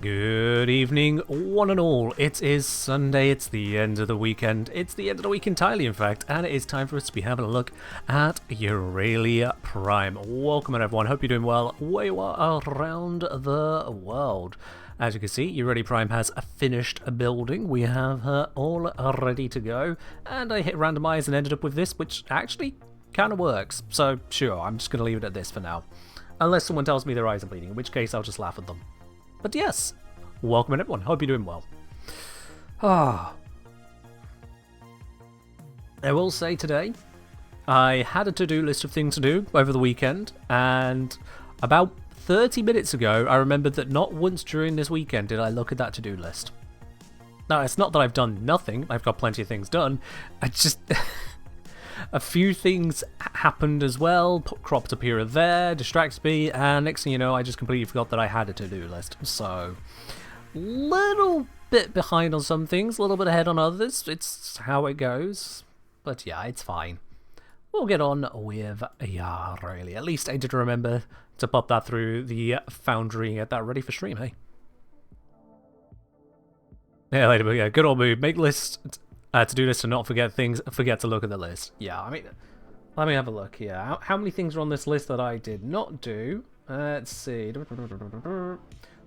Good evening, one and all. It is Sunday, it's the end of the weekend. It's the end of the week entirely, in fact, and it is time for us to be having a look at Aurelia Prime. Welcome, everyone. Hope you're doing well where you are around the world. As you can see, Aurelia Prime has finished building. We have her all ready to go, and I hit randomize and ended up with this, which actually kind of works. So, sure, I'm just going to leave it at this for now. Unless someone tells me their eyes are bleeding, in which case I'll just laugh at them. But yes, welcome everyone. Hope you're doing well. I will say today, I had a to-do list of things to do over the weekend, and about 30 minutes ago, I remembered that not once during this weekend did I look at that to-do list. Now, it's not that I've done nothing. I've got plenty of things done. I just... A few things happened as well, cropped up here or there, distracted me, and next thing you know, I just completely forgot that I had a to-do list. So, little bit behind on some things, a little bit ahead on others. It's how it goes. But yeah, it's fine. We'll get on with Aurelia. At least I did remember to pop that through the Foundry and get that ready for stream, hey? Yeah, later, but yeah, good old move. Make lists... to-do list and not forget things, forget to look at the list. Yeah, I mean, let me have a look here. How many things are on this list that I did not do? Let's see.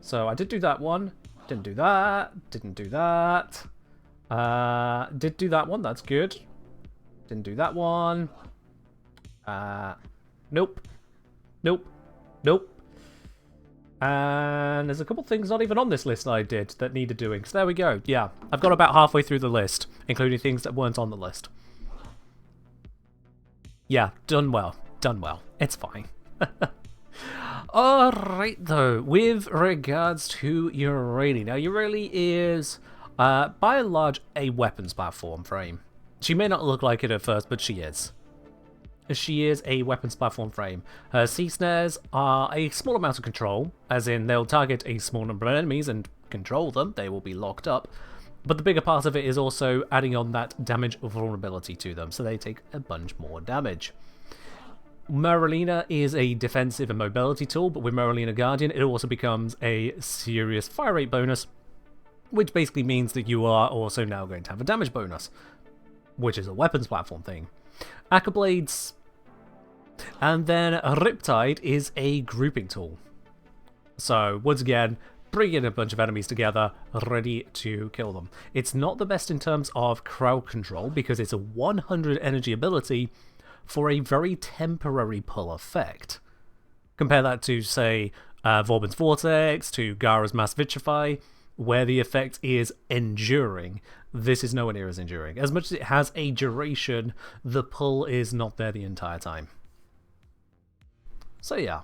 So I did do that one. Didn't do that. Didn't do that. Did do that one. That's good. Didn't do that one. Nope. Nope. Nope. And there's a couple things not even on this list that I did that needed doing. So there we go. Yeah, I've got about halfway through the list, including things that weren't on the list. Yeah, done well. Done well. It's fine. Alright, though, with regards to Aurelia. Now, Aurelia is, by and large, a weapons platform frame. She may not look like it at first, but she is. She is a weapons platform frame. Her C-snares are a small amount of control, as in they'll target a small number of enemies and control them, they will be locked up. But the bigger part of it is also adding on that damage vulnerability to them, so they take a bunch more damage. Merlina is a defensive and mobility tool, but with Merlina Guardian it also becomes a serious fire rate bonus, which basically means that you are also now going to have a damage bonus, which is a weapons platform thing. Accolades, and then Riptide is a grouping tool. So once again, bring in a bunch of enemies together, ready to kill them. It's not the best in terms of crowd control because it's a 100 energy ability for a very temporary pull effect. Compare that to, say, Vorbin's Vortex, to Gara's Mass Vitrify, where the effect is enduring. This is nowhere near as enduring. As much as it has a duration, the pull is not there the entire time. So yeah,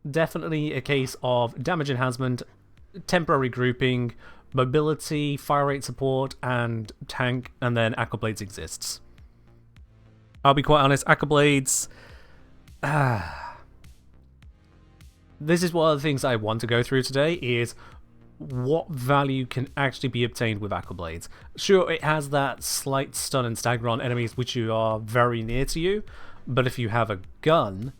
definitely a case of damage enhancement, temporary grouping, mobility, fire rate support, and tank, and then Accolades exists. I'll be quite honest, Accolades... This is one of the things I want to go through today, is what value can actually be obtained with Accolades. Sure, it has that slight stun and stagger on enemies which you are very near to you, but if you have a gun,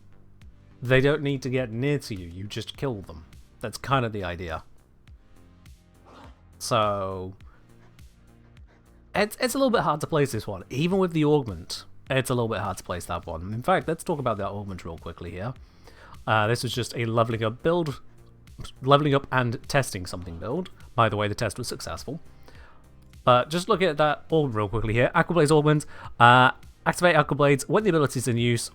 they don't need to get near to you, you just kill them. That's kind of the idea. So, it's a little bit hard to place this one. Even with the augment, it's a little bit hard to place that one. In fact, let's talk about that augment real quickly here. This was just a leveling up build. Leveling up and testing something build. By the way, the test was successful. But just look at that all real quickly here. Aquablades augment. Activate Aquablades when the ability is in use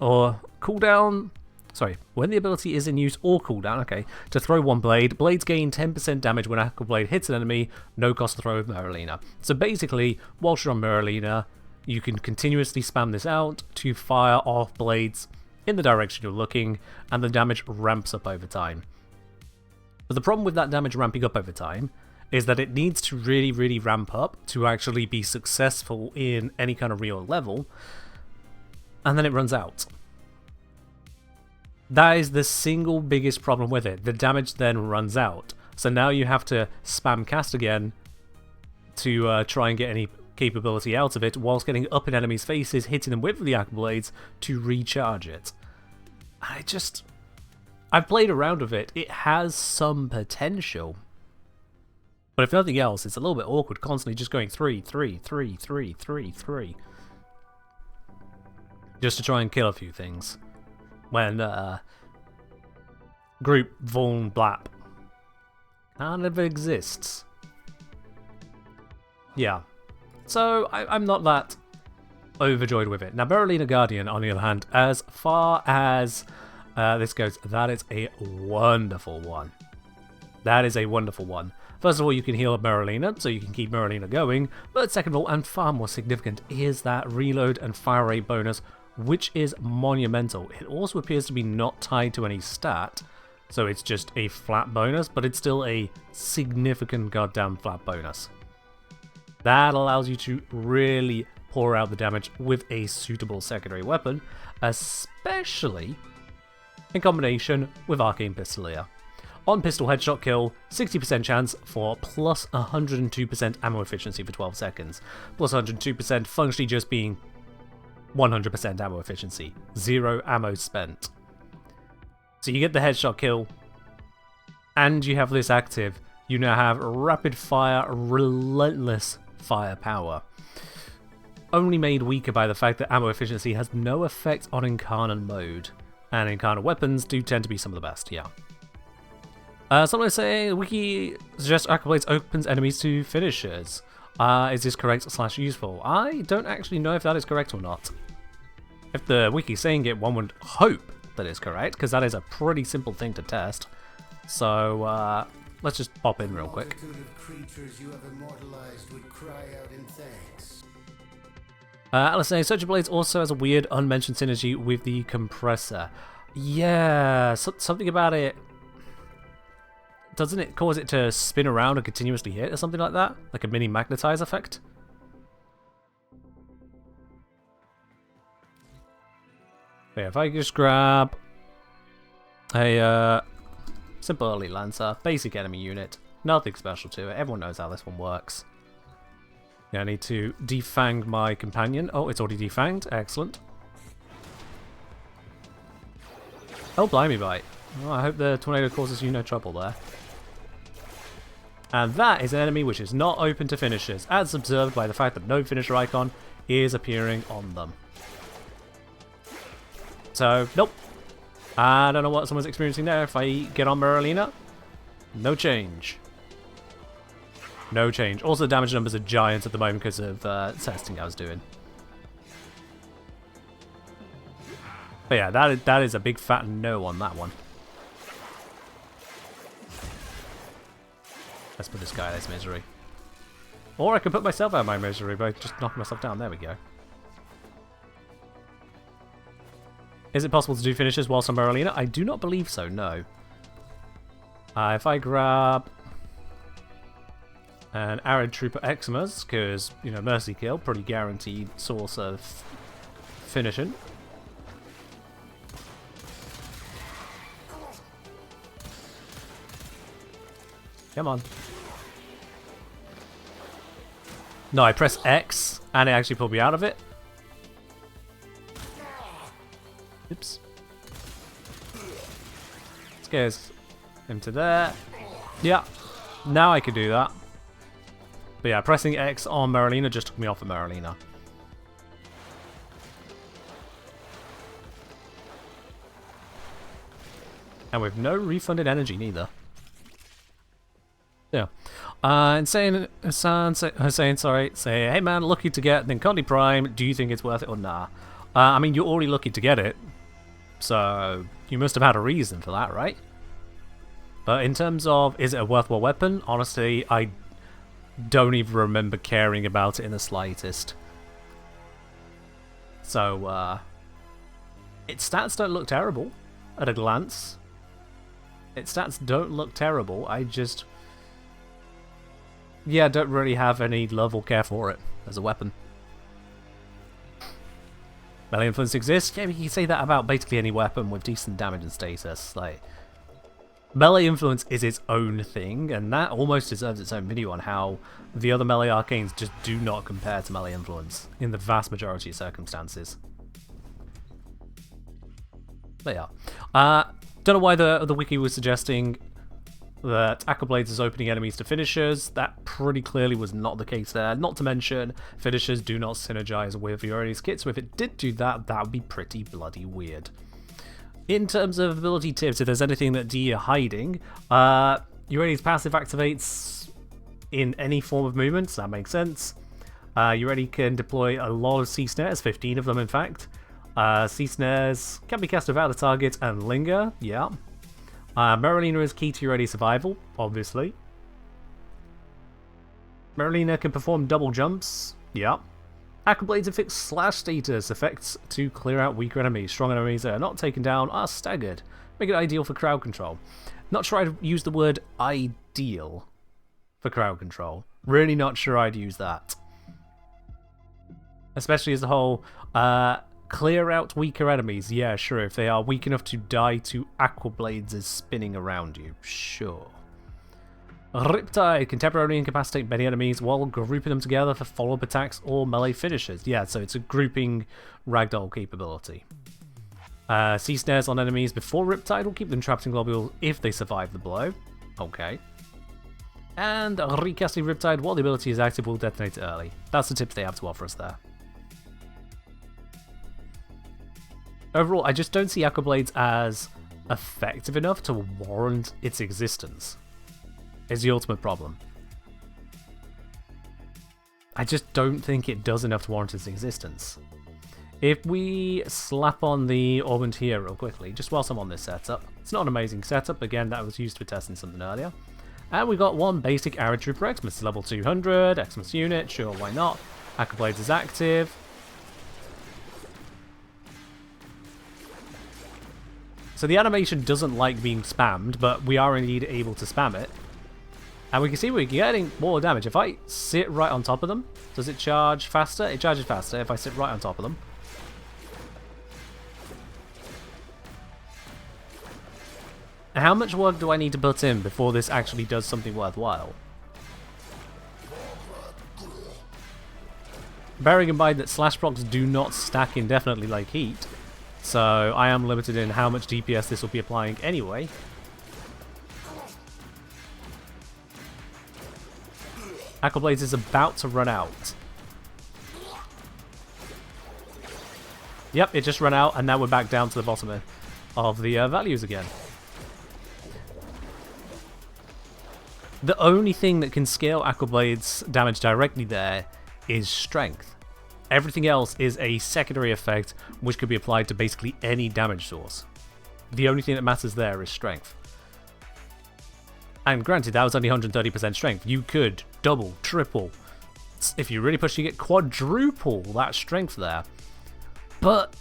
or cooldown. Sorry, when the ability is in use or cooldown, okay, to throw one blade. Blades gain 10% damage when Aquablade hits an enemy. No cost to throw with Merlina. So basically, whilst you're on Merlina, you can continuously spam this out to fire off blades in the direction you're looking, and the damage ramps up over time. But the problem with that damage ramping up over time is that it needs to really, really ramp up to actually be successful in any kind of real level, and then it runs out. That is the single biggest problem with it. The damage then runs out. So now you have to spam cast again to try and get any capability out of it, whilst getting up in enemies' faces, hitting them with the Accolades to recharge it. I've played around with it. It has some potential. But if nothing else, it's a little bit awkward constantly just going 3, 3, 3, 3, 3, 3. Just to try and kill a few things. When, group Vaughn Blap kind of exists. Yeah. So, I'm not that overjoyed with it. Now, Berlina Guardian, on the other hand, as far as this goes, that is a wonderful one. That is a wonderful one. First of all, you can heal Berlina, so you can keep Berlina going, but second of all, and far more significant, is that reload and fire rate bonus, which is monumental. It also appears to be not tied to any stat, so it's just a flat bonus, but it's still a significant goddamn flat bonus. That allows you to really pour out the damage with a suitable secondary weapon, especially in combination with Arcane Pistolier. On pistol headshot kill, 60% chance for plus 102% ammo efficiency for 12 seconds. Plus 102% functionally just being 100% ammo efficiency. 0 ammo spent. So you get the headshot kill, and you have this active. You now have rapid fire, relentless firepower. Only made weaker by the fact that ammo efficiency has no effect on Incarnate mode. And Incarnate weapons do tend to be some of the best, yeah. Someone say Wiki suggests accolades opens enemies to finishers. Is this correct / useful? I don't actually know if that is correct or not. If the Wiki's saying it, one would hope that it's correct, because that is a pretty simple thing to test. So let's just pop in real quick. Alice saying Searcher Blades also has a weird unmentioned synergy with the compressor. Yeah, something about it. Doesn't it cause it to spin around and continuously hit or something like that? Like a mini magnetize effect? But yeah, if I just grab a simple elite lancer, basic enemy unit, nothing special to it, everyone knows how this one works. Yeah, I need to defang my companion. Oh, it's already defanged, excellent. Oh, blimey bite. Well, I hope the tornado causes you no trouble there. And that is an enemy which is not open to finishers, as observed by the fact that no finisher icon is appearing on them. So, nope. I don't know what someone's experiencing there. If I get on Berlina, no change. No change. Also, the damage numbers are giant at the moment because of testing I was doing. But yeah, that is a big fat no on that one. Let's put this guy out of his misery. Or I could put myself out of my misery by just knocking myself down. There we go. Is it possible to do finishes whilst on Berlina? I do not believe so, no. If I grab an Arid Trooper Eximus, because, you know, Mercy Kill, pretty guaranteed source of finishing. Come on. No, I press X, and it actually pulled me out of it. Oops. Scares him to there. Yeah, now I can do that. But yeah, pressing X on Berlina just took me off of Berlina. And with no refunded energy neither. Yeah. Insane saying sorry, say, hey man, lucky to get the Conti Prime, do you think it's worth it or nah? I mean, you're already lucky to get it, so you must have had a reason for that, right? But in terms of, is it a worthwhile weapon? Honestly, I don't even remember caring about it in the slightest. So, its stats don't look terrible at a glance. Its stats don't look terrible, I just... yeah, don't really have any love or care for it as a weapon. Melee influence exists? Yeah, you can say that about basically any weapon with decent damage and status. Like, melee influence is its own thing, and that almost deserves its own video on how the other melee arcanes just do not compare to melee influence in the vast majority of circumstances. But yeah. Don't know why the wiki was suggesting that Aqua Blades is opening enemies to finishers. That pretty clearly was not the case there. Not to mention, finishers do not synergize with Euroni's kit, so if it did do that, that would be pretty bloody weird. In terms of ability tips, if there's anything that D are hiding, Euroni's passive activates in any form of movement, so that makes sense. Euroni can deploy a lot of C snares, 15 of them in fact. C snares can be cast without a target and linger, yeah. Merylina is key to Euroni's survival, obviously. Merylina can perform double jumps, yeah. Aqua Blades affix slash status effects to clear out weaker enemies. Strong enemies that are not taken down are staggered. Make it ideal for crowd control. Not sure I'd use the word ideal for crowd control. Really not sure I'd use that. Especially as the whole clear out weaker enemies. Yeah, sure, if they are weak enough to die to Aqua Blades is spinning around you. Sure. Riptide can temporarily incapacitate many enemies while grouping them together for follow-up attacks or melee finishes. Yeah, so it's a grouping ragdoll capability. C snares on enemies before Riptide will keep them trapped in globules if they survive the blow. Okay. And recasting Riptide while the ability is active will detonate it early. That's the tips they have to offer us there. Overall, I just don't see Aqua Blades as effective enough to warrant its existence. Is the ultimate problem. I just don't think it does enough to warrant its existence. If we slap on the Augment here real quickly, just whilst I'm on this setup. It's not an amazing setup, again that was used for testing something earlier. And we got one basic Arrow Trooper Xmas, level 200, Xmas unit, sure why not. Aqua Blades is active. So the animation doesn't like being spammed, but we are indeed able to spam it. And we can see we're getting more damage. If I sit right on top of them, does it charge faster? It charges faster if I sit right on top of them. How much work do I need to put in before this actually does something worthwhile? Bearing in mind that slash procs do not stack indefinitely like heat, so I am limited in how much DPS this will be applying anyway. Aqua Blades is about to run out. Yep, it just ran out, and now we're back down to the bottom of the values again. The only thing that can scale Aqua Blade's damage directly there is strength. Everything else is a secondary effect which could be applied to basically any damage source. The only thing that matters there is strength. And granted, that was only 130% strength. You could double, triple, if you really push, you get quadruple that strength there. But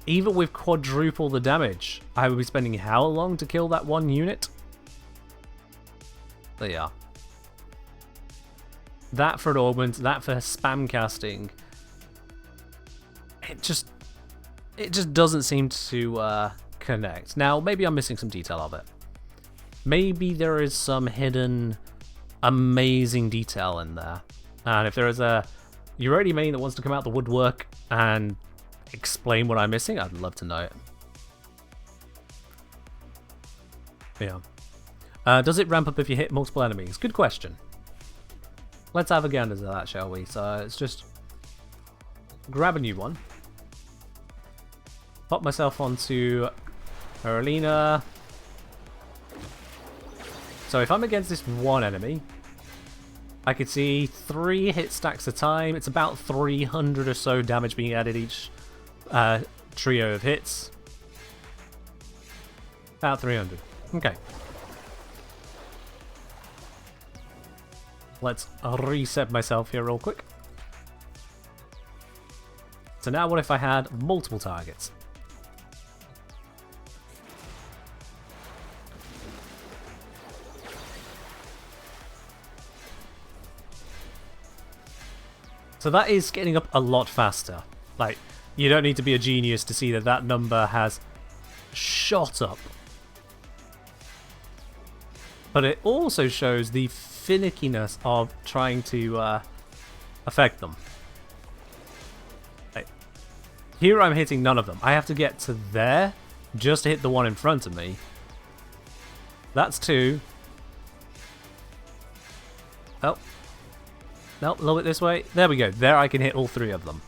even with quadruple the damage, I would be spending how long to kill that one unit? There you are. That for an augment, that for spam casting. It just doesn't seem to connect. Now, maybe I'm missing some detail of it. Maybe there is some hidden amazing detail in there. And if there is a Euroni main that wants to come out the woodwork and explain what I'm missing, I'd love to know it. Yeah. Does it ramp up if you hit multiple enemies? Good question. Let's have a gander at that, shall we? So let's just grab a new one. Pop myself onto Merylina. So if I'm against this one enemy, I could see 3 hit stacks a time. It's about 300 or so damage being added each trio of hits. About 300. Okay. Let's reset myself here real quick. So now what if I had multiple targets? So that is getting up a lot faster. Like, you don't need to be a genius to see that that number has shot up. But it also shows the finickiness of trying to affect them. Like, here I'm hitting none of them. I have to get to there just to hit the one in front of me. That's 2. Oh. No, a little bit this way. There we go. There I can hit all 3 of them.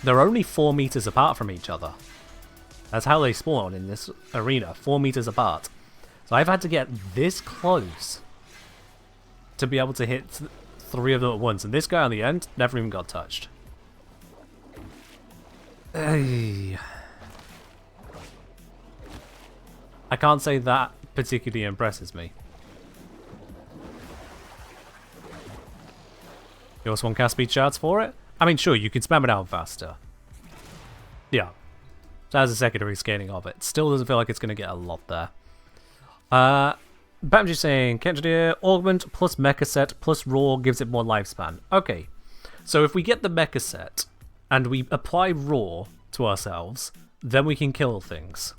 They're only 4 meters apart from each other. That's how they spawn in this arena, 4 meters apart. So I've had to get this close to be able to hit 3 of them at once. And this guy on the end never even got touched. Ay. I can't say that particularly impresses me. You also want cast speed shards for it? I mean, sure, you can spam it out faster. Yeah. So that's a secondary scaling of it. Still doesn't feel like it's going to get a lot there. Bamji's saying, Kenjidir, augment plus mecha set plus raw gives it more lifespan. Okay. So if we get the mecha set and we apply raw to ourselves, then we can kill things.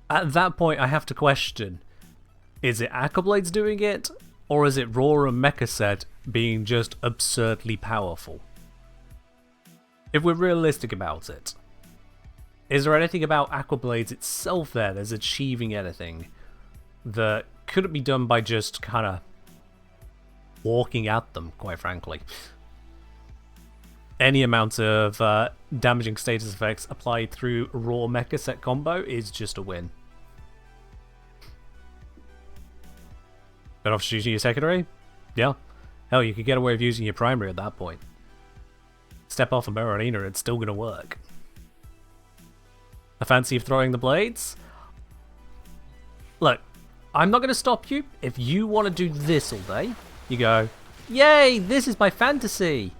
At that point, I have to question, is it Aquablades doing it? Or is it raw and mecha set being just absurdly powerful? If we're realistic about it, is there anything about Aquablades itself there that's achieving anything that couldn't be done by just kind of walking at them, quite frankly? Any amount of damaging status effects applied through raw mecha set combo is just a win. But off using your secondary? Yeah. Hell, you could get away with using your primary at that point. Step off a Marina, it's still going to work. A fancy of throwing the blades? Look, I'm not going to stop you. If you want to do this all day, you go, yay, this is my fantasy.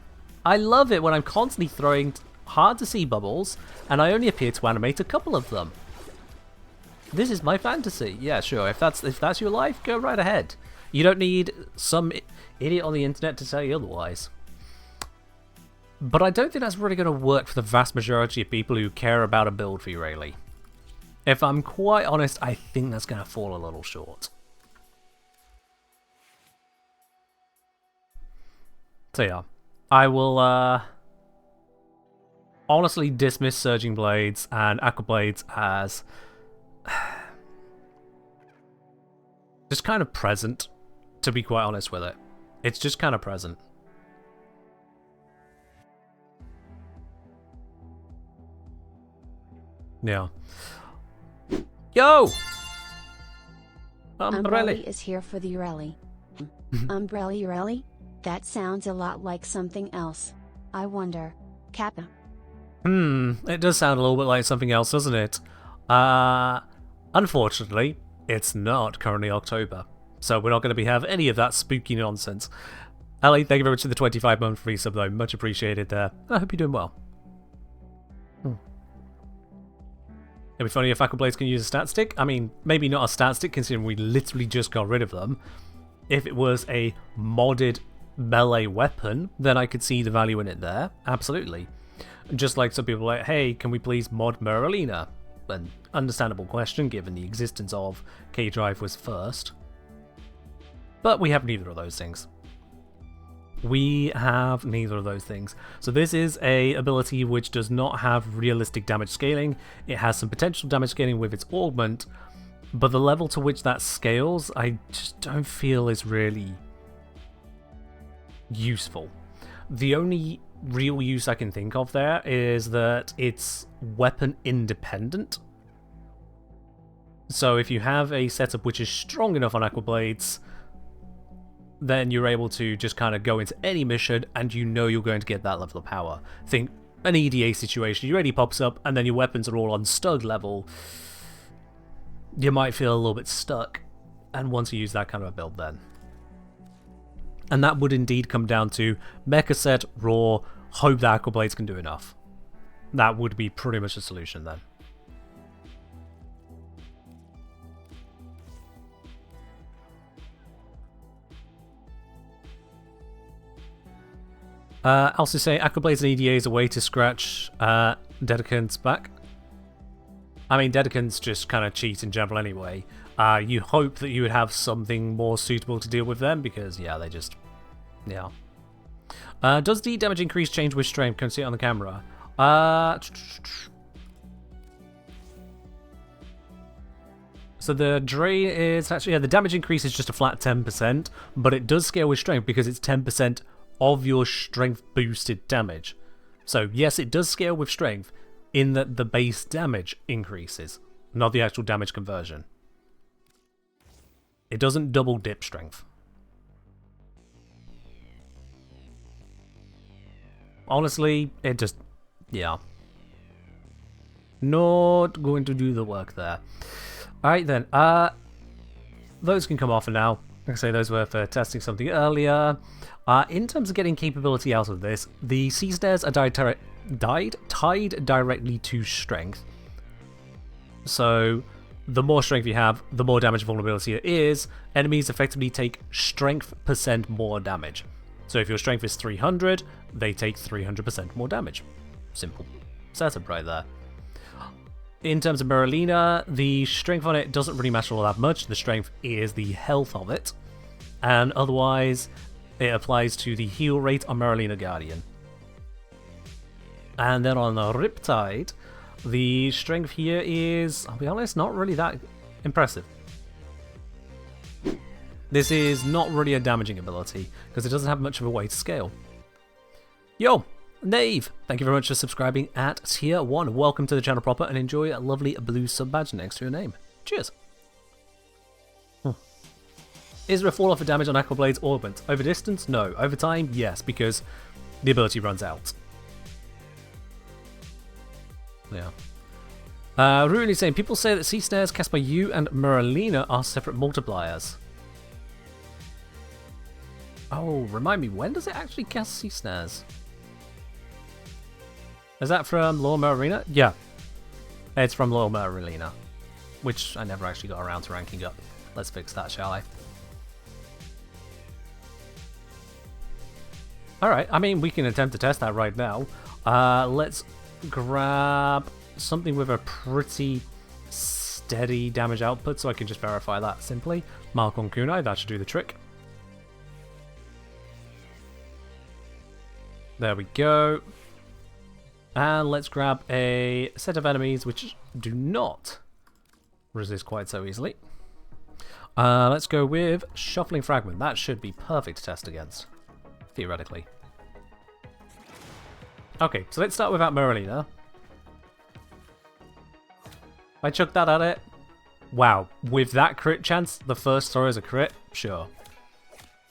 I love it when I'm constantly throwing hard to see bubbles, and I only appear to animate a couple of them. This is my fantasy. Yeah, sure. If that's your life, go right ahead. You don't need some idiot on the internet to tell you otherwise. But I don't think that's really going to work for the vast majority of people who care about a build for you, really. If I'm quite honest, I think that's going to fall a little short. So yeah, I will honestly dismiss Surging Blades and Aqua Blades as just kind of present, to be quite honest with it. It's just kind of present. Yeah. Yo! Umbrelli is here for the rally. Umbrelli? That sounds a lot like something else. I wonder. Kappa. It does sound a little bit like something else, doesn't it? Unfortunately, it's not currently October, so we're not going to have any of that spooky nonsense. Ali, thank you very much for the 25-month free sub, though. Much appreciated there. I hope you're doing well. It'd be funny if Aqua Blades can use a stat stick. I mean, maybe not a stat stick, considering we literally just got rid of them. If it was a modded melee weapon, then I could see the value in it there. Absolutely. Just like some people are like, hey, can we please mod Merlina? An understandable question, given the existence of K-Drive was first. But we have neither of those things. We have neither of those things. So this is a ability which does not have realistic damage scaling. It has some potential damage scaling with its augment, but the level to which that scales, I just don't feel is really useful. The only real use I can think of there is that it's weapon independent. So if you have a setup which is strong enough on Aqua Blades, then you're able to just kind of go into any mission and you know you're going to get that level of power. Think an EDA situation, your AD pops up and then your weapons are all on stud level. You might feel a little bit stuck and want to use that kind of a build then. And that would indeed come down to mecha set, raw, hope that Aqua Blades can do enough. That would be pretty much the solution then. Also say Aqua Blades and EDA is a way to scratch Dedicant's back. I mean, Dedicants just kind of cheat in general anyway. You hope that you would have something more suitable to deal with them because, yeah, they just... Yeah. Does the damage increase change with strength? Can see it on the camera. So the drain is actually, yeah, the damage increase is just a flat 10%, but it does scale with strength because it's 10% of your strength boosted damage. So yes, it does scale with strength in that the base damage increases, not the actual damage conversion. It doesn't double dip strength. Honestly, it just, yeah. Not going to do the work there. Alright then, those can come off for now. Like I say, those were for testing something earlier. In terms of getting capability out of this, the sea snares are tied directly to strength. So, the more strength you have, the more damage vulnerability it is. Enemies effectively take strength % more damage. So if your strength is 300, they take 300% more damage. Simple setup right there. In terms of Merlina, the strength on it doesn't really matter all that much. The strength is the health of it. And otherwise, it applies to the heal rate on Merlina Guardian. And then on the Riptide, the strength here is, I'll be honest, not really that impressive. This is not really a damaging ability, because it doesn't have much of a way to scale. Yo! Nave, thank you very much for subscribing at tier 1. Welcome to the channel proper and enjoy a lovely blue sub badge next to your name. Cheers. Is there a fall off of damage on Aqua Blade's augment? Over distance? No. Over time? Yes, because the ability runs out. Yeah. Rooney saying, people say that sea snares cast by you and Merlina are separate multipliers. Oh, remind me, when does it actually cast sea snares? Is that from Lore Merlina? Yeah. It's from Lore Merlina, which I never actually got around to ranking up. Let's fix that, shall I? Alright, I mean, we can attempt to test that right now. Let's grab something with a pretty steady damage output so I can just verify that simply. Mark on Kunai, that should do the trick. There we go. And let's grab a set of enemies which do not resist quite so easily. Let's go with Shuffling Fragment. That should be perfect to test against, theoretically. Okay, so let's start without Merlina. I chucked that at it. Wow, with that crit chance, the first throw is a crit? Sure.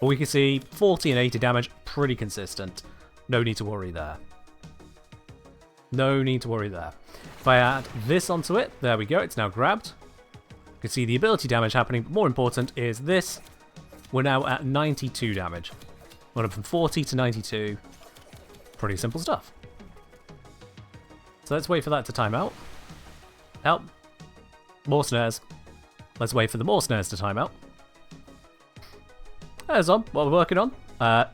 But we can see 40 and 80 damage, pretty consistent. No need to worry there. No need to worry there. If I add this onto it, there we go, it's now grabbed. You can see the ability damage happening, but more important is this. We're now at 92 damage. Went up from 40 to 92. Pretty simple stuff. So let's wait for that to time out. Help. More snares. Let's wait for the more snares to time out. There's on what we're working on.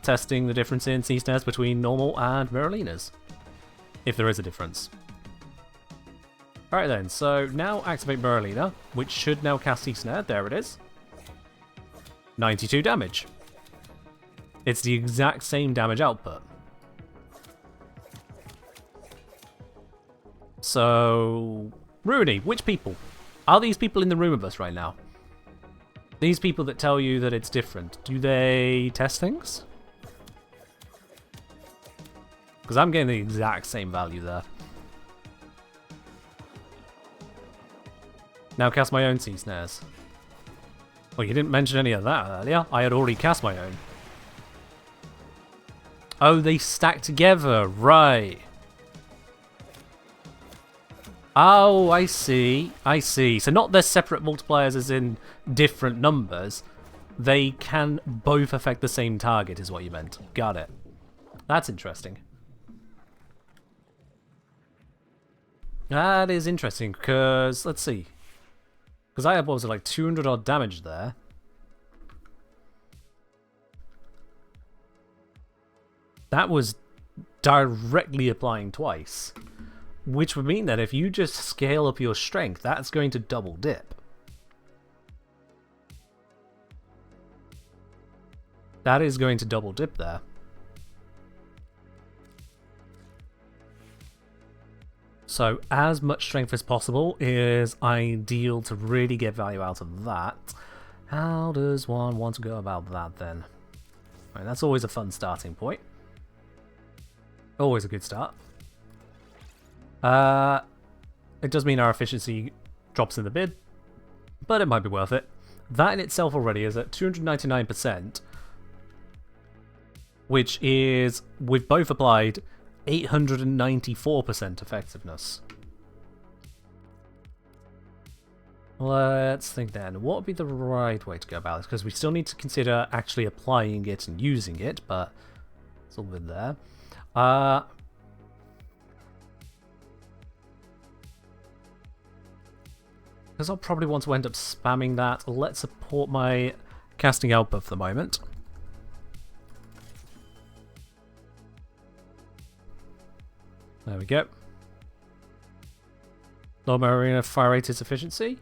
Testing the difference in sea snares between normal and Merlinas. If there is a difference. Alright then, so now activate Merlina, which should now cast sea snare. There it is. 92 damage. It's the exact same damage output. So, Rooney, which people? Are these people in the room with us right now? These people that tell you that it's different, do they test things? Because I'm getting the exact same value there. Now cast my own sea snares. Well, you didn't mention any of that earlier. I had already cast my own. Oh, they stack together, right. Oh, I see. I see. So not they're separate multipliers as in different numbers. They can both affect the same target is what you meant. Got it. That's interesting. That is interesting, because, let's see. Because I had, what was it, like 200 odd damage there. That was directly applying twice. Which would mean that if you just scale up your strength, that's going to double dip. That is going to double dip there. So as much strength as possible is ideal to really get value out of that. How does one want to go about that then? Right, that's always a fun starting point. Always a good start. It does mean our efficiency drops in the bid, but it might be worth it. That in itself already is at 299%, which is, we've both applied 894% effectiveness. Let's think then, what would be the right way to go about this? Because we still need to consider actually applying it and using it, but it's all good there. Because I'll probably want to end up spamming that. Let's support my casting output for the moment. There we go. Low marina fire rate is efficiency.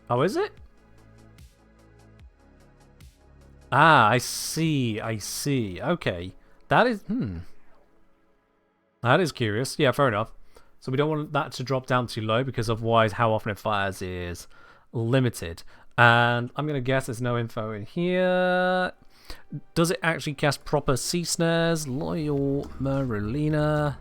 Oh, is it? Ah, I see. I see. Okay. That is... That is curious. Yeah, fair enough. So we don't want that to drop down too low, because otherwise how often it fires is limited. And I'm going to guess there's no info in here. Does it actually cast proper sea snares? Loyal Marina.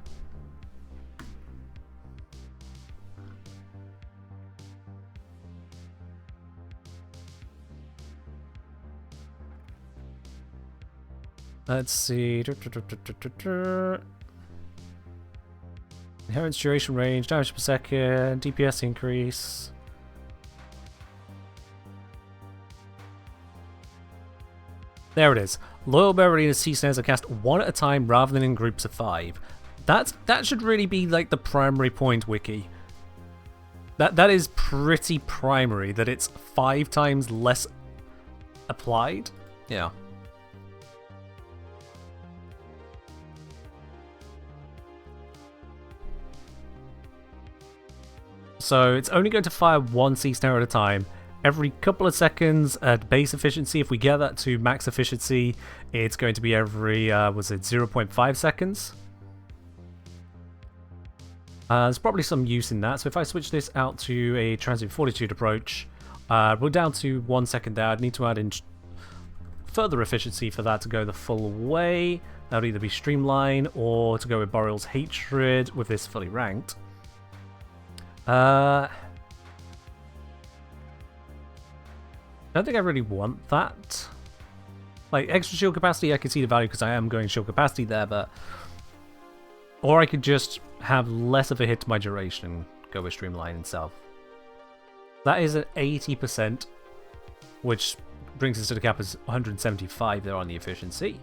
Let's see. Inherent duration range, damage per second, DPS increase. There it is. Loyal Marina sea snares are cast one at a time rather than in groups of 5. That should really be like the primary point, Wiki. That is pretty primary, that it's 5 times less applied. Yeah. So it's only going to fire one sea snare at a time. Every couple of seconds at base efficiency. If we get that to max efficiency, it's going to be every, was it 0.5 seconds? There's probably some use in that. So if I switch this out to a transient fortitude approach, we're down to 1 second there. I'd need to add in further efficiency for that to go the full way. That would either be Streamline or to go with Boreal's Hatred with this fully ranked. I don't think I really want that. Like, extra shield capacity, I can see the value because I am going shield capacity there, but... Or I could just have less of a hit to my duration and go with Streamline itself. That is an 80%, which brings us to the cap as 175 there on the efficiency.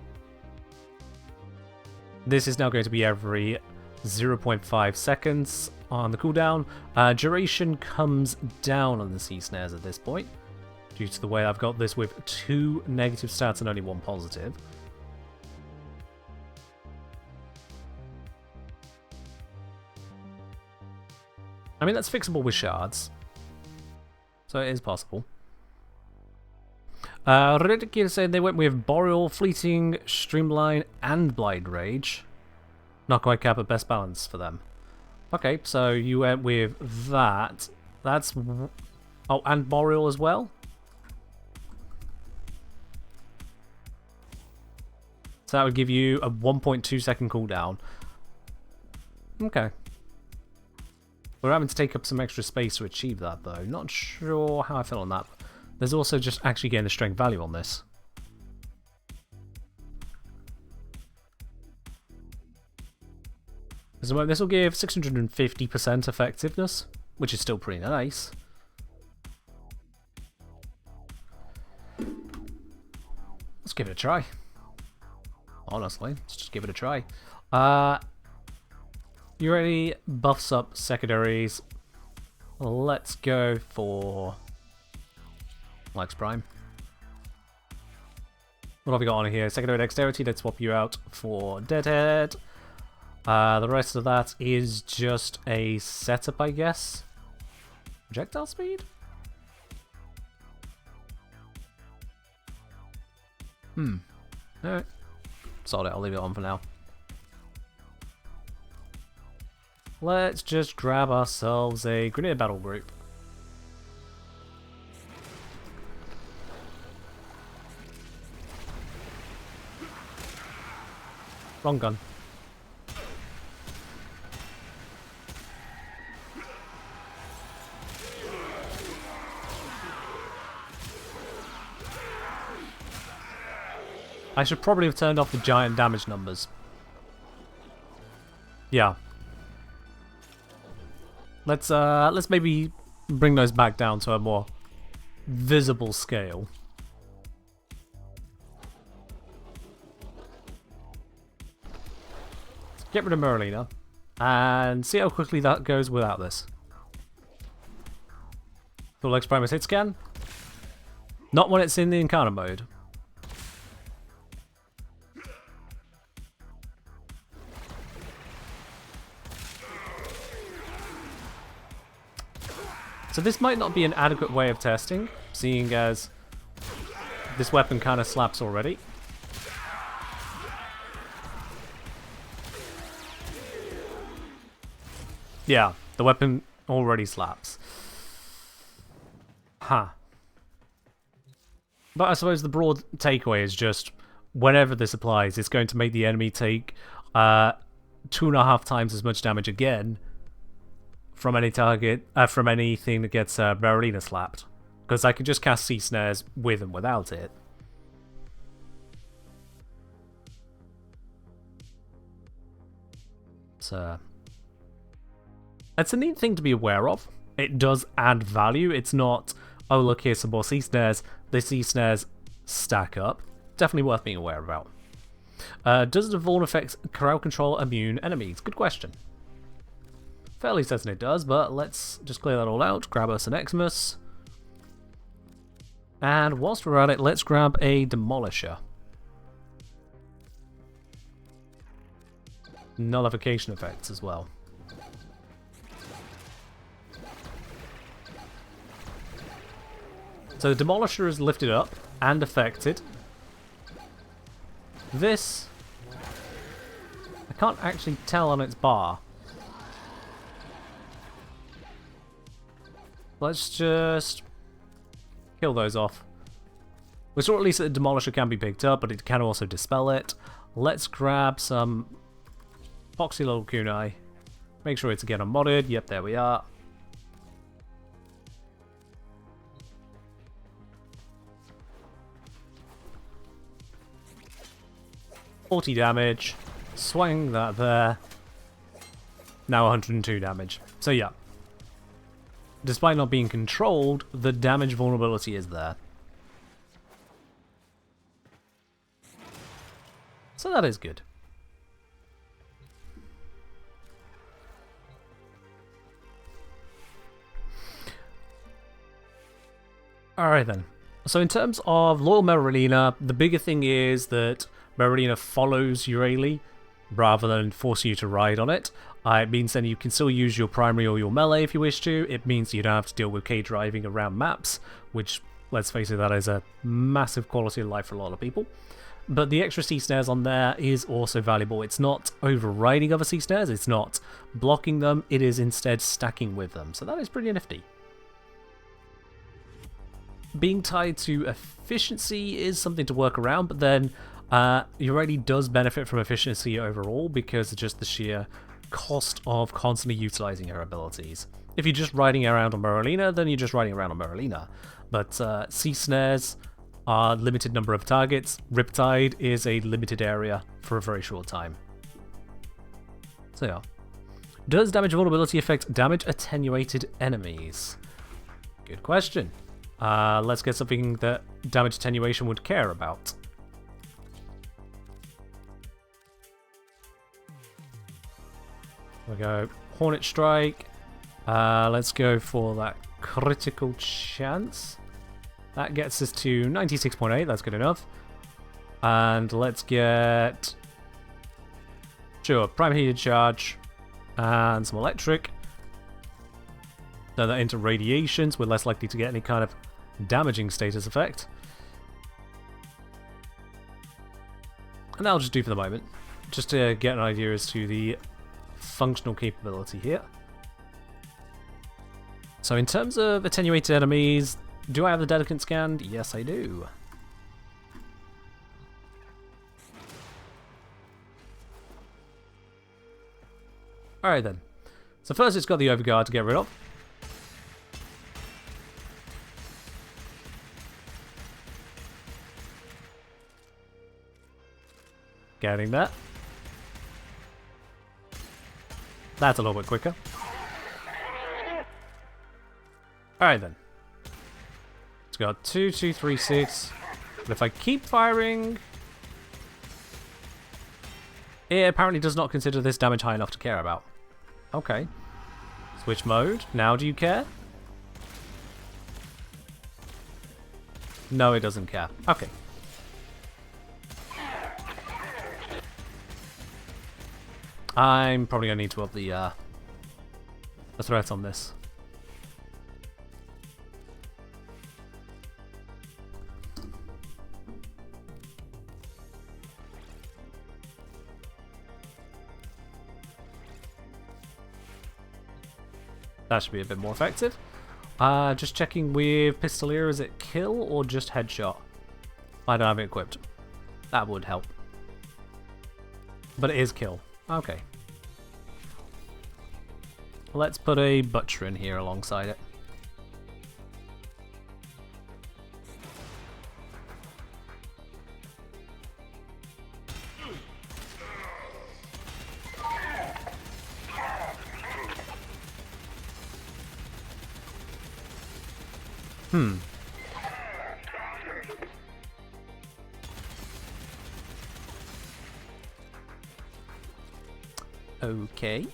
This is now going to be every 0.5 seconds on the cooldown. Duration comes down on the sea snares at this point, due to the way I've got this with 2 negative stats and only 1 positive. I mean, that's fixable with shards, so it is possible. Ridiculous said they went with Boreal, Fleeting, Streamline, and Blind Rage. Not quite cap at best balance for them. Okay, so you went with that. That's... Oh, and Boreal as well? So that would give you a 1.2 second cooldown. Okay. We're having to take up some extra space to achieve that, though. Not sure how I feel on that. There's also just actually getting the strength value on this. So this will give 650% effectiveness, which is still pretty nice. Let's give it a try. Honestly, let's just give it a try. You already buffs up secondaries. Let's go for Lex Prime. What have we got on here? Secondary dexterity, let's swap you out for Deadhead. The rest of that is just a setup, I guess. Projectile speed? Alright. Solid, I'll leave it on for now. let's just grab ourselves a grenade battle group. Wrong gun. I should probably have turned off the giant damage numbers. Yeah. Let's maybe bring those back down to a more visible scale. Let's get rid of Merlina and see how quickly that goes without this. Full X Primus hit scan. Not when it's in the encounter mode. So this might not be an adequate way of testing, seeing as this weapon kind of slaps already. Yeah, the weapon already slaps. Huh. But I suppose the broad takeaway is just, whenever this applies, it's going to make the enemy take 2.5 times as much damage again from any target, from anything that gets Merlina slapped. Because I can just cast Sea Snares with and without it. So it's a neat thing to be aware of. It does add value. It's not, oh look, here's some more Sea Snares. The Sea Snares stack up. Definitely worth being aware about. Does the Vaughan effect crowd control immune enemies? Good question. Fairly certain it does, but let's just clear that all out. Grab us an Eximus. And whilst we're at it, let's grab a Demolisher. Nullification effects as well. So the Demolisher is lifted up and affected. This, I can't actually tell on its bar. Let's just kill those off. We saw at least that the Demolisher can be picked up, but it can also dispel it. Let's grab some Foxy Little Kunai. Make sure it's again unmodded. Yep, there we are. $40 damage. Swing that there. Now 102 damage. So yeah. Despite not being controlled, the damage vulnerability is there. So that is good. Alright then. So in terms of Loyal Merlina, the bigger thing is that Merlina follows Euryale rather than forcing you to ride on it. It means then you can still use your primary or your melee if you wish to. It means you don't have to deal with K-driving around maps, which, let's face it, that is a massive quality of life for a lot of people. But the extra Sea Snares on there is also valuable. It's not overriding other Sea Snares, it's not blocking them, it is instead stacking with them. So that is pretty nifty. Being tied to efficiency is something to work around, but then Euryale does benefit from efficiency overall because of just the sheer cost of constantly utilizing her abilities. If you're just riding around on Merlina, then you're just riding around on Merlina. But Sea Snares are limited number of targets. Riptide is a limited area for a very short time. So yeah. Does damage vulnerability affect damage attenuated enemies? Good question. Let's get something that damage attenuation would care about. We go Hornet Strike. Let's go for that critical chance. That gets us to 96.8. That's good enough. And let's get Prime Heated Charge and some Electric. Turn that into Radiations. We're less likely to get any kind of damaging status effect. And that'll just do for the moment. Just to get an idea as to the functional capability here. So in terms of attenuated enemies, do I have the Dedicant scanned? Yes, I do. Alright then. So first it's got the Overguard to get rid of. Getting that. That's a little bit quicker. Alright then. It's got 2, 2, 3, 6. But if I keep firing... it apparently does not consider this damage high enough to care about. Okay. Switch mode. Now do you care? No, it doesn't care. Okay. I'm probably going to need to up the threat on this. That should be a bit more effective. Just checking with Pistolier, is it kill or just headshot? I don't have it equipped. That would help. But it is kill. Okay. Let's put a Butcher in here alongside it. Okay.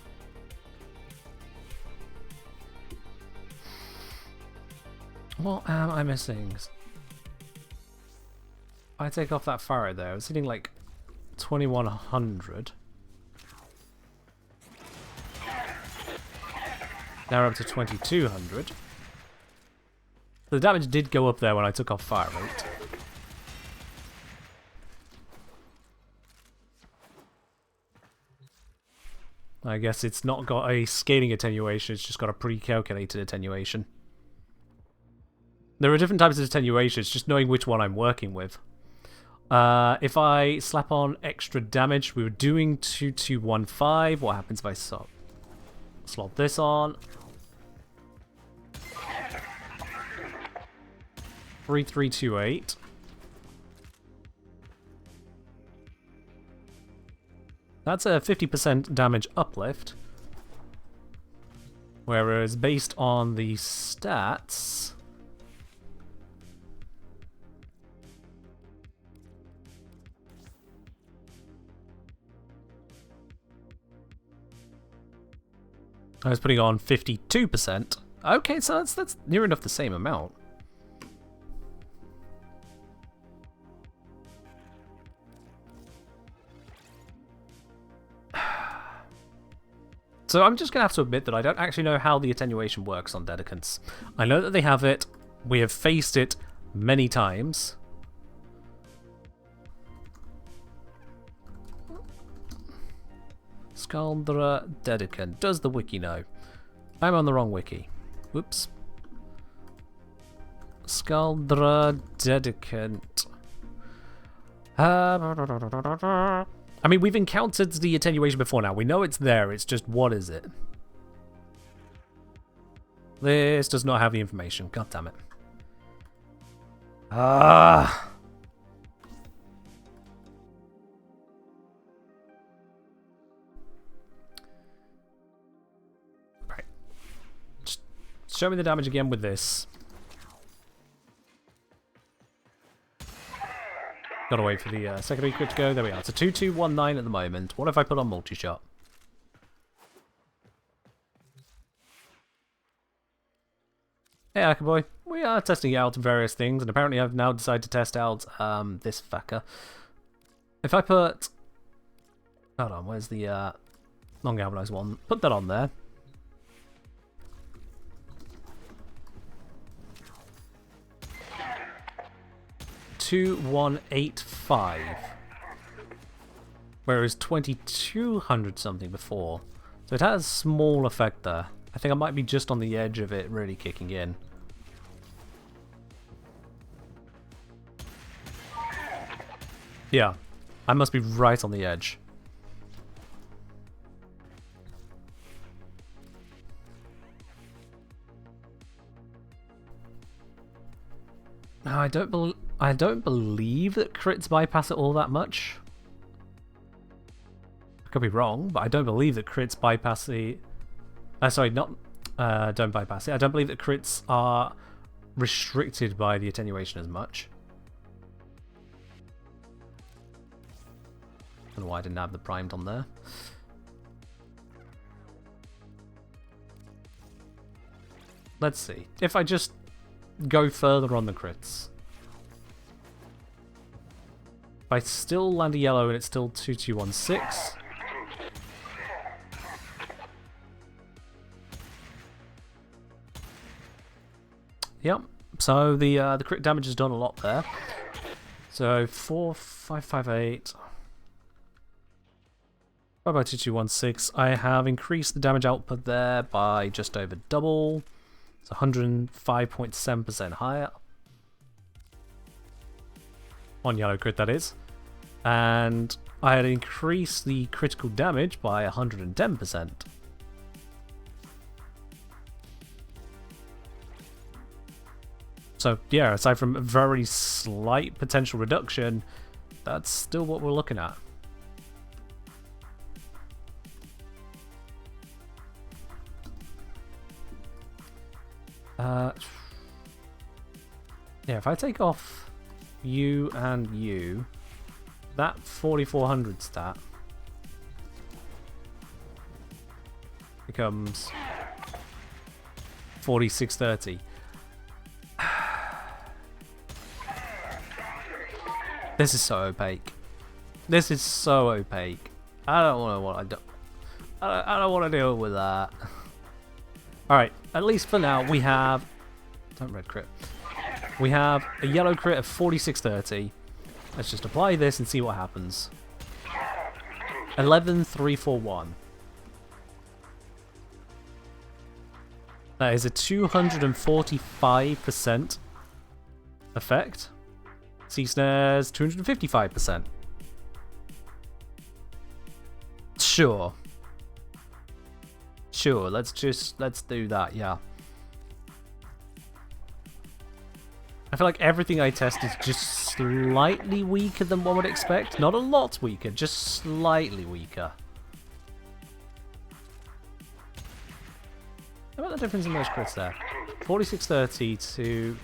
What am I missing? I take off that fire there. I was hitting like 2100. Now we're up to 2200. The damage did go up there when I took off fire rate. I guess it's not got a scaling attenuation, it's just got a pre-calculated attenuation. There are different types of attenuation, it's just knowing which one I'm working with. If I slap on extra damage, we were doing 2215. What happens if I slot this on? 3328. That's a 50% damage uplift. Whereas based on the stats... I was putting on 52%. Okay, so that's near enough the same amount. So I'm just going to have to admit that I don't actually know how the attenuation works on Dedicants. I know that they have it. We have faced it many times. Scaldra Dedicant. Does the wiki know? I'm on the wrong wiki. Whoops. Scaldra Dedicant. I mean, we've encountered the attenuation before now. We know it's there. It's just, what is it? This does not have the information. God damn it. Ah. Right. Just show me the damage again with this. Gotta wait for the secondary crit to go. There we are. It's a 2219 at the moment. What if I put on multi-shot? Hey, Ackerboy. We are testing out various things, and apparently I've now decided to test out this fucker. If I put... hold on, where's the long galvanized one? Put that on there. $2185, whereas 2200 something before. So it has small effect there. I think I might be just on the edge of it really kicking in. Yeah, I must be right on the edge. Now, I don't believe that crits bypass it all that much. I could be wrong, but I don't believe that crits bypass the... sorry, not... don't bypass it. I don't believe that crits are restricted by the attenuation as much. I don't know why I didn't have the primed on there. Let's see. If I just go further on the crits. If I still land a yellow and it's still 2216. Yep. So the crit damage has done a lot there. So 4558. 5x2216. I have increased the damage output there by just over double. It's 105.7% higher. On yellow crit, that is. And I had increased the critical damage by 110%. So, yeah, aside from a very slight potential reduction, that's still what we're looking at. Yeah, if I take off you and you, that 4400 stat becomes 4630. This is so opaque. This is so opaque. I don't want to. I don't want to deal with that. All right. At least for now, we have. Don't red crit. We have a yellow crit of 4630. Let's just apply this and see what happens. 11341. That is a 245% effect. Sea snares 255%. Sure. Sure, let's do that, yeah. I feel like everything I test is just slightly weaker than one would expect. Not a lot weaker, just slightly weaker. How about the difference in those crits there? 4630 to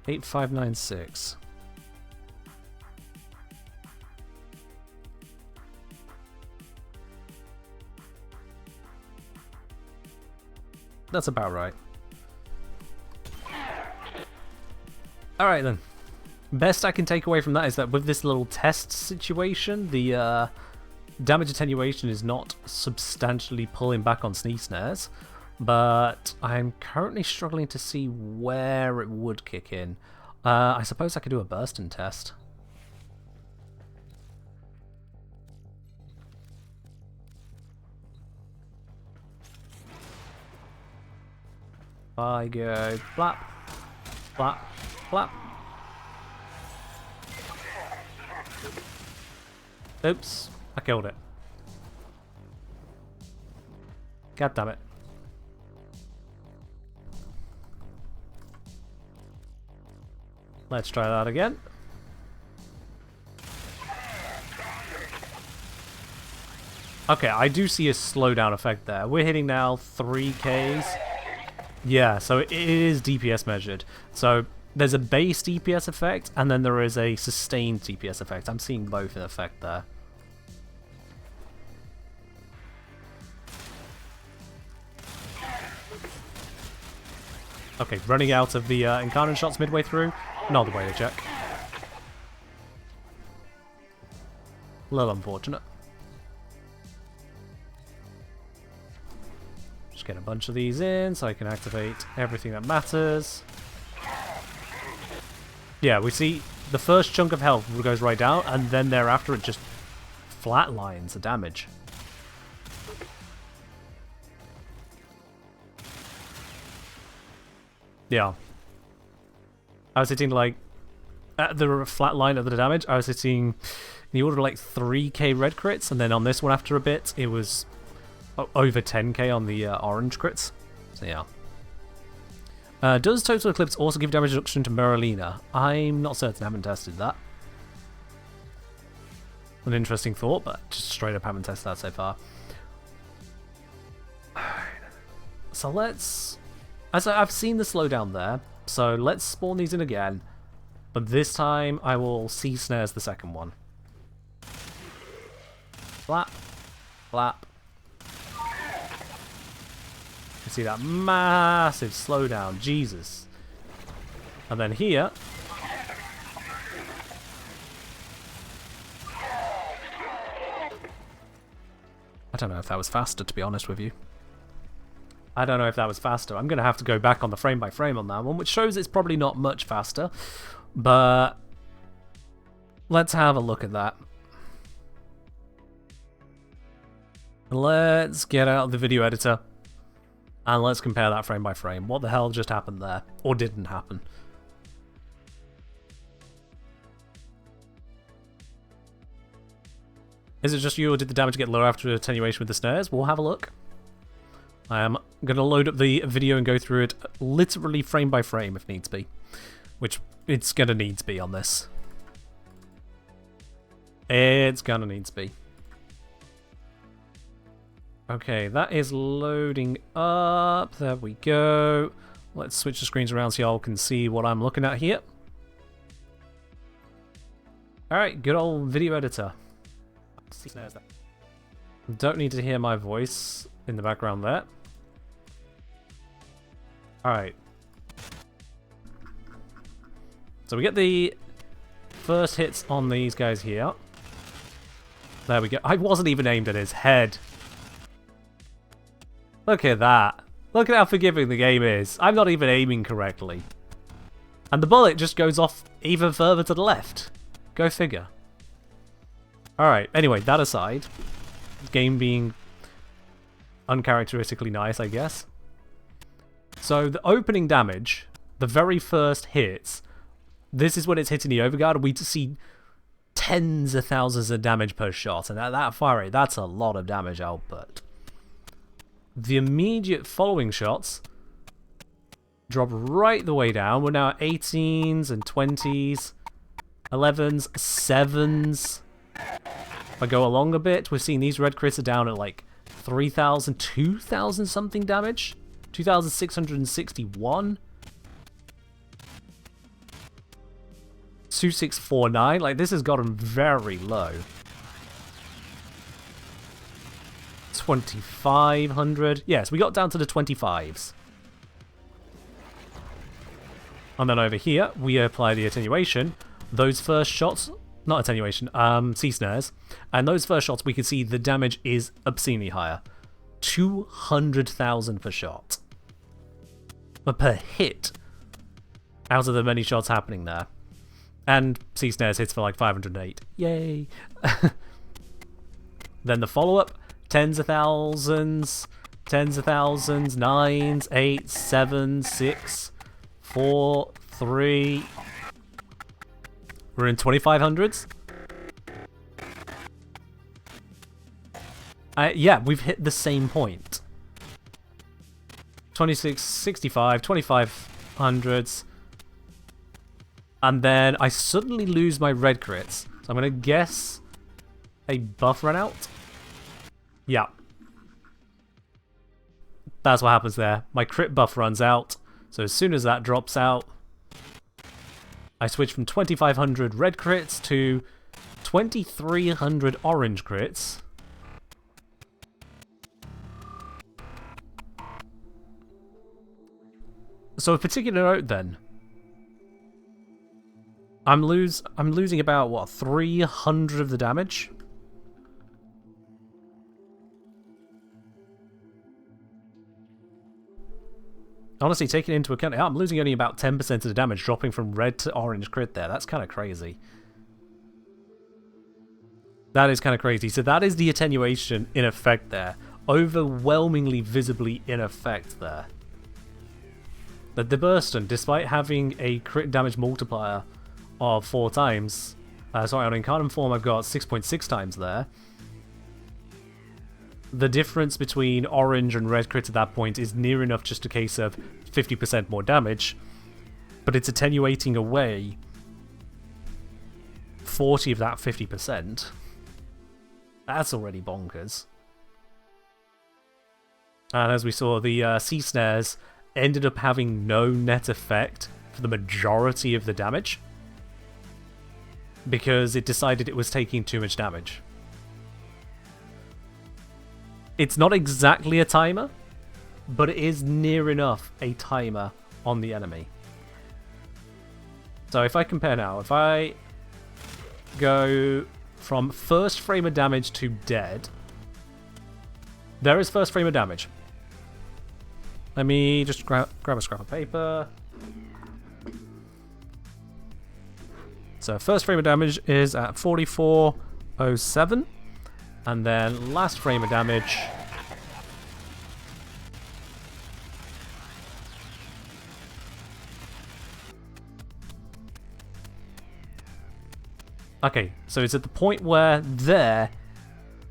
8596. That's about right. Alright then. Best I can take away from that is that with this little test situation, the damage attenuation is not substantially pulling back on sneeze snares, but I'm currently struggling to see where it would kick in. I suppose I could do a bursting test. I go flap, flap, flap. Oops, I killed it. God damn it. Let's try that again. Okay, I do see a slowdown effect there. We're hitting now 3Ks. Yeah, so it is DPS measured. So there's a base DPS effect, and then there is a sustained DPS effect. I'm seeing both in effect there. Okay, running out of the incarnate shots midway through. Not the way to check. A little unfortunate. Just get a bunch of these in so I can activate everything that matters. Yeah, we see the first chunk of health goes right down, and then thereafter it just flatlines the damage. Yeah. I was hitting like, at the flat line of the damage, I was hitting in the order of like 3k red crits, and then on this one after a bit, it was over 10k on the orange crits. So yeah. Does Total Eclipse also give damage reduction to Merlina? I'm not certain, I haven't tested that. An interesting thought, but just straight up haven't tested that so far. So let's... I've seen the slowdown there, so let's spawn these in again. But this time I will sea snares the second one. Flap. Flap. You see that massive slowdown, Jesus. And then here... I don't know if that was faster, to be honest with you. I don't know if that was faster. I'm going to have to go back on the frame by frame on that one, which shows it's probably not much faster. But let's have a look at that. Let's get out the video editor and let's compare that frame by frame. What the hell just happened there? Or didn't happen? Is it just you, or did the damage get lower after attenuation with the snares? We'll have a look. I am going to load up the video and go through it literally frame by frame if needs be. Which it's going to need to be on this. It's going to need to be. Okay, that is loading up. There we go. Let's switch the screens around so y'all can see what I'm looking at here. Alright, good old video editor. Don't need to hear my voice in the background there. Alright. So we get the first hits on these guys here. There we go. I wasn't even aimed at his head. Look at that. Look at how forgiving the game is. I'm not even aiming correctly. And the bullet just goes off even further to the left. Go figure. Alright, anyway, that aside. Game being uncharacteristically nice, I guess. So the opening damage, the very first hits, this is when it's hitting the overguard. We see tens of thousands of damage per shot. And at that fire rate, that's a lot of damage output. The immediate following shots drop right the way down. We're now at 18s and 20s, 11s, 7s. If I go along a bit, we're seeing these red crits are down at like 3,000, 2,000 something damage. 2,661. 2649. Like, this has gotten very low. 2,500. Yes, we got down to the 25s. And then over here, we apply the attenuation. Those first shots, not attenuation, sea snares. And those first shots, we can see the damage is obscenely higher. 200,000 per shot. But per hit. Out of the many shots happening there. And sea snares hits for like 508. Yay! Then the follow-up. Tens of thousands, 9s, 8s, 7s, 6, 4, 3. We're in 2,500s. Yeah, we've hit the same point. 2665, 2,500s. And then I suddenly lose my red crits. So I'm going to guess a buff run out. Yeah. That's what happens there. My crit buff runs out. So as soon as that drops out, I switch from 2,500 red crits to 2,300 orange crits. So a particular note then. I'm losing about, what, 300 of the damage? Honestly, taking into account, I'm losing only about 10% of the damage, dropping from red to orange crit there. That's kind of crazy. That is kind of crazy. So that is the attenuation in effect there. Overwhelmingly visibly in effect there. That the Burston, despite having a crit damage multiplier of 4 times, sorry, on Incarnate form I've got 6.6 times there. The difference between orange and red crit at that point is near enough just a case of 50% more damage, but it's attenuating away 40 of that 50%. That's already bonkers. And as we saw, the sea snares ended up having no net effect for the majority of the damage, because it decided it was taking too much damage. It's not exactly a timer, but it is near enough a timer on the enemy. So if I compare now, if I go from first frame of damage to dead, there is first frame of damage. Let me just grab a scrap of paper. So first frame of damage is at 4407. And then last frame of damage okay, so it's at the point where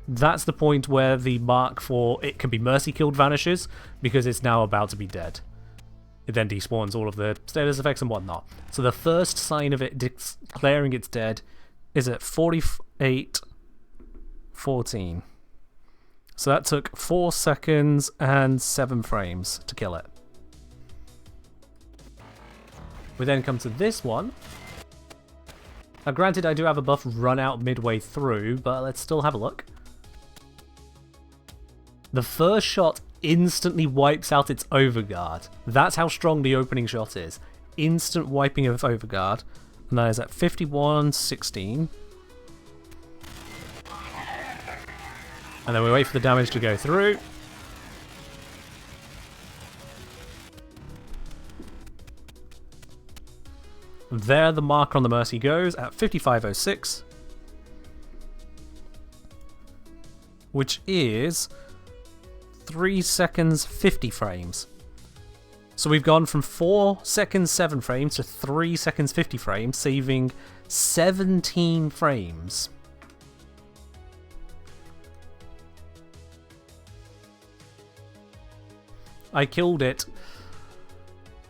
that's the point where the mark for it can be mercy killed vanishes, because it's now about to be dead. It then despawns all of the status effects and whatnot. So the first sign of it declaring it's dead is at 48:14. So that took 4 seconds and 7 frames to kill it. We then come to this one. Now granted, I do have a buff run out midway through, but let's still have a look. The first shot instantly wipes out its overguard. That's how strong the opening shot is. Instant wiping of overguard. And that is at 51:16. And then we wait for the damage to go through. There the marker on the Mercy goes at 55:06. Which is 3 seconds 50 frames. So we've gone from 4 seconds 7 frames to 3 seconds 50 frames, saving 17 frames. I killed it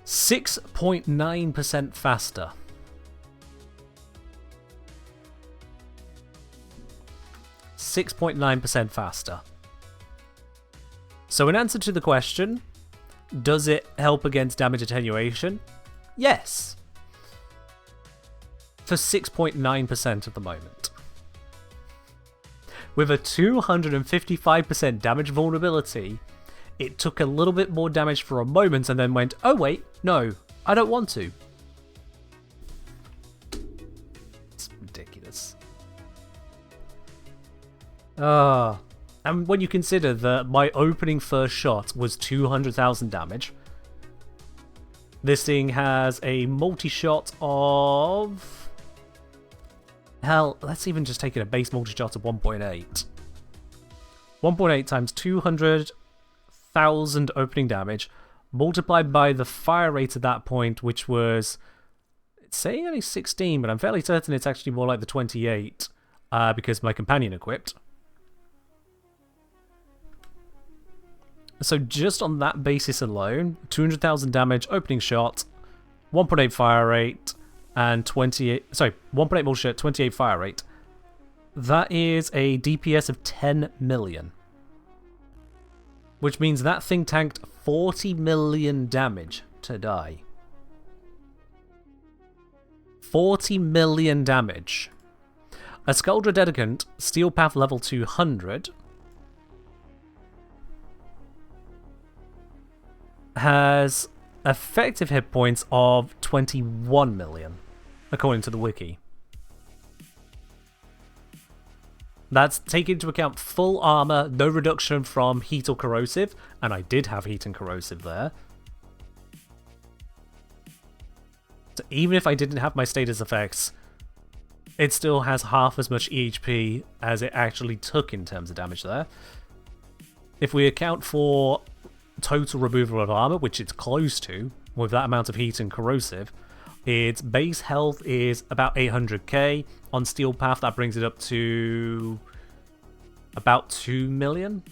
6.9% faster. .9% faster. So in answer to the question, does it help against damage attenuation? Yes. For 6.9% at the moment. With a 255% damage vulnerability, it took a little bit more damage for a moment and then went, oh wait, no, I don't want to. It's ridiculous. And when you consider that my opening first shot was 200,000 damage, this thing has a multi-shot of... Hell, let's even just take it a base multi-shot of 1.8. 1.8 times 200,000 opening damage, multiplied by the fire rate at that point, which was... It's saying only 16, but I'm fairly certain it's actually more like the 28, because my companion equipped. So just on that basis alone, 200,000 damage, opening shot, 1.8 fire rate, and 1.8 multi-shot, 28 fire rate. That is a DPS of 10 million. Which means that thing tanked 40 million damage to die. 40 million damage. A Skuldra Dedicant, Steel Path level 200... has effective hit points of 21 million, according to the wiki. That's taking into account full armor, no reduction from heat or corrosive, and I did have heat and corrosive there. So even if I didn't have my status effects, it still has half as much EHP as it actually took in terms of damage there. If we account for total removal of armor, which it's close to, with that amount of heat and corrosive, its base health is about 800k. On Steel Path, that brings it up to about 2 million.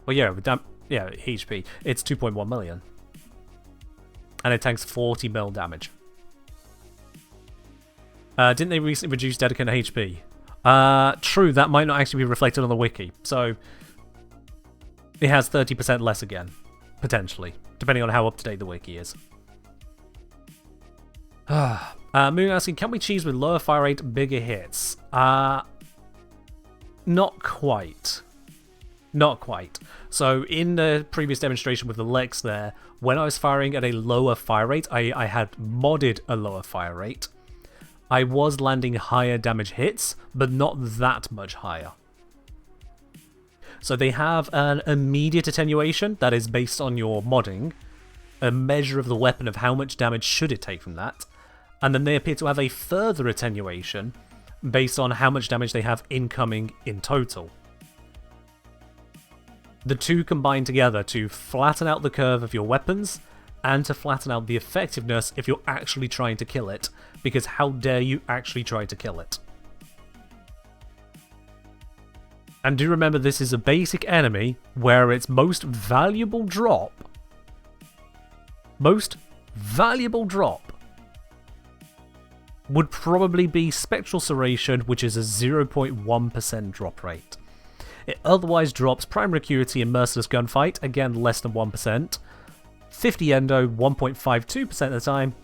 Well, yeah, HP. It's 2.1 million. And it tanks 40 mil damage. Didn't they recently reduce Dedicant HP? True, that might not actually be reflected on the wiki. So, it has 30% less again. Potentially. Depending on how up-to-date the wiki is. Moon asking, can we cheese with lower fire rate, bigger hits? Not quite. Not quite. So, in the previous demonstration with the Lex there, when I was firing at a lower fire rate, I had modded a lower fire rate. I was landing higher damage hits, but not that much higher. So they have an immediate attenuation that is based on your modding, a measure of the weapon of how much damage should it take from that, and then they appear to have a further attenuation based on how much damage they have incoming in total. The two combine together to flatten out the curve of your weapons and to flatten out the effectiveness if you're actually trying to kill it, because how dare you actually try to kill it. And do remember, this is a basic enemy where its most valuable drop would probably be Spectral Serration, which is a 0.1% drop rate. It otherwise drops Primary Acuity and Merciless Gunfight, again less than 1%, 50 Endo 1.52% of the time,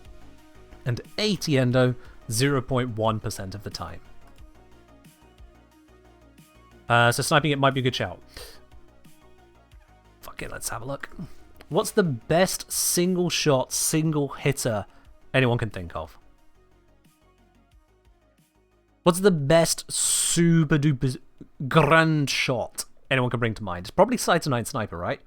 and 80 Endo 0.1% of the time. So sniping it might be a good shout. Fuck it, let's have a look. What's the best single shot, single hitter anyone can think of? What's the best super duper grand shot anyone can bring to mind? It's probably Sight 9 Sniper, right?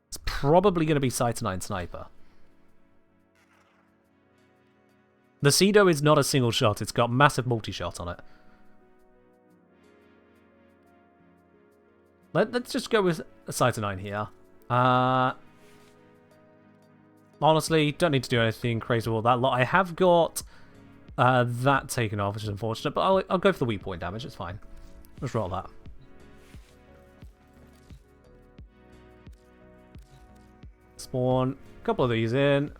It's probably going to be Sight 9 Sniper. The Cedo is not a single shot, it's got massive multi-shot on it. Let's just go with a Sight 9 here. Honestly, don't need to do anything crazy with all that lot. I have got that taken off, which is unfortunate, but I'll go for the weak point damage, it's fine. Let's roll that. Spawn a couple of these in.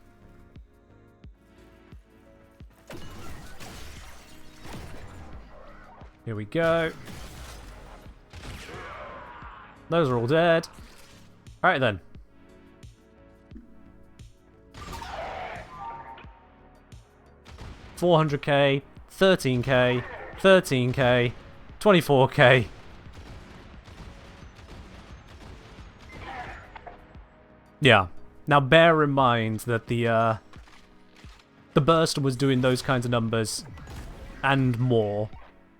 Here we go. Those are all dead. Alright then. $400k, 13k, 13k, 24k. Yeah. Now bear in mind that the burster was doing those kinds of numbers and more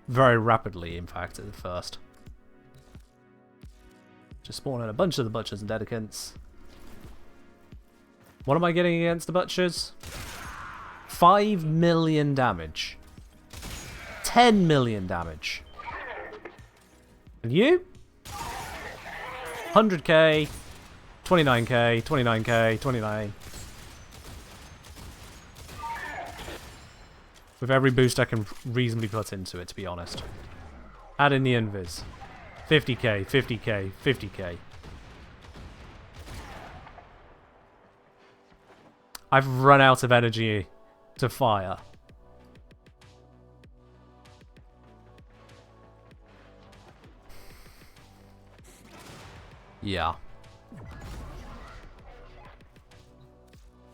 very rapidly, in fact, at first. Just spawning a bunch of the Butchers and Dedicants. What am I getting against the Butchers? 5 million damage. 10 million damage. And you? 100k, 29k, 29k, 29. With every boost I can reasonably put into it, to be honest. Add in the invis. 50k, 50k, 50k. I've run out of energy to fire. Yeah.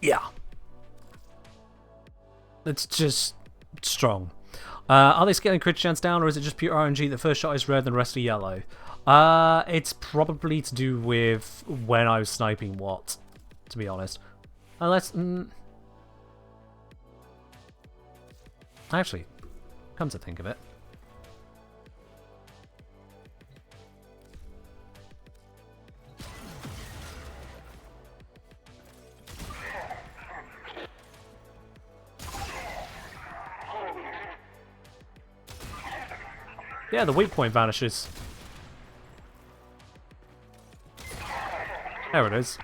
Yeah. It's just strong. Are they scaling crit chance down, or is it just pure RNG? The first shot is red and the rest are yellow. It's probably to do with when I was sniping what, to be honest. Unless... Actually, come to think of it. Yeah, the weak point vanishes. There it is.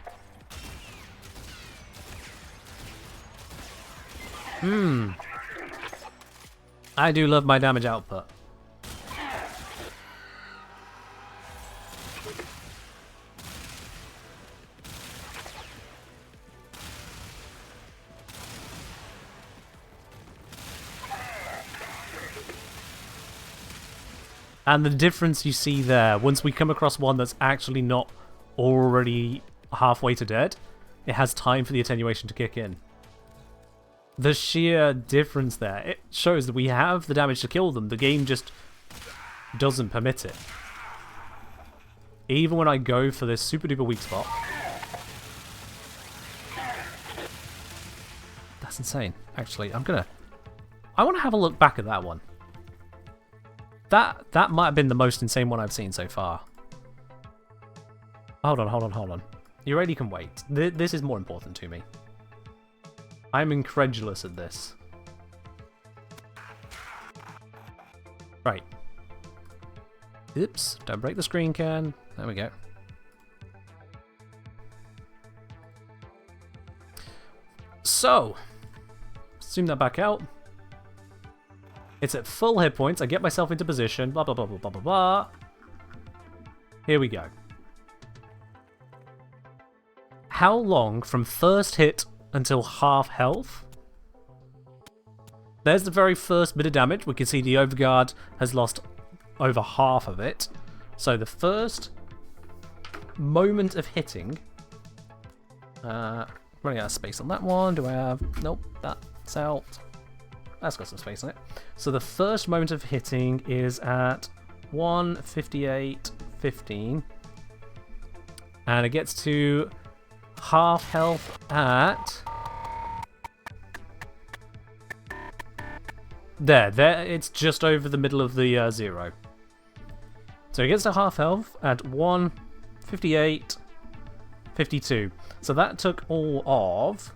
I do love my damage output. And the difference you see there, once we come across one that's actually not already halfway to dead, it has time for the attenuation to kick in. The sheer difference there, it shows that we have the damage to kill them, the game just doesn't permit it. Even when I go for this super duper weak spot. That's insane. Actually, I want to have a look back at that one. That might have been the most insane one I've seen so far. Hold on. You already can wait. This is more important to me. I'm incredulous at this. Right. Oops, don't break the screen can. There we go. So, zoom that back out. It's at full hit points. I get myself into position. Blah, blah, blah, blah, blah, blah, blah. Here we go. How long from first hit until half health? There's the very first bit of damage. We can see the Overguard has lost over half of it. So the first moment of hitting... running out of space on that one. Do I have... Nope, that's out. That's got some space on it. So the first moment of hitting is at 1:58:15. And it gets to half health at... There, it's just over the middle of the 0. So it gets to half health at 1:58:52. So that took all of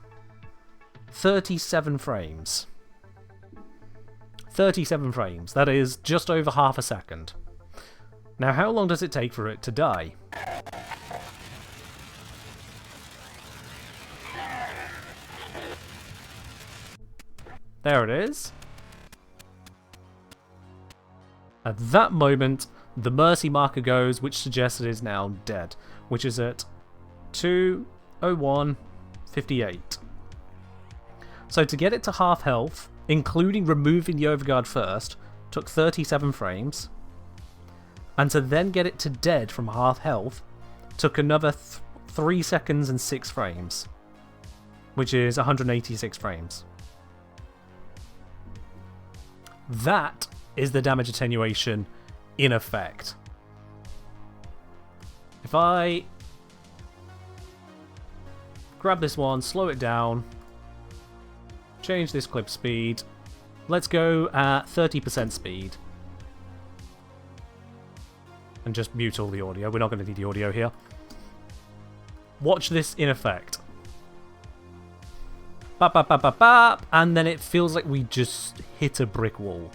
37 frames. 37 frames. That is just over half a second. Now, how long does it take for it to die? There it is. At that moment, the mercy marker goes, which suggests it is now dead, which is at 2:01:58. So to get it to half health, including removing the Overguard first, took 37 frames. And to then get it to dead from half health, took another 3 seconds and 6 frames, which is 186 frames. That is the damage attenuation in effect. If I grab this one, slow it down, change this clip speed, let's go at 30% speed. And just mute all the audio. We're not going to need the audio here. Watch this in effect. Bap, bap, bap, bap, bap, and then it feels like we just hit a brick wall.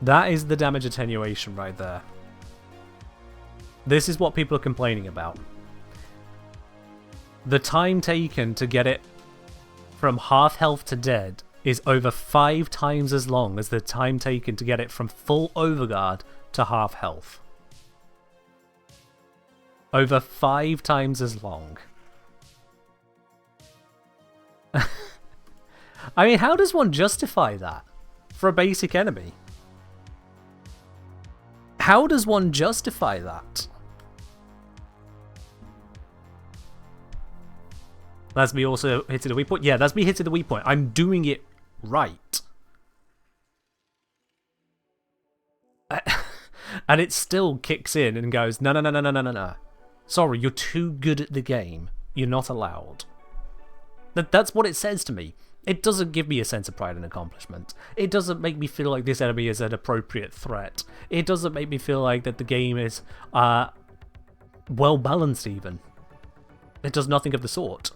That is the damage attenuation right there. This is what people are complaining about. The time taken to get it from half health to dead is over 5 times as long as the time taken to get it from full Overguard to half health. Over 5 times as long. I mean, how does one justify that for a basic enemy? How does one justify that? That's me also hitting the weak point. Yeah, that's me hitting the weak point. I'm doing it right. And it still kicks in and goes, no, no, no, no, no, no, no, no. Sorry, you're too good at the game. You're not allowed. That's what it says to me. It doesn't give me a sense of pride and accomplishment. It doesn't make me feel like this enemy is an appropriate threat. It doesn't make me feel like that the game is well balanced even. It does nothing of the sort.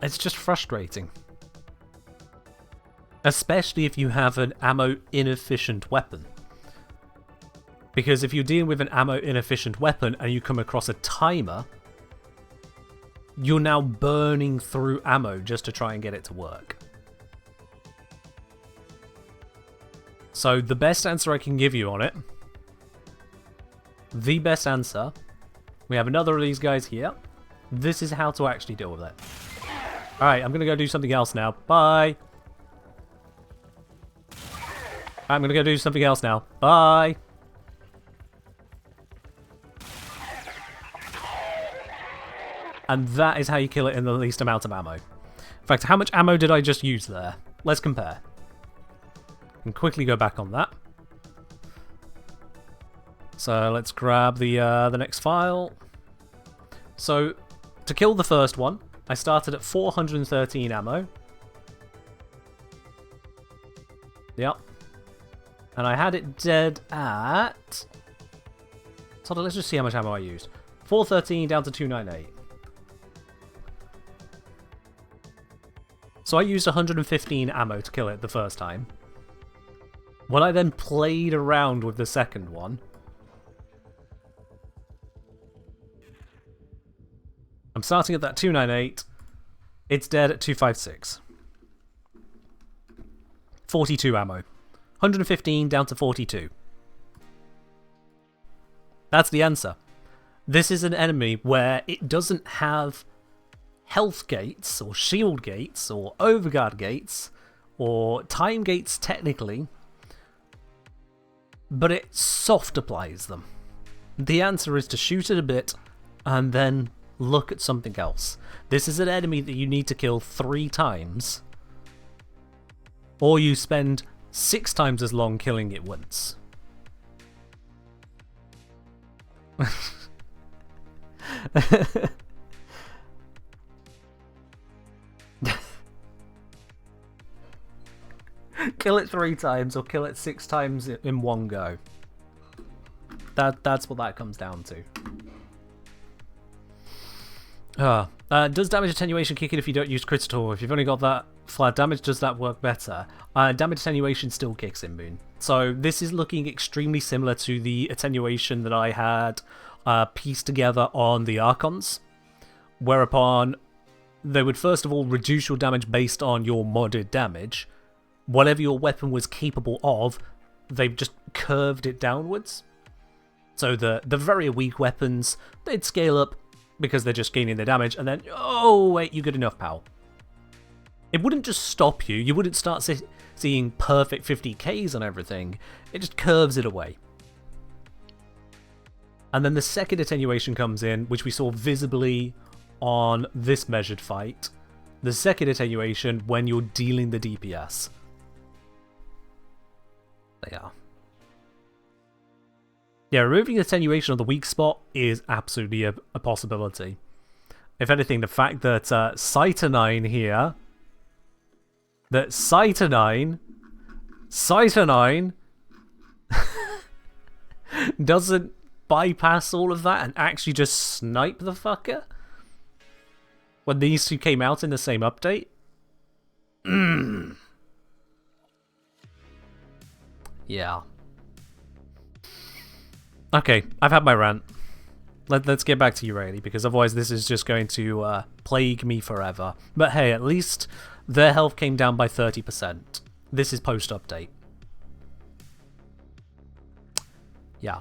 It's just frustrating. Especially if you have an ammo inefficient weapon. Because if you're dealing with an ammo inefficient weapon and you come across a timer, you're now burning through ammo just to try and get it to work. So the best answer I can give you on it, the best answer, we have another of these guys here. This is how to actually deal with it. Alright, I'm going to go do something else now. Bye! I'm going to go do something else now. Bye! And that is how you kill it in the least amount of ammo. In fact, how much ammo did I just use there? Let's compare. And quickly go back on that. So let's grab the next file. So to kill the first one, I started at 413 ammo. Yep. And I had it dead at... So let's just see how much ammo I used. 413 down to 298. So I used 115 ammo to kill it the first time. When I then played around with the second one, I'm starting at that 298. It's dead at 256. 42 ammo. 115 down to 42. That's the answer. This is an enemy where it doesn't have health gates, or shield gates, or overguard gates, or time gates technically, but it soft applies them. The answer is to shoot it a bit, and then look at something else. This is an enemy that you need to kill 3 times, or you spend 6 times as long killing it once. Kill it 3 times or kill it 6 times in one go. That's what that comes down to. Does damage attenuation kick in if you don't use crit at all? If you've only got that flat damage, does that work better? Damage attenuation still kicks in, Moon. So this is looking extremely similar to the attenuation that I had pieced together on the Archons, whereupon they would first of all reduce your damage based on your modded damage. Whatever your weapon was capable of, they've just curved it downwards. So the very weak weapons, they'd scale up because they're just gaining their damage, and then, oh wait, you're good enough, pal. It wouldn't just stop you, you wouldn't start seeing perfect 50Ks on everything, it just curves it away. And then the second attenuation comes in, which we saw visibly on this measured fight. The second attenuation when you're dealing the DPS. They are. Yeah, removing attenuation on the weak spot is absolutely a possibility. If anything, the fact that Cytonine here... That Cytonine doesn't bypass all of that and actually just snipe the fucker? When these two came out in the same update? Yeah. Okay, I've had my rant. Let's get back to you, Rayleigh, because otherwise this is just going to plague me forever. But hey, at least their health came down by 30%. This is post-update. Yeah.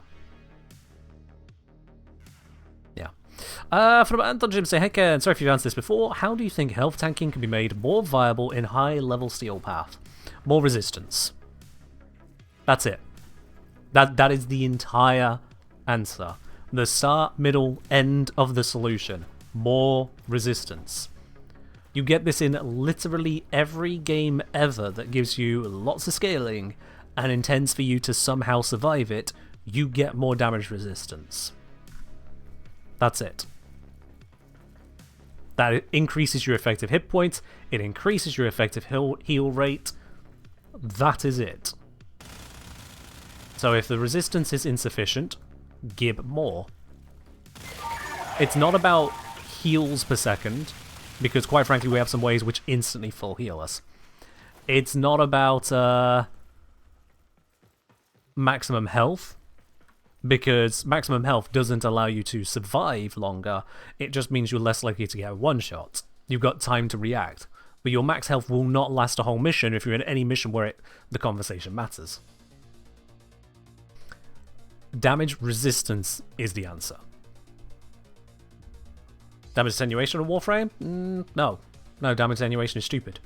From Anton Jim say, hey Ken, sorry if you've answered this before, how do you think health tanking can be made more viable in high-level steel path? More resistance. That's it. That is the entire answer. The start, middle, end of the solution. More resistance. You get this in literally every game ever that gives you lots of scaling and intends for you to somehow survive it. You get more damage resistance. That's it. That increases your effective hit points, it increases your effective heal rate. That is it. So if the resistance is insufficient, give more. It's not about heals per second. because quite frankly we have some ways which instantly full heal us. It's not about maximum health, because maximum health doesn't allow you to survive longer. It just means you're less likely to get one shot. You've got time to react, but your max health will not last a whole mission if you're in any mission where the conversation matters. Damage resistance is the answer. Damage attenuation of Warframe? No. No, damage attenuation is stupid.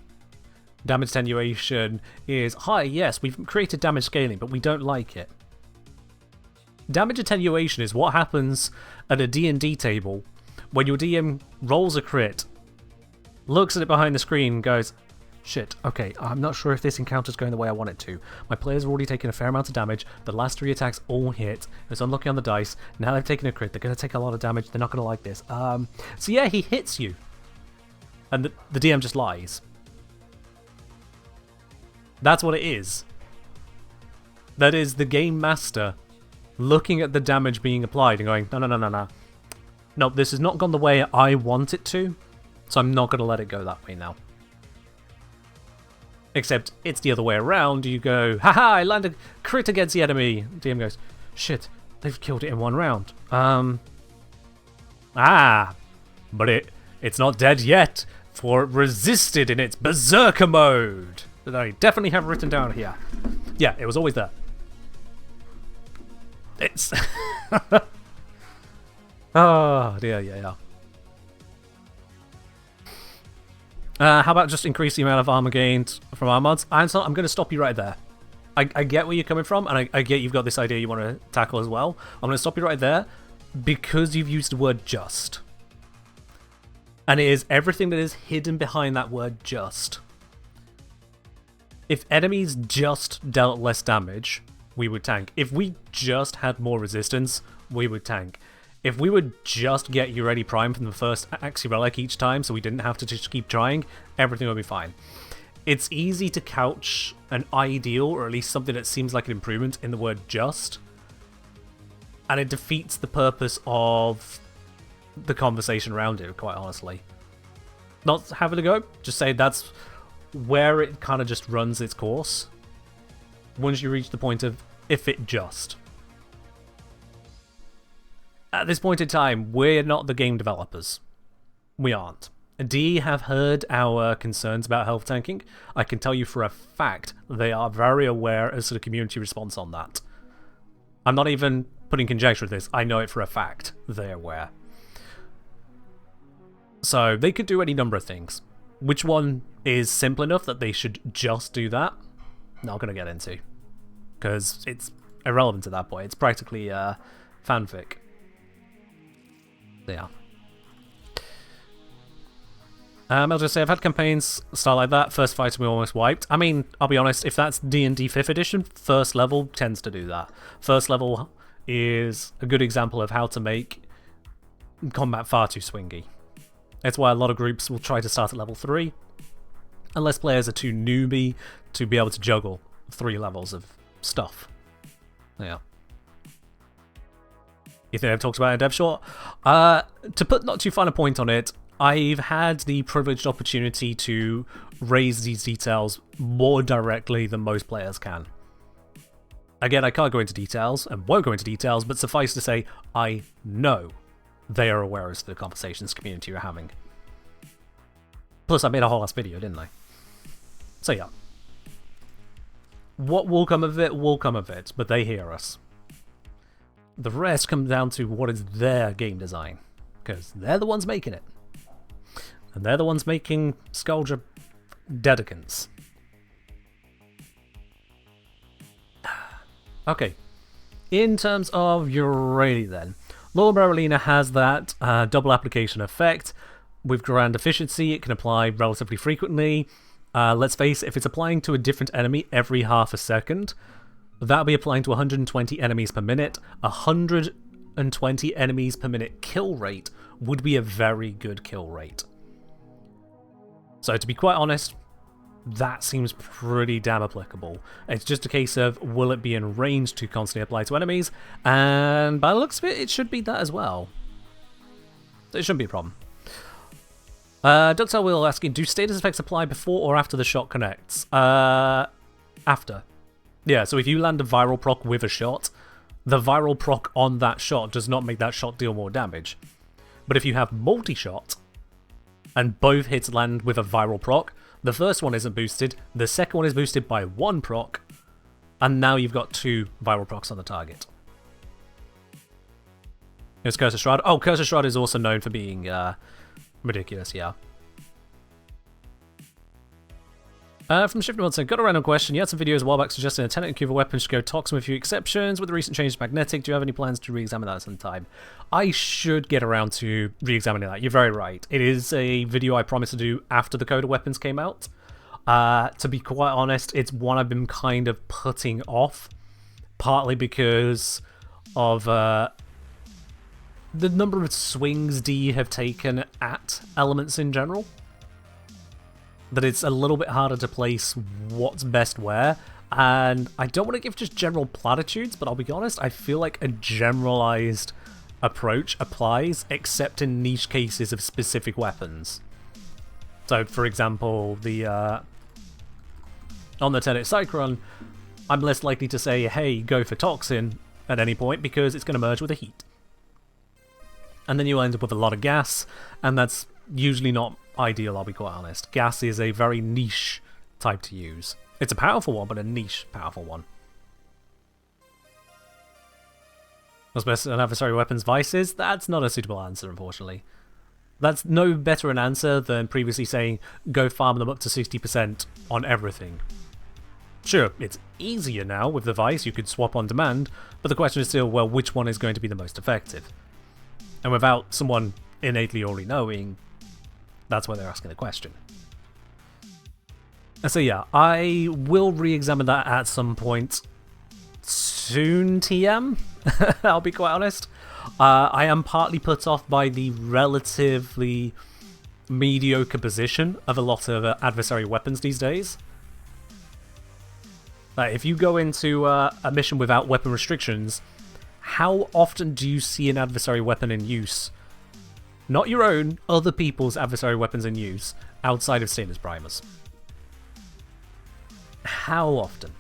Damage attenuation is, hi, yes, we've created damage scaling, but we don't like it. Damage attenuation is what happens at a D&D table when your DM rolls a crit, looks at it behind the screen and goes, shit, okay, I'm not sure if this encounter's going the way I want it to. My players have already taken a fair amount of damage, the last 3 attacks all hit, it's unlucky on the dice, now they've taken a crit, they're going to take a lot of damage, they're not going to like this. So yeah, he hits you. And the DM just lies. That's what it is. That is the game master looking at the damage being applied and going, no, no, no, no, no. No, this has not gone the way I want it to, so I'm not going to let it go that way now. Except it's the other way around. You go, haha, I landed crit against the enemy. DM goes, shit, they've killed it in 1 round. But it's not dead yet, for it resisted in its berserker mode. That I definitely have written down here. Yeah, it was always there. It's... oh, dear, yeah. How about just increase the amount of armor gained from our mods? I'm going to stop you right there. I get where you're coming from, and I get you've got this idea you want to tackle as well. I'm going to stop you right there because you've used the word just. And it is everything that is hidden behind that word just. If enemies just dealt less damage, we would tank. If we just had more resistance, we would tank. If we would just get you ready prime from the first Axie Relic each time so we didn't have to just keep trying, everything would be fine. It's easy to couch an ideal, or at least something that seems like an improvement, in the word just. And it defeats the purpose of the conversation around it, quite honestly. Not having a go, just say that's where it kind of just runs its course. Once you reach the point of, if it just. At this point in time, we're not the game developers. We aren't. D have heard our concerns about health tanking. I can tell you for a fact they are very aware as to the community response on that. I'm not even putting conjecture with this. I know it for a fact. They're aware. So they could do any number of things. Which one is simple enough that they should just do that? Not going to get into. Because it's irrelevant at that point. It's practically fanfic. Yeah. I'll just say I've had campaigns start like that. First fight we almost wiped. I mean, I'll be honest, if that's D&D 5th edition, first level tends to do that. First level is a good example of how to make combat far too swingy. That's why a lot of groups will try to start at level 3, unless players are too newbie to be able to juggle 3 levels of stuff. Yeah. You think I've talked about it in Dev Short? To put not too fine a point on it, I've had the privileged opportunity to raise these details more directly than most players can. Again, I can't go into details, and won't go into details, but suffice to say, I know they are aware as to the conversations community are having. Plus, I made a whole ass video, didn't I? So yeah. What will come of it will come of it, but they hear us. The rest comes down to what is their game design, because they're the ones making it. And they're the ones making Skullja Dedicants. Okay, in terms of Eurali then, Law Marolina has that double application effect. With Grand Efficiency, it can apply relatively frequently. Let's face it, if it's applying to a different enemy every half a second, that'll be applying to 120 enemies per minute. 120 enemies per minute kill rate would be a very good kill rate. So to be quite honest, that seems pretty damn applicable. It's just a case of, will it be in range to constantly apply to enemies? And by the looks of it, it should be that as well. So it shouldn't be a problem. Ductile Will asking, do status effects apply before or after the shot connects? After. Yeah, so if you land a viral proc with a shot, the viral proc on that shot does not make that shot deal more damage. But if you have multi-shot, and both hits land with a viral proc, the first one isn't boosted, the second one is boosted by one proc, and now you've got 2 viral procs on the target. Here's Curse of Shroud. Oh, Curse of Shroud is also known for being ridiculous, yeah. From Shifter Wilson, got a random question. You had some videos a while back suggesting a Tenet and Cuba weapon should go Toxin with a few exceptions. With the recent change to Magnetic, do you have any plans to re-examine that sometime? I should get around to re-examining that. You're very right. It is a video I promised to do after the Code of Weapons came out. To be quite honest, it's one I've been kind of putting off, partly because of the number of swings D have taken at elements in general. That it's a little bit harder to place what's best where, and I don't want to give just general platitudes, but I'll be honest, I feel like a generalized approach applies, except in niche cases of specific weapons. So, for example, on the Tenet Cyclone, I'm less likely to say, hey, go for Toxin at any point, because it's going to merge with a heat. And then you end up with a lot of gas, and that's usually not ideal, I'll be quite honest. Gas is a very niche type to use. It's a powerful one, but a niche powerful one. What's best an adversary weapons vices? That's not a suitable answer, unfortunately. That's no better an answer than previously saying go farm them up to 60% on everything. Sure, it's easier now with the Vice, you could swap on demand, but the question is still, well, which one is going to be the most effective? And without someone innately already knowing, that's why they're asking the question. And so yeah, I will re-examine that at some point soon, TM, I'll be quite honest. I am partly put off by the relatively mediocre position of a lot of adversary weapons these days. If you go into a mission without weapon restrictions, how often do you see an adversary weapon in use? Not your own, other people's adversary weapons in use, outside of status primers. How often?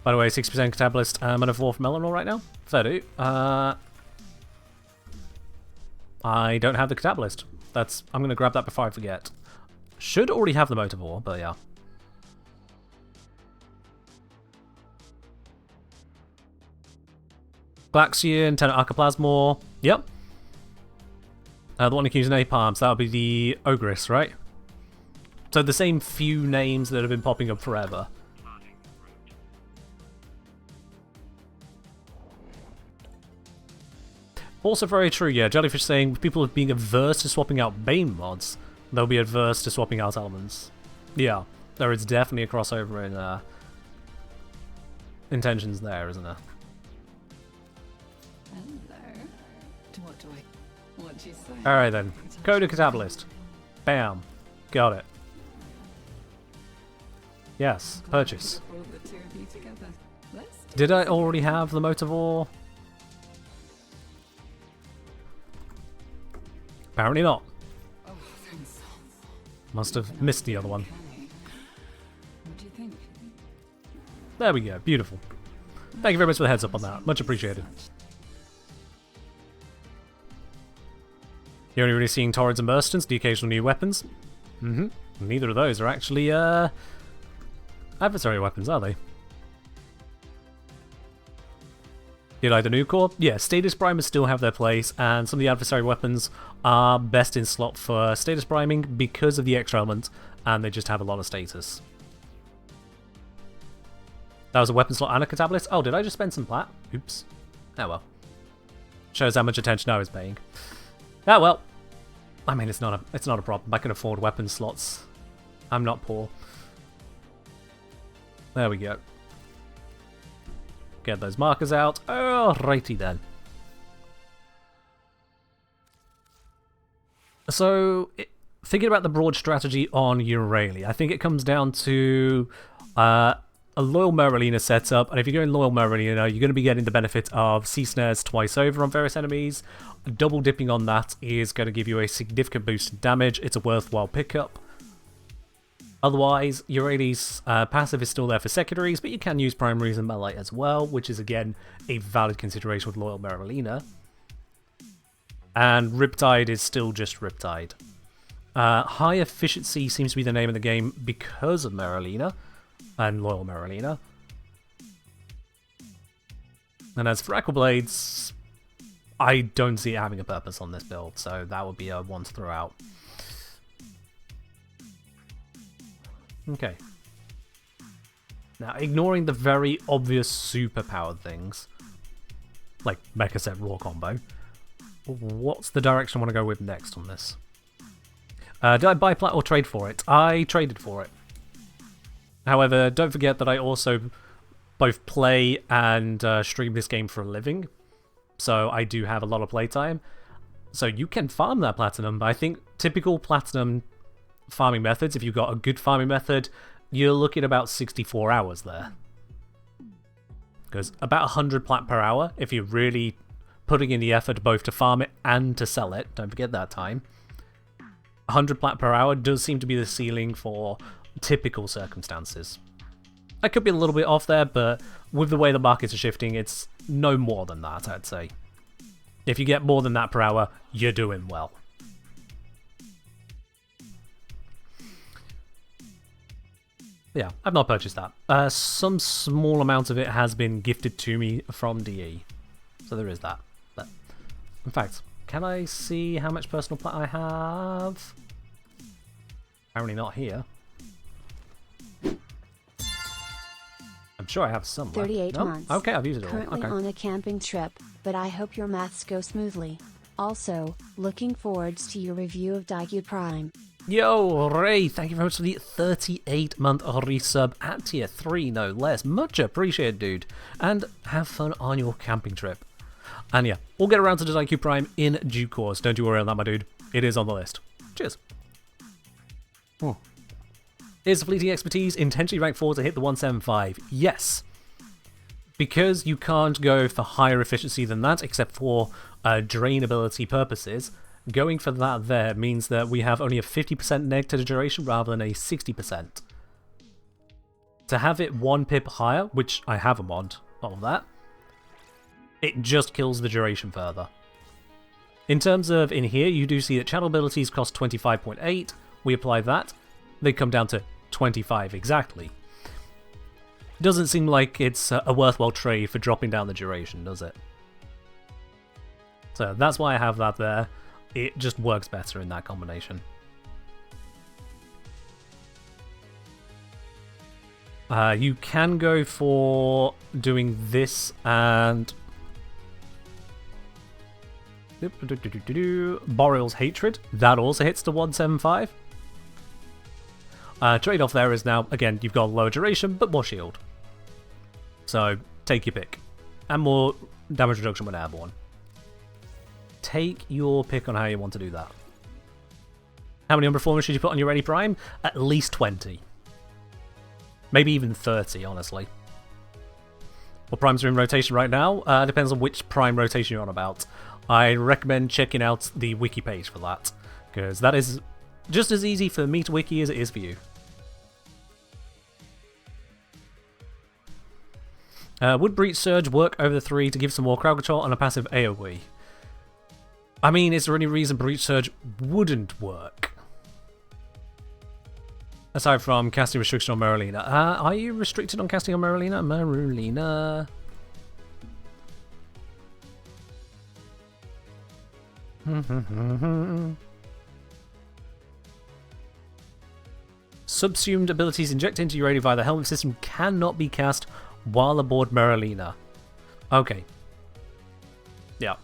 By the way, 60% Catabolist, I'm on a 4 from Eleanor right now. Fair do. I don't have the Catabolist. I'm going to grab that before I forget. Should already have the Motivore, but yeah. Glaxian, Tenet Archoplasmor. Yep. The one accused Napalms, that would be the Ogress, right? So the same few names that have been popping up forever. Also very true, yeah. Jellyfish saying, with people being averse to swapping out Bane mods, they'll be adverse to swapping out elements. Yeah, there is definitely a crossover in intentions there, isn't there? Alright then, go to Catabolist. Bam. Got it. Yes, purchase. Did I already have the Motivore? Apparently not. Must have missed the other one. There we go, beautiful. Thank you very much for the heads up on that, much appreciated. You're only really seeing Torrids and Burstons, the occasional new weapons. Neither of those are actually adversary weapons, are they? Did I the new core? Yeah, status primers still have their place, and some of the adversary weapons are best in slot for status priming because of the extra element, and they just have a lot of status. That was a weapon slot and a Catabolist. Oh, did I just spend some plat? Oops. Oh well. Shows how much attention I was paying. Oh well. I mean, it's not a problem. I can afford weapon slots. I'm not poor. There we go. Get those markers out. Alrighty then. So, thinking about the broad strategy on Eurali, I think it comes down to a Loyal Merlina setup, and if you're going Loyal Merlina, you're going to be getting the benefit of C-snares twice over on various enemies. Double dipping on that is going to give you a significant boost in damage. It's a worthwhile pickup. Otherwise, Eurali's passive is still there for secondaries, but you can use primaries and melee as well, which is again a valid consideration with Loyal Merlina. And Riptide is still just Riptide. High Efficiency seems to be the name of the game because of Merlina and Loyal Merlina. And as for Aqua Blades, I don't see it having a purpose on this build, so that would be a one to throw out. Okay. Now, ignoring the very obvious super-powered things, like Mecha Set Raw combo, what's the direction I want to go with next on this? Did I buy plat or trade for it? I traded for it. However, don't forget that I also both play and stream this game for a living, so I do have a lot of playtime. So you can farm that platinum, but I think typical platinum farming methods, if you've got a good farming method, you're looking at about 64 hours there. Because about 100 plat per hour, if you're really putting in the effort both to farm it and to sell it, don't forget that time. 100 plat per hour does seem to be the ceiling for typical circumstances. I could be a little bit off there, but with the way the markets are shifting, it's no more than that, I'd say. If you get more than that per hour, you're doing well. Yeah, I've not purchased that. Some small amount of it has been gifted to me from DE. So there is that. But, in fact, can I see how much personal plat I have? Apparently not here. I'm sure I have some. 38 no? months. Okay, I've used it all. Currently Okay. on a camping trip, but I hope your maths go smoothly. Also, looking forwards to your review of Daikyu Prime. Yo, Ray, thank you very much for the 38-month resub at tier 3, no less. Much appreciated, dude. And have fun on your camping trip. And yeah, we'll get around to the Daikyu Prime in due course. Don't you worry on that, my dude. It is on the list. Cheers. Is the fleeting expertise intentionally ranked 4 to hit the 175? Yes. Because you can't go for higher efficiency than that, except for drainability purposes, going for that there means that we have only a 50% neg to the duration rather than a 60%. To have it 1 pip higher, which I have a mod of that, it just kills the duration further. In terms of in here, you do see that channel abilities cost 25.8. We apply that, they come down to 25 exactly. Doesn't seem like it's a worthwhile trade for dropping down the duration, does it? So that's why I have that there. It just works better in that combination. You can go for doing this and Boreal's Hatred. That also hits to 175. Trade-off there is now, again, you've got lower duration, but more shield. So, take your pick. And more damage reduction when airborne. Take your pick on how you want to do that. How many Unperformance should you put on your Ready Prime? At least 20. Maybe even 30, honestly. What primes are in rotation right now? Depends on which prime rotation you're on about. I recommend checking out the wiki page for that, because that is just as easy for me to wiki as it is for you. Would Breach Surge work over the 3 to give some more crowd control on a passive AoE? I mean, is there any reason Breach Surge wouldn't work? Aside from casting restriction on Merlina. Are you restricted on casting on Merlina? Merlina. Subsumed abilities injected into your radio via the helmet system cannot be cast while aboard Merlina. Okay. Yeah.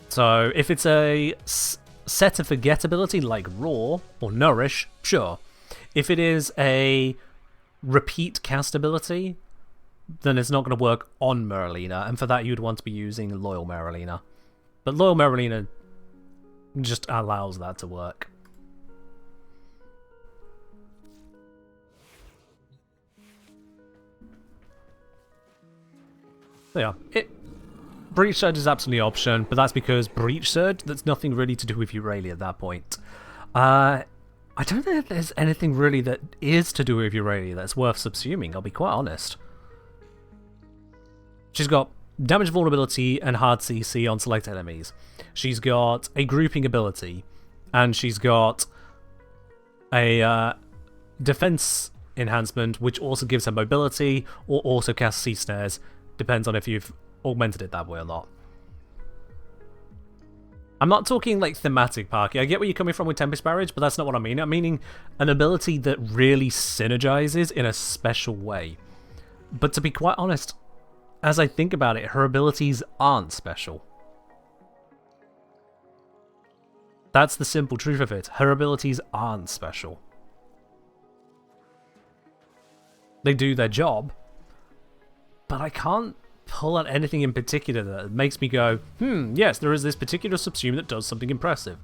So, if it's a set and forget ability like Roar or Nourish, sure. If it is a repeat cast ability, then it's not going to work on Merlina, and for that you'd want to be using Loyal Merlina. But Loyal Merlina just allows that to work. So yeah, Breach Surge is absolutely an option, but that's because Breach Surge, that's nothing really to do with Aurelia at that point. I don't know if there's anything really that is to do with Aurelia that's worth subsuming, I'll be quite honest. She's got damage vulnerability and hard CC on select enemies. She's got a grouping ability, and she's got a defense enhancement, which also gives her mobility, or also casts sea snares. Depends on if you've augmented it that way or not. I'm not talking like thematic parky. I get where you're coming from with Tempest Barrage, but that's not what I mean. I'm meaning an ability that really synergizes in a special way. But to be quite honest, as I think about it, her abilities aren't special. That's the simple truth of it. Her abilities aren't special. They do their job, but I can't pull out anything in particular that makes me go, yes, there is this particular subsume that does something impressive.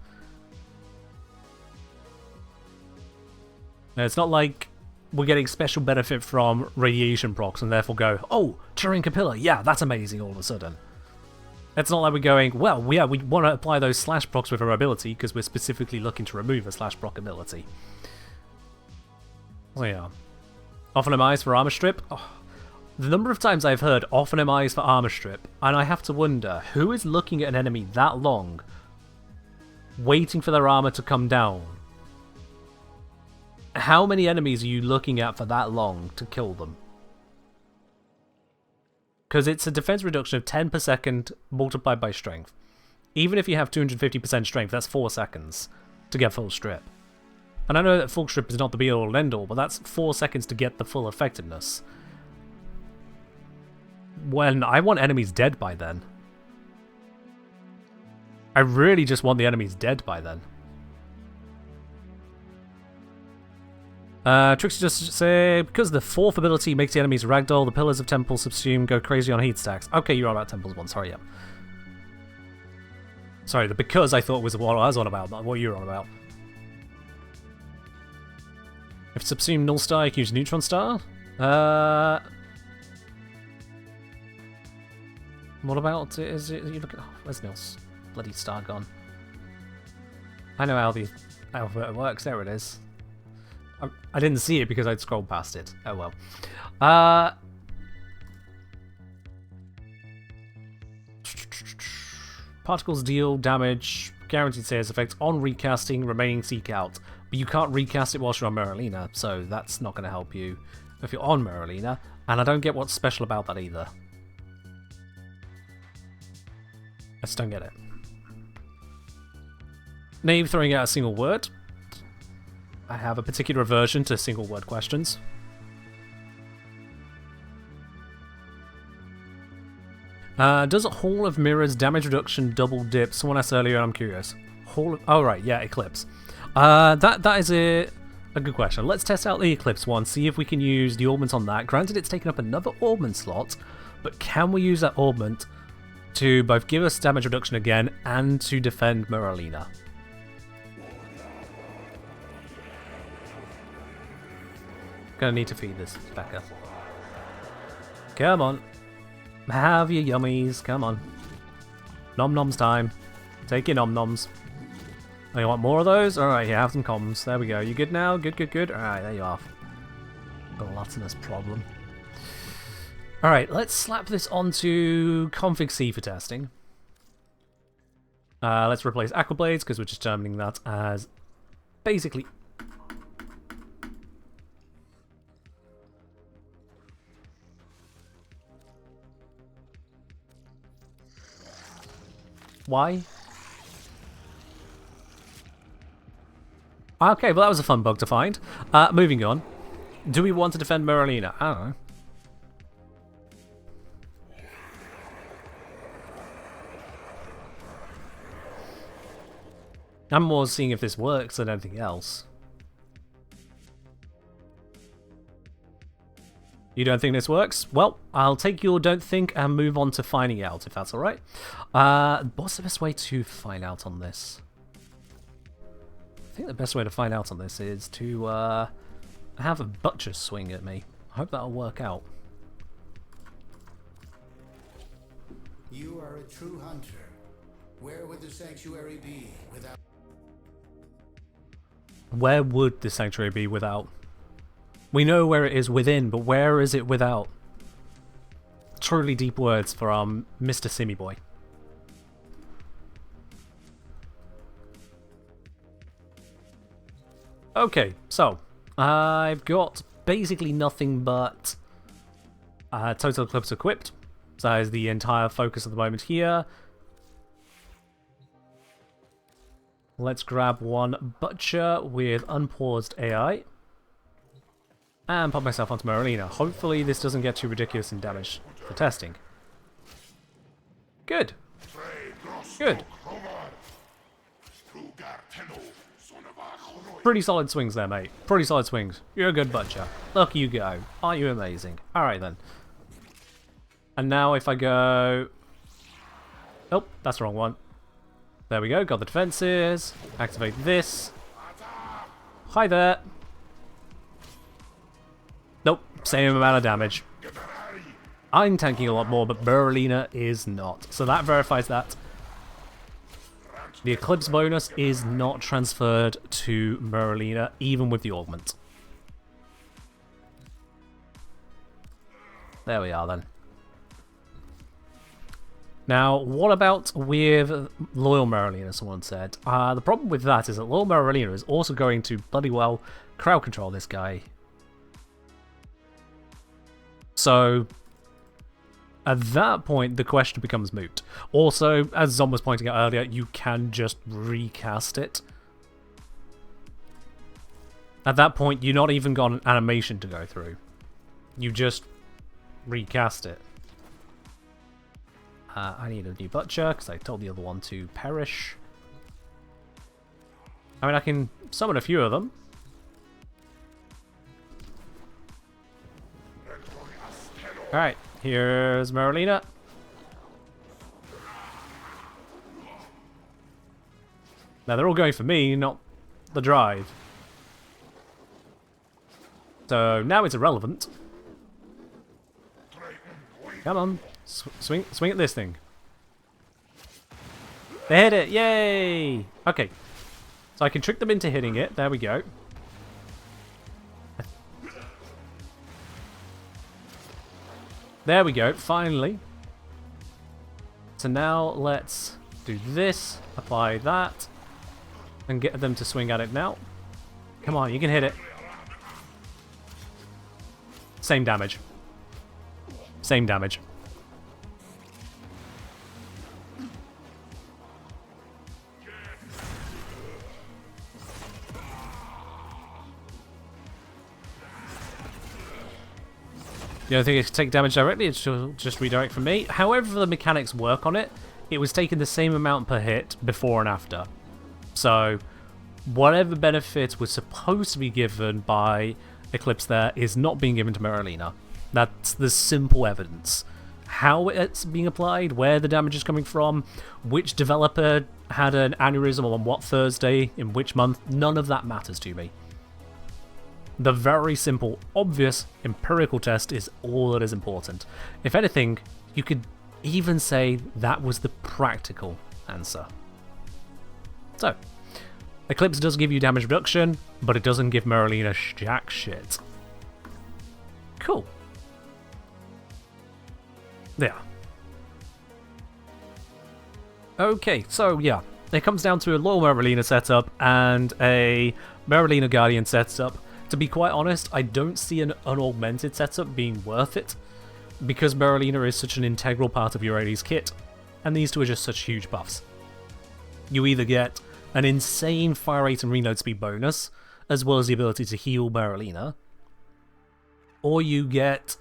Now, it's not like we're getting special benefit from radiation procs and therefore go, oh, Turing Capilla, yeah, that's amazing all of a sudden. It's not like we're going, well, yeah, we want to apply those slash procs with our ability because we're specifically looking to remove a slash proc ability. So yeah. Often MIs for armor strip. Oh, the number of times I've heard often MIs for armor strip, and I have to wonder, who is looking at an enemy that long, waiting for their armor to come down? How many enemies are you looking at for that long to kill them? Because it's a defense reduction of 10 per second multiplied by strength. Even if you have 250% strength, that's 4 seconds to get full strip. And I know that full strip is not the be-all and end-all, but that's 4 seconds to get the full effectiveness. When I want enemies dead by then. I really just want the enemies dead by then. Trixie just say, because the fourth ability makes the enemies ragdoll, the pillars of temple subsume go crazy on heat stacks. Okay, you're on about temples one, sorry, yeah. Sorry, the because I thought was what I was on about, not what you're on about. If subsume null star, you can use neutron star. What about, is it, you look at, oh, where's Nils? Bloody star gone. I know how the alphabet works, there it is. I didn't see it because I'd scrolled past it. Oh well. Particles deal damage, guaranteed sales effects on recasting, remaining seek out. But you can't recast it whilst you're on Merlina, so that's not going to help you if you're on Merlina. And I don't get what's special about that either. I just don't get it. Nave throwing out a single word. I have a particular aversion to single word questions. Does Hall of Mirrors damage reduction double dip? Someone asked earlier, I'm curious. Hall of... Oh, right, yeah, Eclipse. That is a good question. Let's test out the Eclipse one, see if we can use the augment on that. Granted, it's taken up another augment slot, but can we use that augment to both give us damage reduction again and to defend Merlina? Gonna need to feed this Becca. Come on. Have your yummies. Come on. Nom noms time. Take your nom noms. Oh, you want more of those? Alright, here, have some comms. There we go. You good now? Good, good, good. Alright, there you are. Gluttonous problem. Alright, let's slap this onto config C for testing. Let's replace Aquablades, because we're just determining that as basically... Why? Okay, well that was a fun bug to find. Moving on. Do we want to defend Merlina? I don't know. I'm more seeing if this works than anything else. You don't think this works? Well, I'll take your don't think and move on to finding out, if that's alright. What's the best way to find out on this? I think the best way to find out on this is to have a butcher swing at me. I hope that'll work out. You are a true hunter. Where would the sanctuary be without... Where would the sanctuary be without? We know where it is within, but where is it without? Truly deep words for our Mr. Simmy boy. Okay, so I've got basically nothing but Total Eclipse equipped. So that is the entire focus at the moment here. Let's grab one Butcher with unpaused AI. And pop myself onto Marlena. Hopefully this doesn't get too ridiculous in damage for testing. Good. Good. Pretty solid swings there, mate. Pretty solid swings. You're a good Butcher. Look you go. Aren't you amazing? Alright then. And now if I go... Oh, that's the wrong one. There we go. Got the defenses. Activate this. Hi there. Nope. Same amount of damage. I'm tanking a lot more, but Marlena is not. So that verifies that. The Eclipse bonus is not transferred to Marlena, even with the augment. There we are then. Now, what about with Loyal Marlena, someone said? The problem with that is that Loyal Marlena is also going to bloody well crowd control this guy. So, at that point, the question becomes moot. Also, as Zom was pointing out earlier, you can just recast it. At that point, you're not even got an animation to go through. You just recast it. I need a new Butcher, because I told the other one to perish. I mean, I can summon a few of them. Alright, here's Marlena. Now, they're all going for me, not the drive. So, now it's irrelevant. Come on. Swing at this thing. They hit it! Yay! Okay. So I can trick them into hitting it. There we go. There we go. Finally. So now let's do this. Apply that. And get them to swing at it now. Come on, you can hit it. Same damage. Same damage. The only thing is to take damage directly, it's just redirect from me. However the mechanics work on it, it was taking the same amount per hit before and after. So, whatever benefit was supposed to be given by Eclipse there is not being given to Marlena. That's the simple evidence. How it's being applied, where the damage is coming from, which developer had an aneurysm on what Thursday, in which month, none of that matters to me. The very simple, obvious, empirical test is all that is important. If anything, you could even say that was the practical answer. So, Eclipse does give you damage reduction, but it doesn't give Marlena jack shit. Cool. There. Okay, so yeah, it comes down to a low Marlena setup and a Marlena Guardian setup. To be quite honest, I don't see an unaugmented setup being worth it, because Marlena is such an integral part of your AD's kit, and these two are just such huge buffs. You either get an insane fire rate and reload speed bonus, as well as the ability to heal Marlena, or you get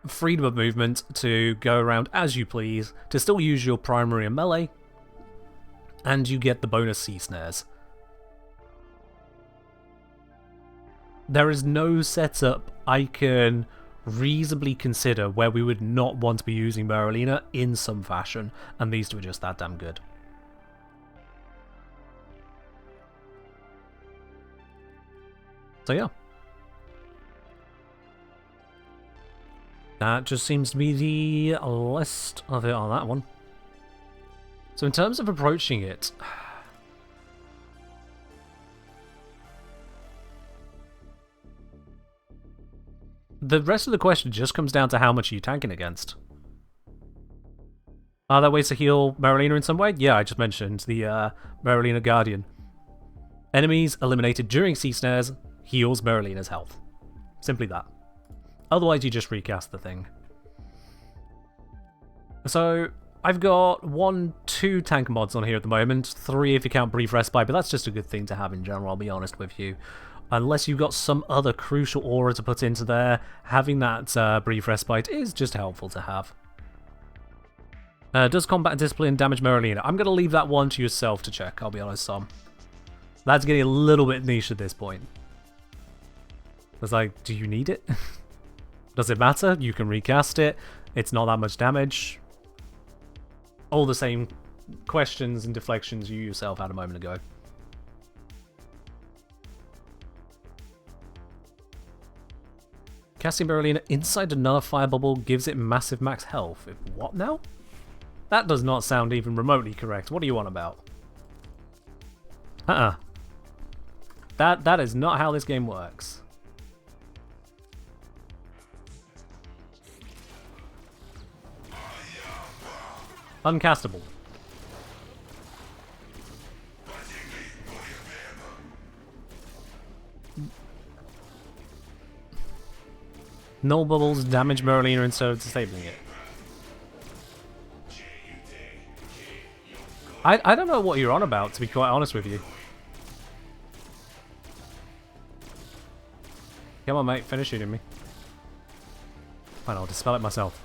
freedom of movement to go around as you please, to still use your primary and melee, and you get the bonus C snares. There is no setup I can reasonably consider where we would not want to be using Marlena in some fashion, and these two are just that damn good. So yeah. That just seems to be the list of it on that one. So in terms of approaching it... the rest of the question just comes down to how much are you tanking against. Are there ways to heal Marilena in some way? Yeah, I just mentioned the Marilena Guardian. Enemies eliminated during sea snares heals Marilena's health. Simply that. Otherwise, you just recast the thing. So, I've got 2 tank mods on here at the moment. 3 if you count Brief Respite, but that's just a good thing to have in general, I'll be honest with you. Unless you've got some other crucial aura to put into there, having that Brief Respite is just helpful to have. Does Combat Discipline damage Marilena? I'm going to leave that one to yourself to check, I'll be honest, Sam. That's getting a little bit niche at this point. It's like, do you need it? Does it matter? You can recast it. It's not that much damage. All the same questions and deflections you yourself had a moment ago. Casting Marilena inside another fire bubble gives it massive max health. What now? That does not sound even remotely correct. What are you on about? That is not how this game works. Uncastable. Null bubbles damage Marilena instead of disabling it. I don't know what you're on about, to be quite honest with you. Come on, mate, finish shooting me. Fine, I'll dispel it myself.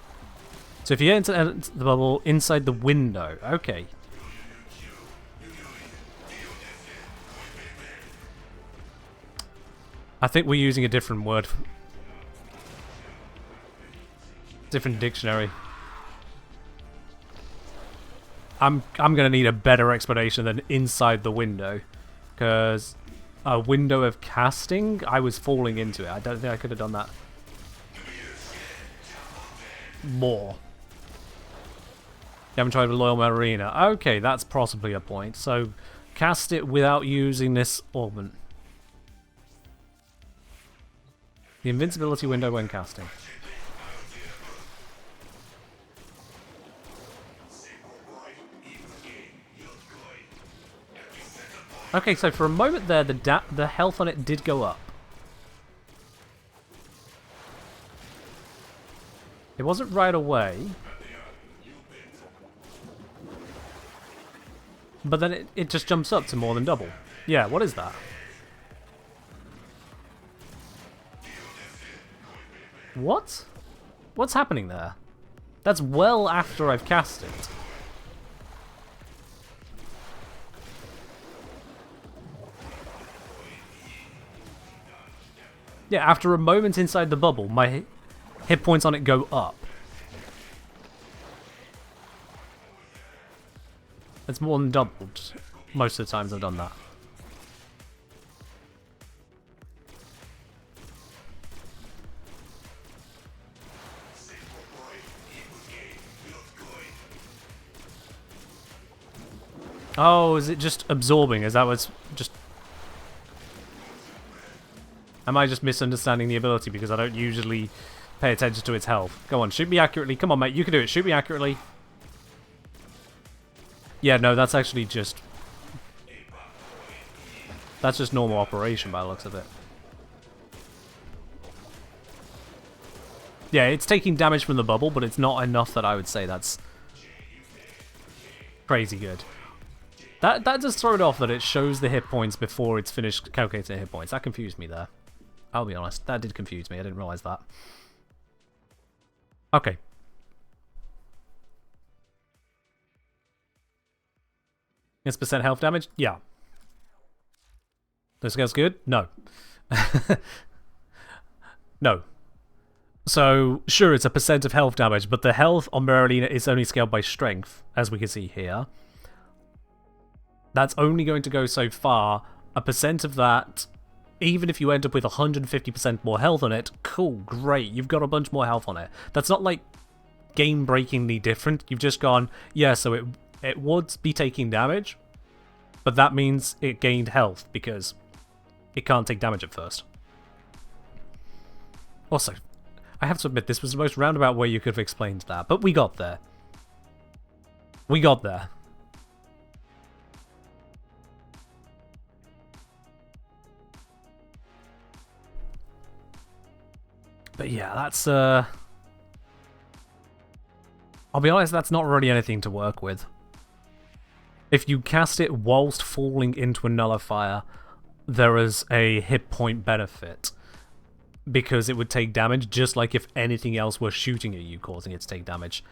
So if you enter the bubble inside the window, okay. I think we're using a different word. Different dictionary. I'm gonna need a better explanation than inside the window, because a window of casting, I was falling into it. I don't think I could have done that more. You haven't tried with Loyal Marina. Okay, that's possibly a point. So cast it without using this augment. The invincibility window when casting. Okay, so for a moment there, the health on it did go up. It wasn't right away. But then it just jumps up to more than double. Yeah, what is that? What? What's happening there? That's well after I've cast it. Yeah, after a moment inside the bubble, my hit points on it go up. It's more than doubled most of the times I've done that. Oh, is it just absorbing? Is that what's just... Am I just misunderstanding the ability because I don't usually pay attention to its health? Go on, shoot me accurately. Come on, mate, you can do it. Shoot me accurately. Yeah, no, that's actually just... That's just normal operation by the looks of it. Yeah, it's taking damage from the bubble, but it's not enough that I would say that's crazy good. That does throw it off that it shows the hit points before it's finished calculating hit points. That confused me there. I'll be honest, that did confuse me. I didn't realise that. Okay. It's percent health damage? Yeah. This guy's good? No. No. So, sure, it's a percent of health damage, but the health on Marilena is only scaled by strength, as we can see here. That's only going to go so far. A percent of that even if you end up with 150% more health on it, cool, great, you've got a bunch more health on it. That's not like game-breakingly different. You've just gone, yeah, so it would be taking damage, but that means it gained health because it can't take damage at first. Also, I have to admit, this was the most roundabout way you could have explained that, but we got there. We got there. But yeah, that's, I'll be honest, that's not really anything to work with. If you cast it whilst falling into a nullifier, there is a hit point benefit. Because it would take damage, just like if anything else were shooting at you, causing it to take damage.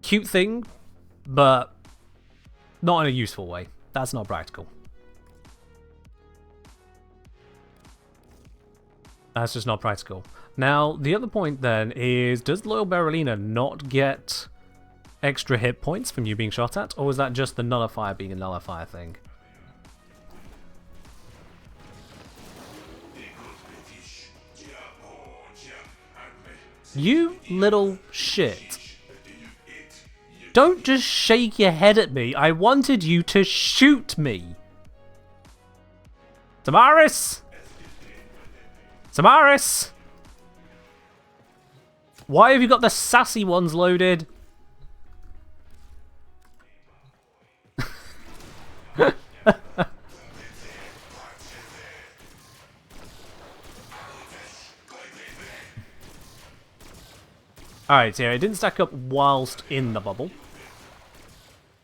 Cute thing, but not in a useful way. That's not practical. That's just not practical. Now, the other point then is, does Loyal Berolina not get extra hit points from you being shot at? Or is that just the nullifier being a nullifier thing? You little shit. Don't just shake your head at me. I wanted you to shoot me. Tamaris! Tamaris! Why have you got the sassy ones loaded? Alright, so yeah, it didn't stack up whilst in the bubble.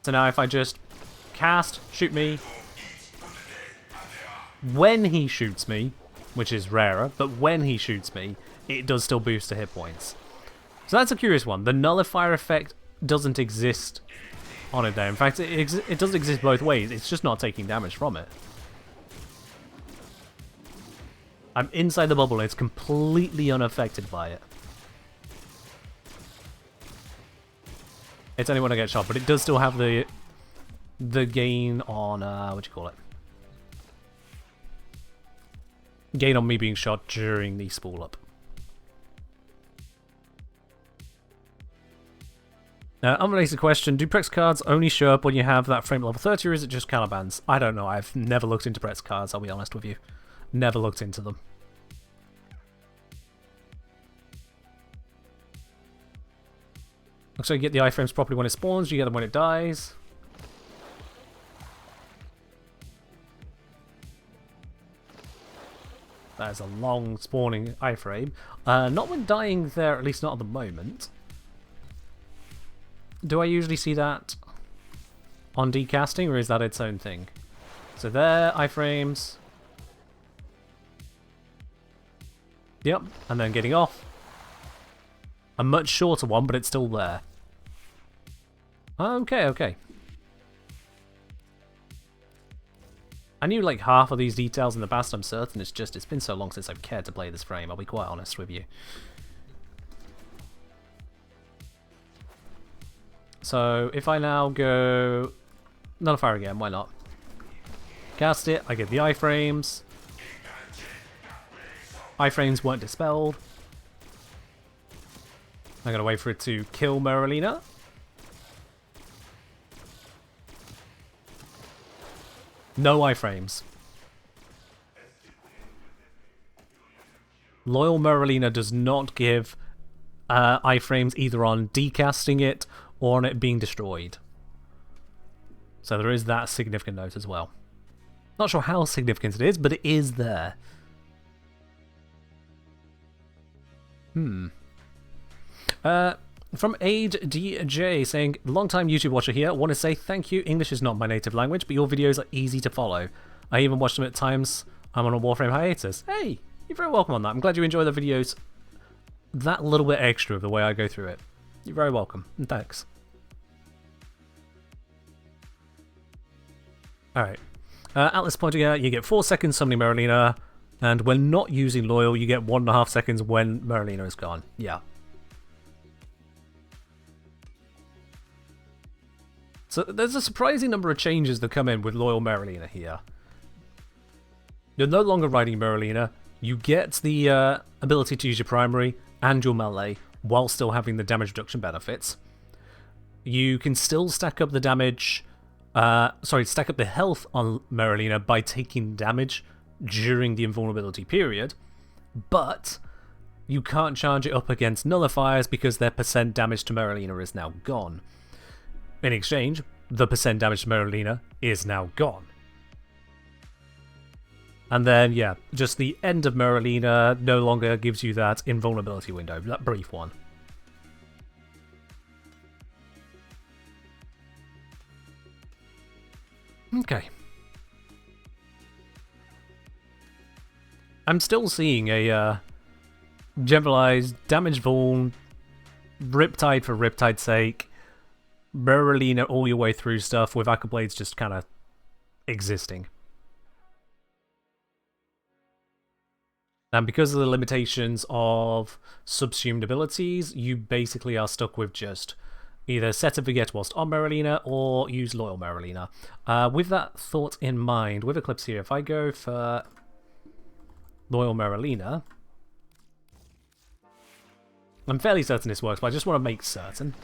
So now if I just cast, shoot me, when he shoots me, which is rarer, but when he shoots me, it does still boost the hit points. So that's a curious one. The nullifier effect doesn't exist on it there. In fact, it does exist both ways. It's just not taking damage from it. I'm inside the bubble and it's completely unaffected by it. It's only when I get shot, but it does still have the gain on, what do you call it? Gain on me being shot during the spool up. Now, unrelated question, do Prex cards only show up when you have that frame level 30, or is it just Calibans? I don't know, I've never looked into Prex cards, I'll be honest with you. Never looked into them. Looks like you get the iframes properly when it spawns, you get them when it dies. That is a long spawning iframe. Not when dying there, at least not at the moment. Do I usually see that on decasting, or is that its own thing? So there, iframes. Yep, and then getting off. A much shorter one, but it's still there. Okay, okay. I knew like half of these details in the past, I'm certain. It's been so long since I've cared to play this frame, I'll be quite honest with you. So, if I now go Nullifier again, why not? Cast it, I get the iframes. Iframes weren't dispelled. I'm gonna wait for it to kill Merolina. No iframes. Loyal Merolina does not give iframes either on decasting it or on it being destroyed. So there is that significant note as well. Not sure how significant it is, but it is there. From Aid DJ saying, long time YouTube watcher here, want to say thank you. English is not my native language, but your videos are easy to follow. I even watch them at times I'm on a Warframe hiatus. Hey, you're very welcome on that. I'm glad you enjoy the videos that little bit extra of the way I go through it. You're very welcome, and thanks. Alright. Atlas pointing out, you get 4 seconds summoning Merolina, and when not using Loyal, you get 1.5 seconds when Merolina is gone. Yeah. So there's a surprising number of changes that come in with Loyal Merlina here. You're no longer riding Merlina. You get the ability to use your primary and your melee while still having the damage reduction benefits. You can still stack up the damage, stack up the health on Merlina by taking damage during the invulnerability period, but you can't charge it up against nullifiers because their percent damage to Merlina is now gone. In exchange, the percent damage to Merlina is now gone. And then, yeah, just the end of Merlina no longer gives you that invulnerability window, that brief one. Okay. I'm still seeing a generalized damage vuln, Riptide for Riptide's sake, Merlina all your way through stuff with Accolades just kind of existing. And because of the limitations of subsumed abilities, you basically are stuck with just either set and forget whilst on Merlina or use Loyal Merlina. With that thought in mind, with Eclipse here, if I go for Loyal Merlina, I'm fairly certain this works, but I just want to make certain.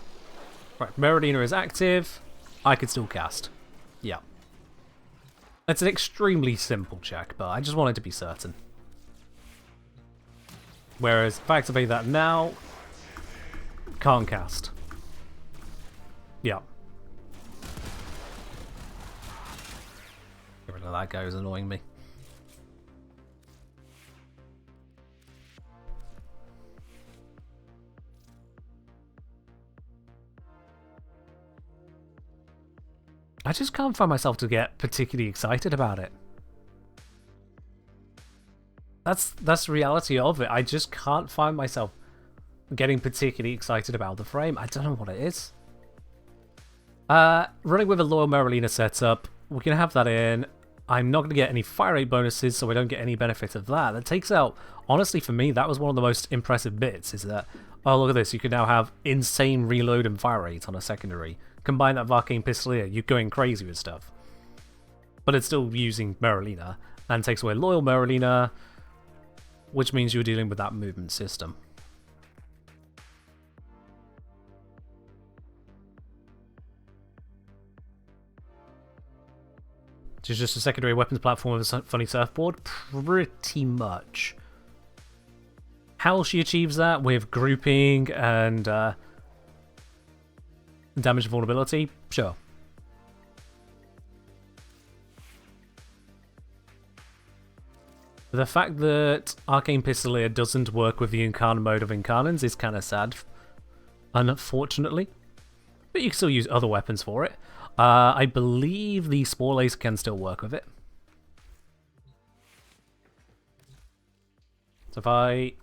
Right, Merlina is active. I can still cast. Yeah. It's an extremely simple check, but I just wanted to be certain. Whereas if I activate that now, can't cast. Yeah. Get rid of that guy who's annoying me. I just can't find myself to get particularly excited about it. That's the reality of it. I just can't find myself getting particularly excited about the frame. I don't know what it is. Running with a Loyal Merlina setup, we can have that in. I'm not going to get any fire rate bonuses, so I don't get any benefit of that. That takes out, honestly for me, that was one of the most impressive bits, is that, oh look at this, you can now have insane reload and fire rate on a secondary. Combine that with Arcane Pistolier, you're going crazy with stuff. But it's still using Merlina, and takes away Loyal Merlina, which means you're dealing with that movement system. Which is just a secondary weapons platform with a funny surfboard? Pretty much. How she achieves that with grouping and damage and vulnerability? Sure. The fact that Arcane Pistolier doesn't work with the Incarnate mode of Incarnans is kind of sad, unfortunately. But you can still use other weapons for it. I believe the Spore Lace can still work with it. So if I,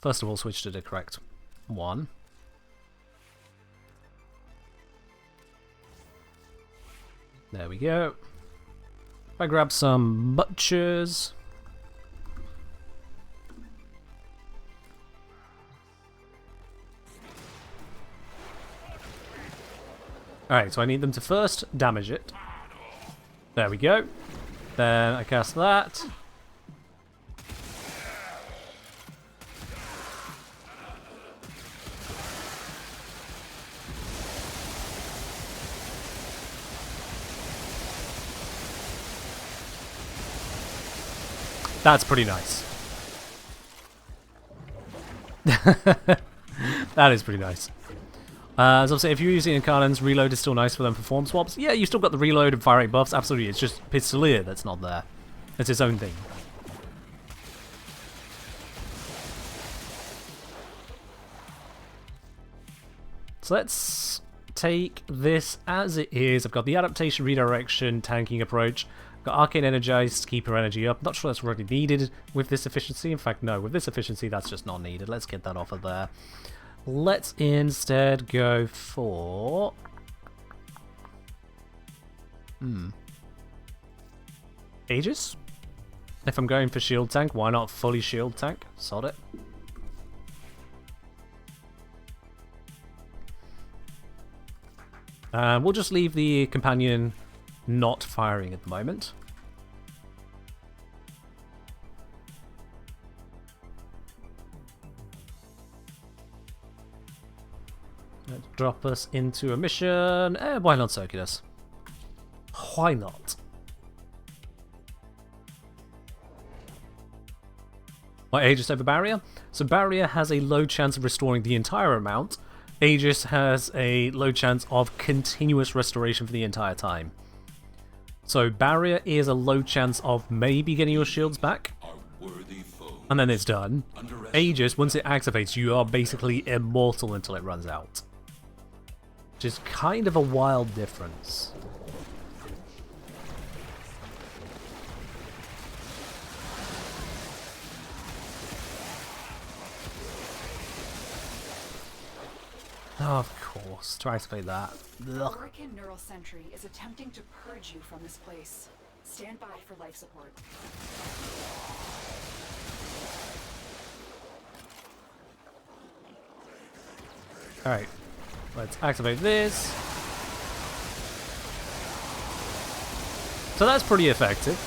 first of all, switch to the correct one. There we go. If I grab some butchers. Alright, so I need them to first damage it. There we go. Then I cast that. That's pretty nice. That is pretty nice. As I was saying, if you're using Incarnans, reload is still nice for them for form swaps. Yeah, you still got the reload and fire rate buffs, absolutely. It's just Pistolier that's not there. It's its own thing. So let's take this as it is. I've got the adaptation, redirection, tanking approach. I've got Arcane Energize to keep her energy up. Not sure that's really needed with this efficiency. In fact, no, with this efficiency, that's just not needed. Let's get that off of there. Let's instead go for... Aegis? If I'm going for shield tank, why not fully shield tank? Sod it. We'll just leave the companion not firing at the moment. Let's drop us into a mission. Why not Circulus? Why not? Why Aegis over Barrier? So Barrier has a low chance of restoring the entire amount. Aegis has a low chance of continuous restoration for the entire time. So Barrier is a low chance of maybe getting your shields back. And then it's done. Aegis, once it activates, you are basically immortal until it runs out. Which is kind of a wild difference. Oh, of course, to activate that. Hurricane Neural Sentry is attempting to purge you from this place. Stand by for life support. Alright, let's activate this. So that's pretty effective.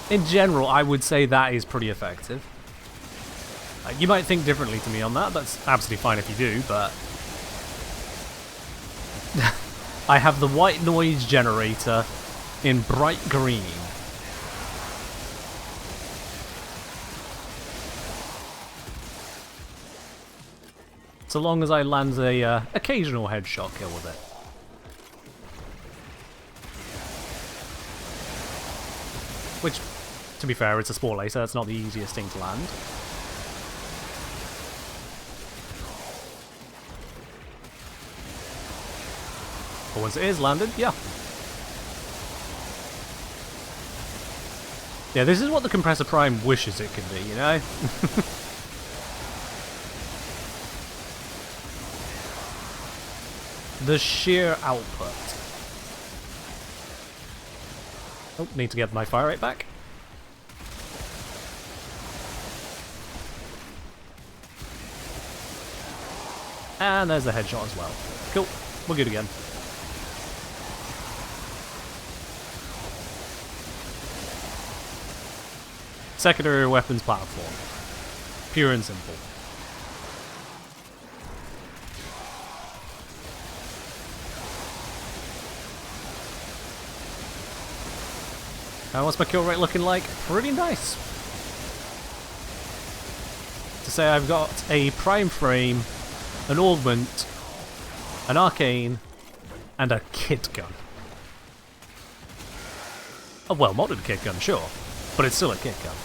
In general, I would say that is pretty effective. You might think differently to me on that. That's absolutely fine if you do, but... I have the white noise generator in bright green. So long as I land a occasional headshot kill with it. Which, to be fair, it's a spore laser, that's not the easiest thing to land. But once it is landed, yeah. Yeah, this is what the Compressor Prime wishes it could be, you know? The sheer output. Oh, need to get my fire rate back. And there's the headshot as well. Cool, we're good again. Secondary weapons platform. Pure and simple. What's my kill rate looking like? Pretty nice. To say I've got a prime frame, an augment, an arcane, and a kit gun. A well-modded kit gun, sure, but it's still a kit gun.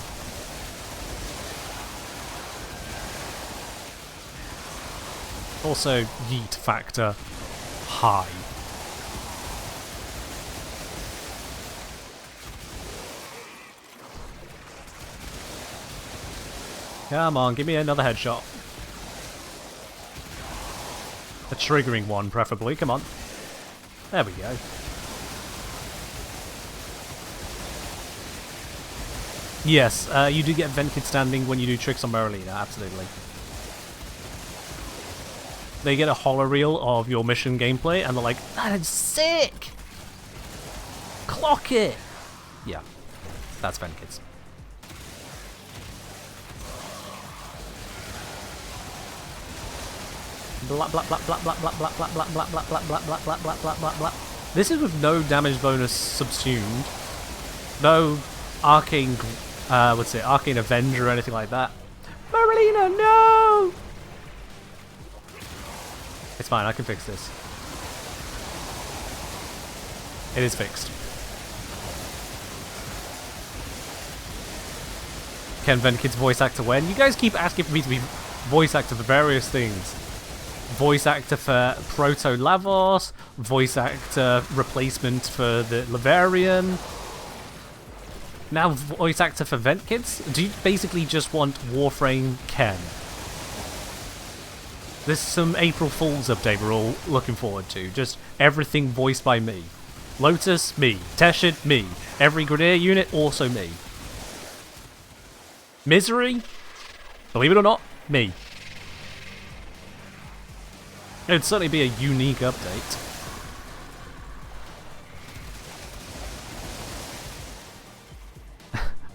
Also, yeet factor high. Come on, give me another headshot. A triggering one, preferably. Come on. There we go. Yes, you do get vent kit standing when you do tricks on Merlina, absolutely. They get a holoreel of your mission gameplay, and they're like, that is sick! Clock it! Yeah, that's vent kits. Blah blah blah blah blah blah blah blah blah blah blah blah blah blah blah blah blah blah blah. This is with no damage bonus subsumed, no arcane, what's it, arcane avenger or anything like that. Merlina, no! It's fine, I can fix this. It is fixed. Can Venkid's voice actor when? You guys keep asking for me to be voice actor for various things. Voice actor for Proto Lavos, voice actor replacement for the Lavarian. Now voice actor for Ventkids? Do you basically just want Warframe Ken? This is some April Fool's update we're all looking forward to. Just everything voiced by me. Lotus, me. Teshid, me. Every Grenadier unit, also me. Misery? Believe it or not, me. It'd certainly be a unique update.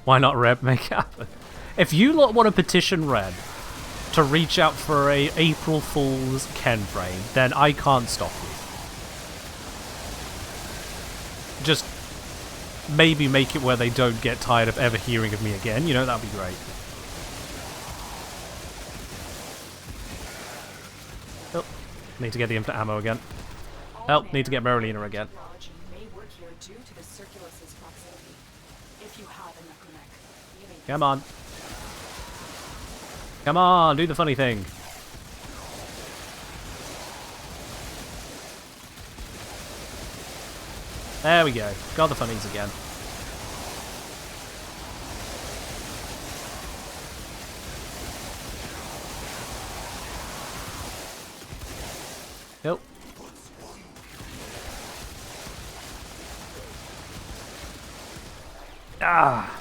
Why not Red? Make it happen. If you lot want to petition Red to reach out for a April Fool's Ken frame, then I can't stop you. Just maybe make it where they don't get tired of ever hearing of me again. You know, that'd be great. Oh, need to get the infinite ammo again. Oh, need to get Marilena again. Come on. Come on, do the funny thing. There we go. Got the funnies again. Nope. Ah.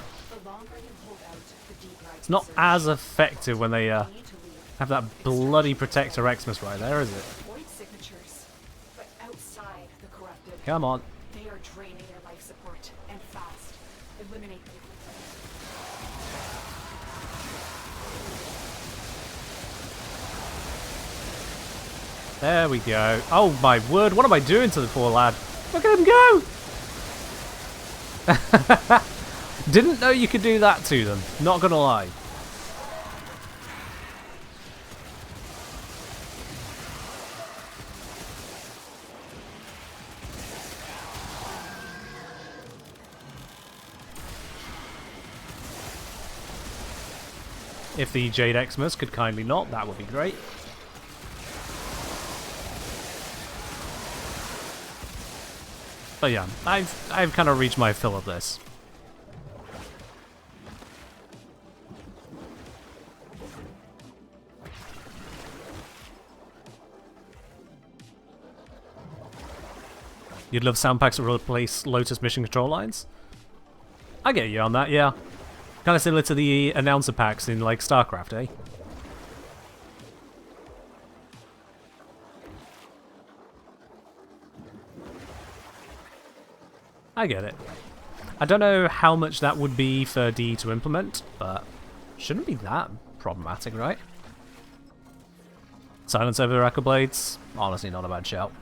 It's not as effective when they have that bloody Protector Xmas right there, is it? Come on. They are draining their life support, and fast. Eliminate them. There we go. Oh my word, what am I doing to the poor lad? Look at him go! Didn't know you could do that to them, not gonna lie. If the Jade Xmas could kindly not, that would be great. But yeah, I've kind of reached my fill of this. You'd love sound packs that replace Lotus mission control lines? I get you on that, yeah. Kind of similar to the announcer packs in, like, StarCraft, eh? I get it. I don't know how much that would be for DE to implement, but shouldn't be that problematic, right? Silence over the Echo Blades? Honestly, not a bad shout.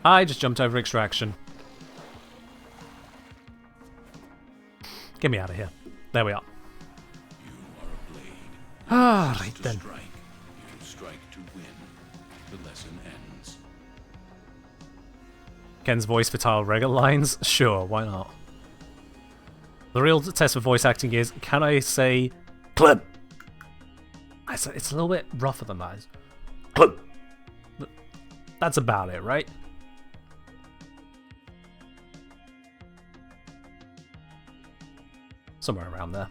I just jumped over extraction. Get me out of here. There we are. Ah, right then. Strike. If you strike to win, the lesson ends. Ken's voice for tile regular lines? Sure, why not? The real test for voice acting is, can I say club? It's a little bit rougher than that. Club. That's about it, right? Somewhere around there.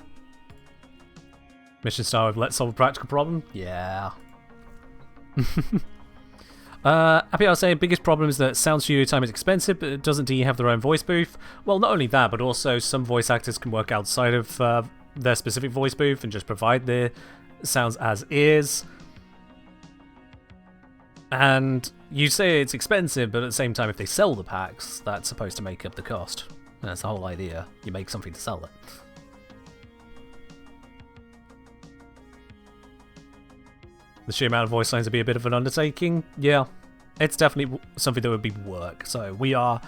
Mission star with let's solve a practical problem? Yeah. Happy Hour saying biggest problem is that sound studio time is expensive, but doesn't DE have their own voice booth? Well, not only that, but also some voice actors can work outside of their specific voice booth and just provide their sounds as is. And you say it's expensive, but at the same time, if they sell the packs, that's supposed to make up the cost. That's the whole idea. You make something to sell it. The sheer amount of voice lines would be a bit of an undertaking. Yeah, it's definitely something that would be work. So we are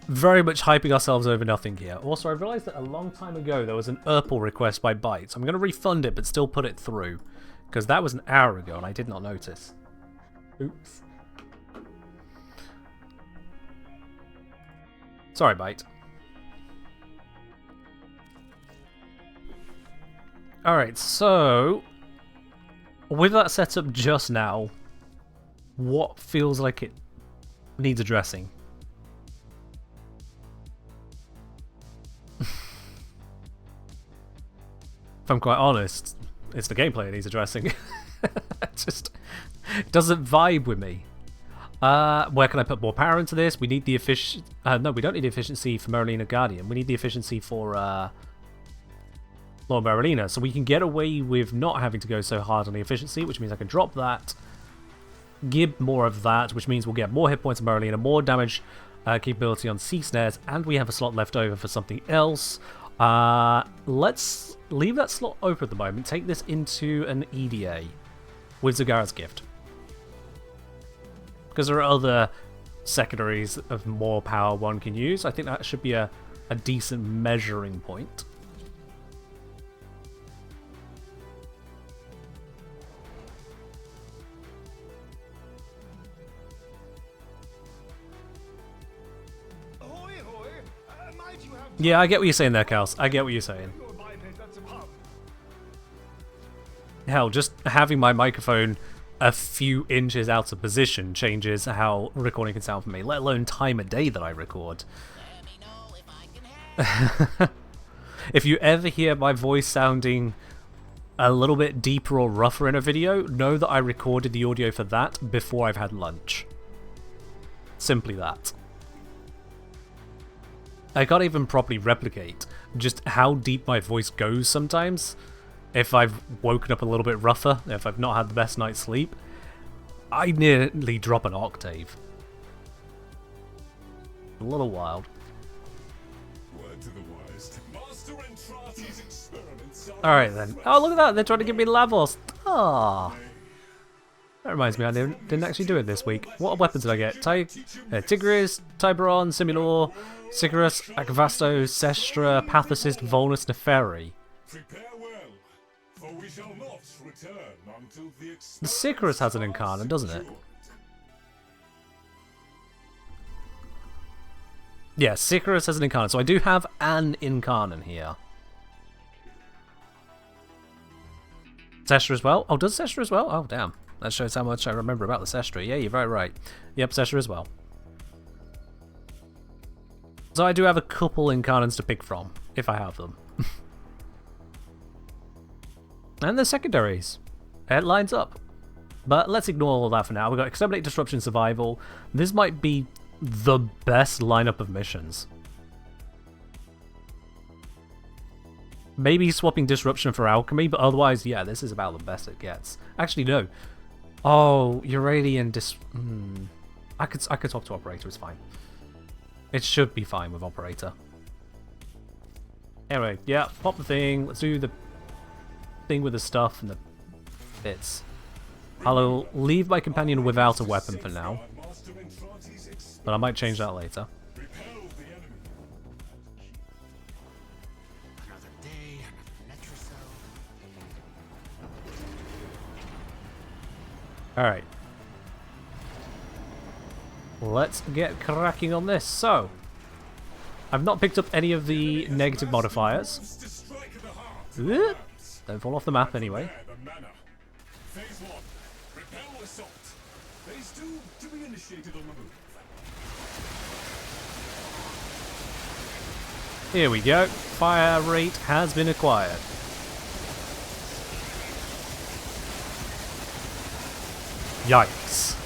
very much hyping ourselves over nothing here. Also, I realised that a long time ago there was an Urple request by Bytes. I'm going to refund it, but still put it through. Because that was an hour ago and I did not notice. Oops. Sorry, Byte. Alright, so with that setup just now, what feels like it needs addressing? If I'm quite honest, it's the gameplay that needs addressing. It just doesn't vibe with me. Where can I put more power into this? We need the efficiency. No, we don't need the efficiency for Marlena Guardian. We need the efficiency for Lord Marlena. So we can get away with not having to go so hard on the efficiency, which means I can drop that. Give more of that, which means we'll get more hit points on Marlena, more damage capability on sea snares, and we have a slot left over for something else. Let's leave that slot open at the moment. Take this into an EDA with Zagara's gift. Because there are other secondaries of more power one can use. I think that should be a decent measuring point. Yeah, I get what you're saying there, Kels. I get what you're saying. Hell, just having my microphone a few inches out of position changes how recording can sound for me, let alone time of day that I record. Let me know if I can help. If you ever hear my voice sounding a little bit deeper or rougher in a video, know that I recorded the audio for that before I've had lunch. Simply that. I can't even properly replicate just how deep my voice goes sometimes. If I've woken up a little bit rougher, if I've not had the best night's sleep, I nearly drop an octave. A little wild. Alright then. Oh, look at that, they're trying to give me levels. Ah. That reminds me, I didn't actually do it this week. What weapons did I get? Tigris, Tiburon, Simulor, Sicarus, Akvasto, Sestra, Pathicist, Volnus, Neferi. The Sicarus has an Incarnate, doesn't it? Yeah, Sicarus has an Incarnate, so I do have an Incarnate here. Sestra as well? Oh, does Sestra as well? Oh, damn. That shows how much I remember about the Sestra. Yeah, you're very right. Yep, Sestra as well. So I do have a couple Incarnates to pick from, if I have them. And the secondaries. It lines up. But let's ignore all that for now. We've got Exterminate, Disruption, Survival. This might be the best lineup of missions. Maybe swapping Disruption for Alchemy, but otherwise, yeah, this is about the best it gets. Actually, no. Oh, Euralian I could talk to Operator, it's fine. It should be fine with Operator. Anyway, yeah, pop the thing. Let's do the thing with the stuff and the bits. I'll leave my companion without a weapon for now. But I might change that later. Alright. Let's get cracking on this. So, I've not picked up any of the negative modifiers. Don't fall off the map anyway. Here we go. Fire rate has been acquired. Yikes.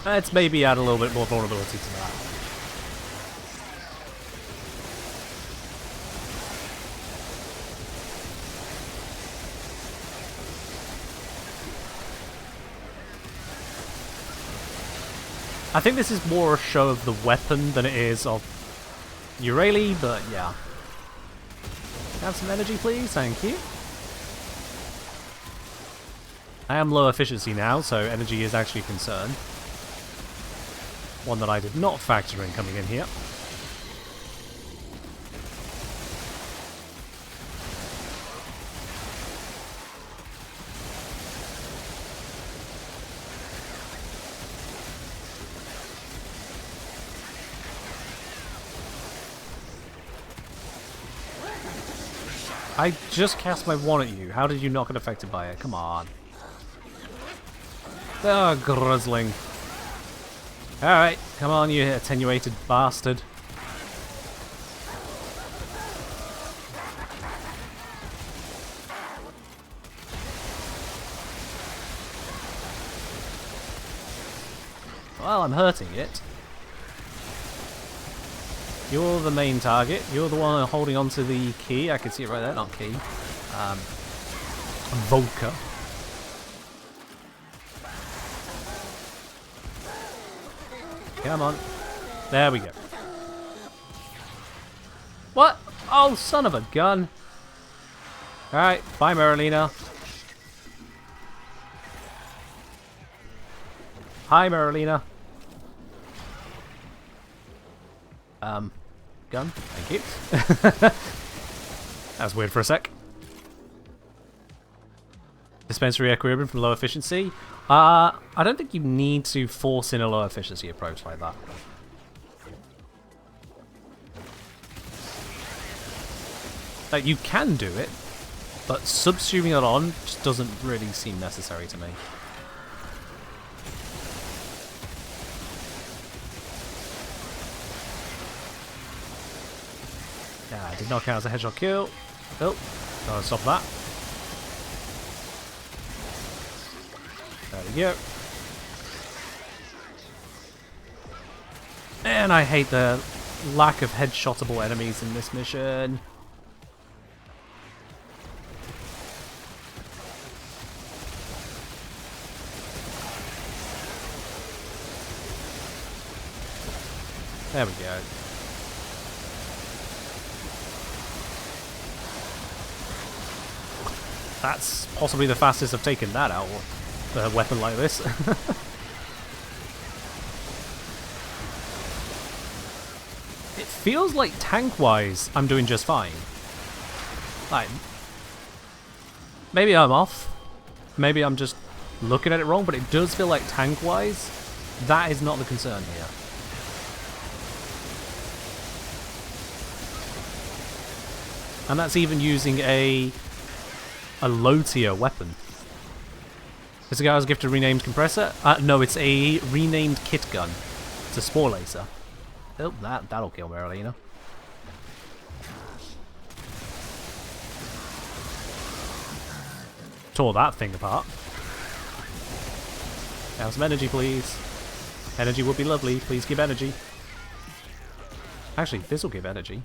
Let's maybe add a little bit more vulnerability to that. I think this is more a show of the weapon than it is of Eurali, but yeah. Have some energy, please. Thank you. I am low efficiency now, so energy is actually a concern. One that I did not factor in coming in here. I just cast my wand at you. How did you not get affected by it? Come on. Oh, grizzling. Alright, come on, you attenuated bastard. Well, I'm hurting it. You're the main target. You're the one holding onto the key. I can see it right there, not key. Volker. Come on. There we go. What? Oh, son of a gun. Alright, bye Marilena. Hi Marilena. Gun, thank you. That was weird for a sec. Dispensary equilibrium from low efficiency. I don't think you need to force in a low efficiency approach like that. Like, you can do it, but subsuming it on just doesn't really seem necessary to me. Yeah, I did not count as a headshot kill. Oh, gotta stop that. There we go. And I hate the lack of headshotable enemies in this mission. There we go. That's possibly the fastest I've taken that out. A weapon like this. It feels like tank-wise I'm doing just fine. Like, maybe I'm off. Maybe I'm just looking at it wrong, but it does feel like tank-wise that is not the concern here. And that's even using a low tier weapon. This guy was gifted a renamed compressor? No, it's a renamed kit gun. It's a spore laser. Oh, that'll kill Marilena. Tore that thing apart. Have some energy, please. Energy would be lovely. Please give energy. Actually, this will give energy.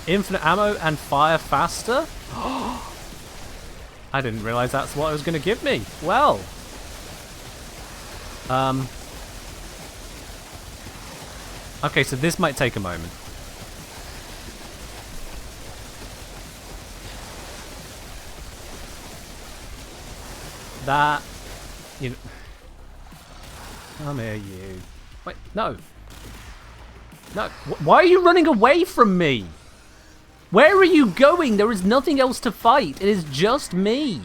Infinite ammo and fire faster? I didn't realize that's what it was going to give me. Well. Okay, so this might take a moment. That... You know, come here, you. Wait, no. No. Why are you running away from me? Where are you going? There is nothing else to fight. It is just me.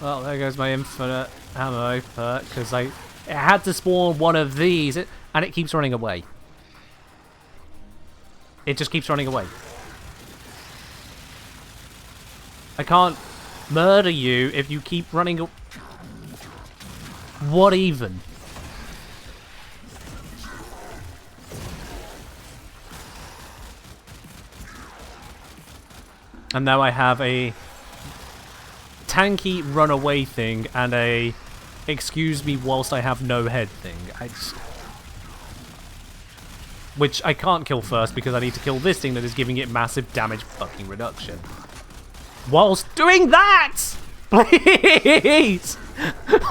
Well, there goes my infinite ammo perk, because it had to spawn one of these, and it keeps running away. It just keeps running away. I can't murder you if you keep running away. What even? And now I have a tanky runaway thing and a excuse me whilst I have no head thing. Which I can't kill first because I need to kill this thing that is giving it massive damage fucking reduction. Whilst doing that! Please!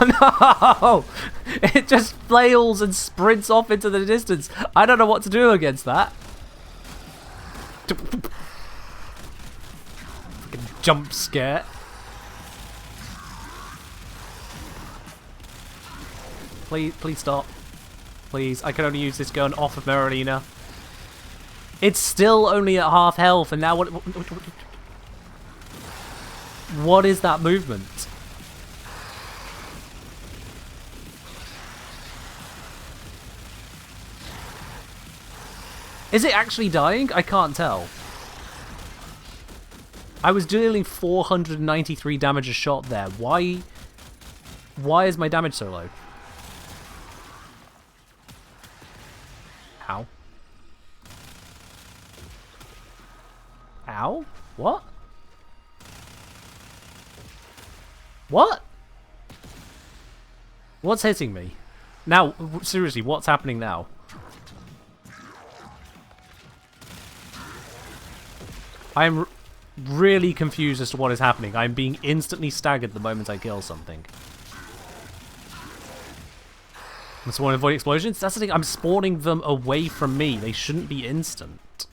No! It just flails and sprints off into the distance. I don't know what to do against that. Fucking jump scare. Please stop. Please, I can only use this gun off of Marilena. It's still only at half health, and now what is that movement? Is it actually dying? I can't tell. I was dealing 493 damage a shot there. Why is my damage so low? Ow. Ow? What? What? What's hitting me? Now, seriously, what's happening now? I'm really confused as to what is happening. I'm being instantly staggered the moment I kill something. I just want to avoid explosions. That's the thing. I'm spawning them away from me. They shouldn't be instant.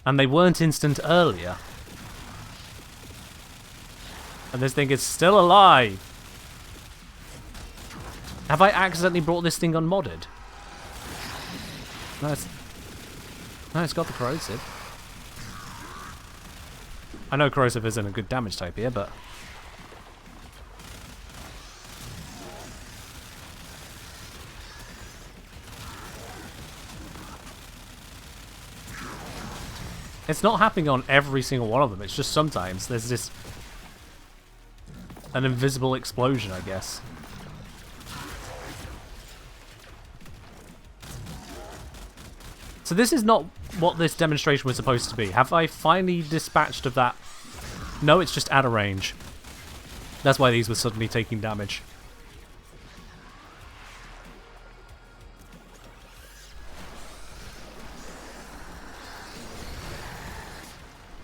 And they weren't instant earlier. And this thing is still alive. Have I accidentally brought this thing unmodded? No, it's got the corrosive. I know corrosive isn't a good damage type here, but... It's not happening on every single one of them, it's just sometimes there's this... an invisible explosion, I guess. So this is not what this demonstration was supposed to be. Have I finally dispatched of that? No, it's just out of range. That's why these were suddenly taking damage.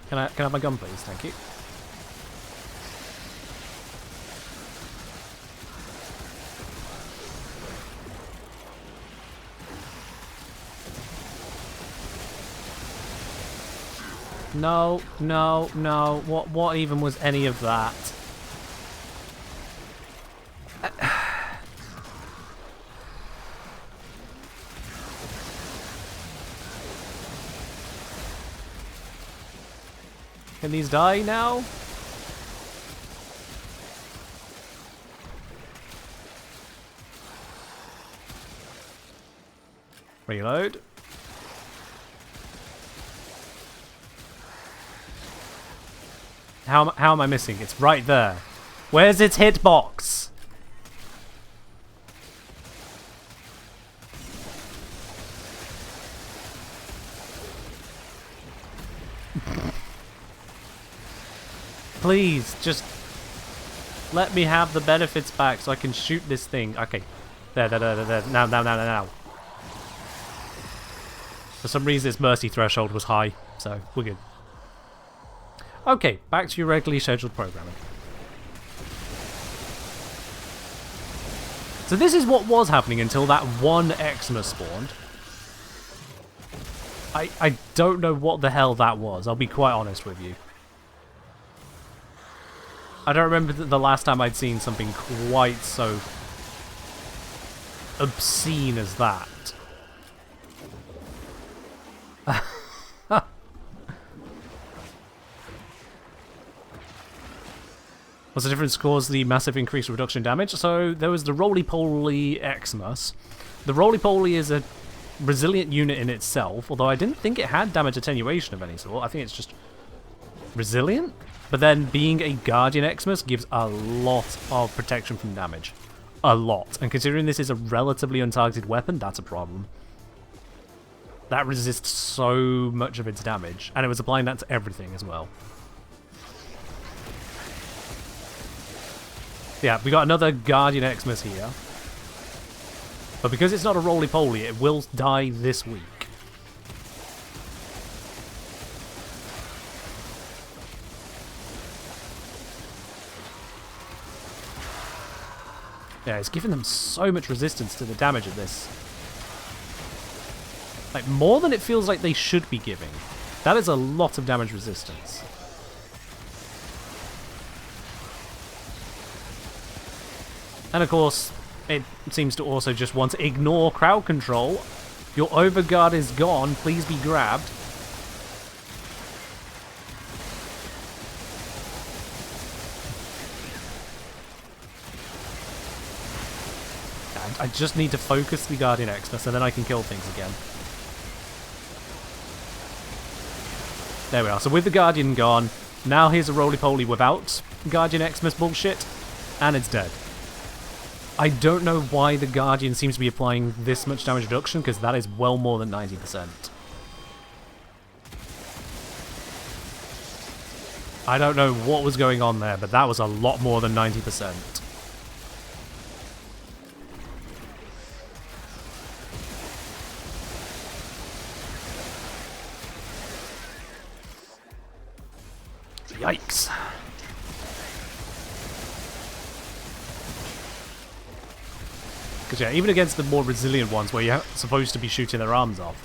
Can I have my gun, please? Thank you. No, no, no. What even was any of that? Can these die now? Reload. How am I missing? It's right there. Where's its hitbox? Please, just let me have the benefits back so I can shoot this thing. Okay. There. Now. For some reason, its mercy threshold was high, so we're good. Okay, back to your regularly scheduled programming. So this is what was happening until that one eczema spawned. I don't know what the hell that was, I'll be quite honest with you. I don't remember the last time I'd seen something quite so obscene as that. What's the difference caused the massive increase reduction in damage? So there was the roly-poly Xmas. The roly-poly is a resilient unit in itself, although I didn't think it had damage attenuation of any sort. I think it's just resilient. But then being a Guardian Xmas gives a lot of protection from damage. A lot. And considering this is a relatively untargeted weapon, that's a problem. That resists so much of its damage. And it was applying that to everything as well. Yeah, we got another Guardian Xmas here. But because it's not a roly-poly, it will die this week. Yeah, it's giving them so much resistance to the damage of this. Like, more than it feels like they should be giving. That is a lot of damage resistance. And of course, it seems to also just want to ignore crowd control. Your overguard is gone, please be grabbed. I just need to focus the Guardian Xmas and then I can kill things again. There we are. So with the Guardian gone, now here's a roly-poly without Guardian Xmas bullshit, and it's dead. I don't know why the Guardian seems to be applying this much damage reduction, because that is well more than 90%. I don't know what was going on there, but that was a lot more than 90%. Yikes. Because yeah, even against the more resilient ones where you're supposed to be shooting their arms off,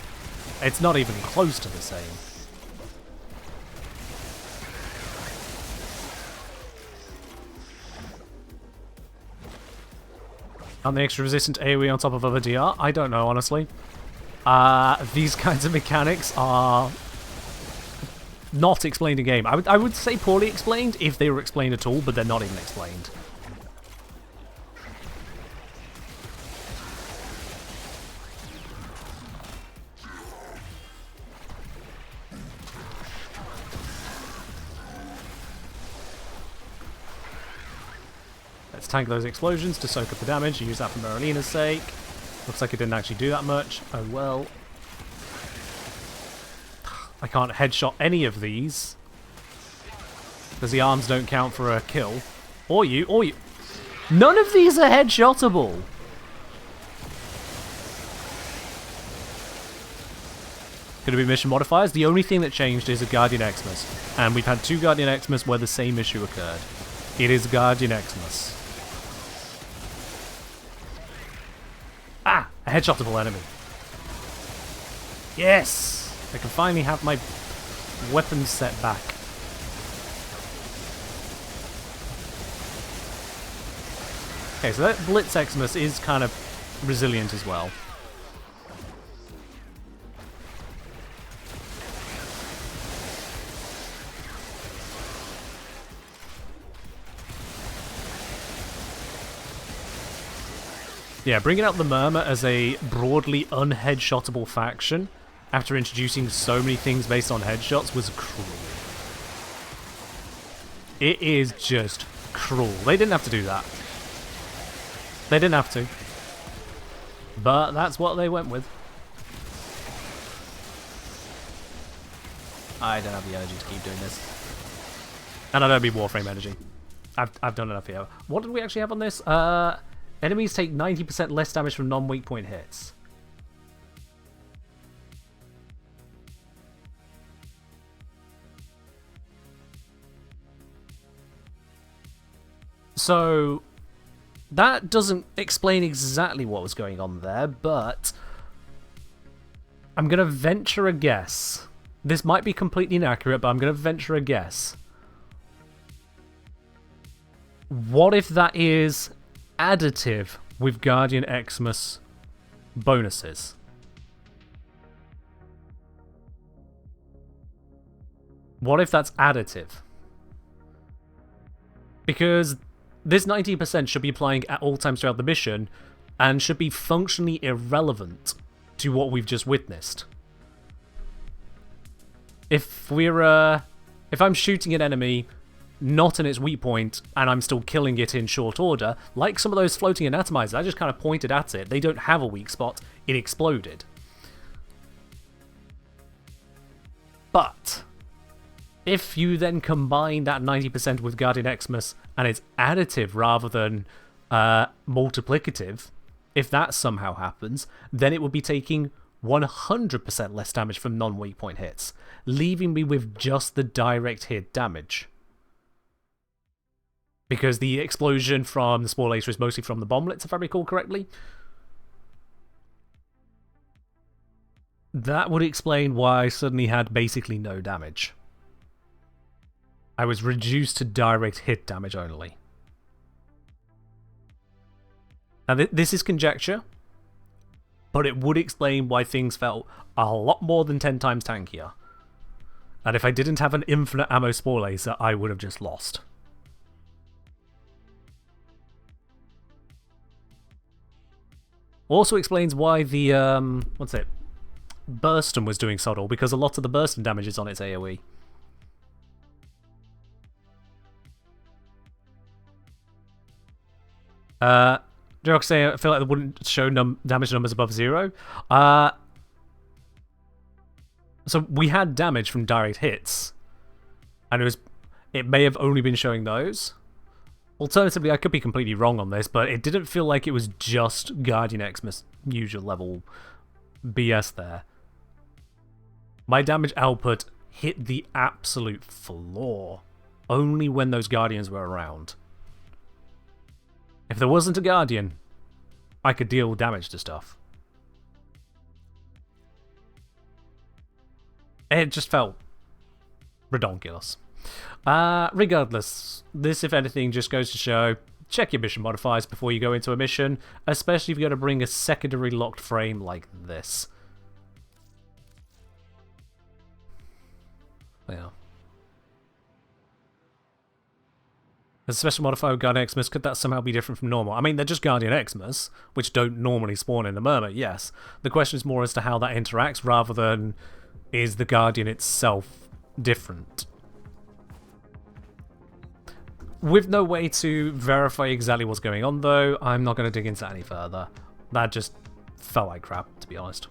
it's not even close to the same. Aren't they extra resistant to AoE on top of other DR? I don't know, honestly. These kinds of mechanics are not explained in game. I would say poorly explained if they were explained at all, but they're not even explained. Let's tank those explosions to soak up the damage. Use that for Merlina's sake. Looks like it didn't actually do that much. Oh well. I can't headshot any of these because the arms don't count for a kill. Or you. None of these are headshotable. Could it be mission modifiers? The only thing that changed is a Guardian Xmas. And we've had 2 Guardian Xmas where the same issue occurred. It is Guardian Xmas. Ah! A headshotable enemy. Yes! I can finally have my weapons set back. Okay, so that Blitz Xmas is kind of resilient as well. Yeah, bringing out the Murmur as a broadly unheadshotable faction after introducing so many things based on headshots was cruel. It is just cruel. They didn't have to do that. They didn't have to. But that's what they went with. I don't have the energy to keep doing this. And I don't need Warframe energy. I've done enough here. What did we actually have on this? Enemies take 90% less damage from non-weak point hits. So, that doesn't explain exactly what was going on there, but I'm going to venture a guess. This might be completely inaccurate, but I'm going to venture a guess. What if that is additive with Guardian Xmas bonuses? What if that's additive? Because this 90% should be applying at all times throughout the mission and should be functionally irrelevant to what we've just witnessed. If I'm shooting an enemy not in its weak point and I'm still killing it in short order, like some of those floating anatomizers, I just kind of pointed at it. They don't have a weak spot. It exploded. But if you then combine that 90% with Guardian Xmas and it's additive rather than multiplicative, if that somehow happens, then it would be taking 100% less damage from non-weak point hits, leaving me with just the direct hit damage. Because the explosion from the Spore Laser is mostly from the bomblets, if I recall correctly. That would explain why I suddenly had basically no damage. I was reduced to direct hit damage only. Now this is conjecture, but it would explain why things felt a lot more than 10 times tankier. And if I didn't have an infinite ammo Spore Laser, I would have just lost. Also explains why the, Burston was doing sod all, because a lot of the Burston damage is on its AoE. Jokes say I feel like they wouldn't show damage numbers above 0. So we had damage from direct hits, and it may have only been showing those. Alternatively, I could be completely wrong on this, but it didn't feel like it was just Guardian Xmas usual level BS there. My damage output hit the absolute floor only when those Guardians were around. If there wasn't a Guardian, I could deal damage to stuff. It just felt redonkulous. Regardless, this, if anything, just goes to show, check your mission modifiers before you go into a mission, especially if you're going to bring a secondary locked frame like this. Yeah. A special modifier with Guardian Xmas, could that somehow be different from normal? I mean, they're just Guardian Xmas, which don't normally spawn in the Murmur, yes. The question is more as to how that interacts, rather than is the Guardian itself different. With no way to verify exactly what's going on, though, I'm not going to dig into that any further. That just felt like crap, to be honest.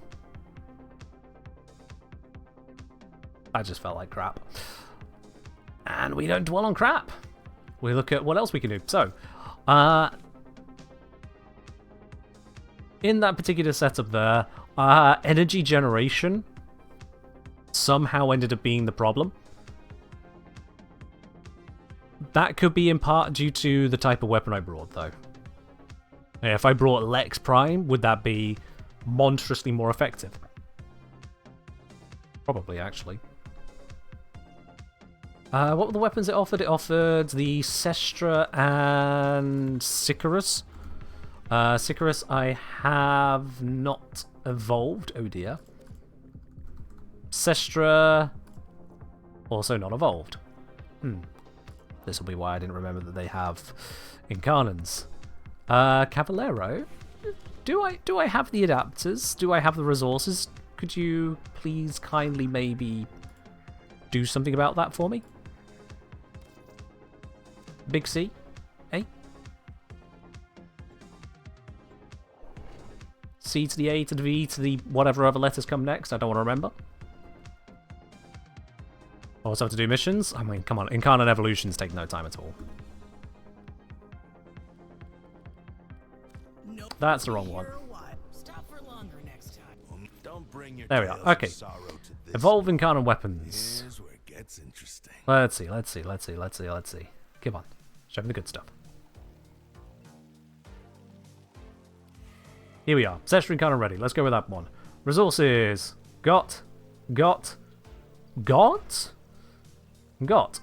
That just felt like crap. And we don't dwell on crap. We look at what else we can do. So, in that particular setup there, energy generation somehow ended up being the problem. That could be in part due to the type of weapon I brought, though. If I brought Lex Prime, would that be monstrously more effective? Probably, actually. What were the weapons it offered? It offered the Sestra and Sicarus. Sicarus I have not evolved. Oh dear. Sestra also not evolved. This will be why I didn't remember that they have Incarnans. Cavallero? Do I have the adapters? Do I have the resources? Could you please kindly maybe do something about that for me? Big C? Eh? C to the A to the V to the whatever other letters come next, I don't want to remember. Also have to do missions? I mean, come on, Incarnate Evolutions take no time at all. Nope. That's the wrong one. Stop for longer next time. Don't bring your There we are. tales of Okay. sorrow to this Evolve Incarnate Weapons. Here's where it gets interesting. Let's see. Come on. Show me the good stuff. Here we are. Sestra Incarnate ready. Let's go with that one. Resources. Got.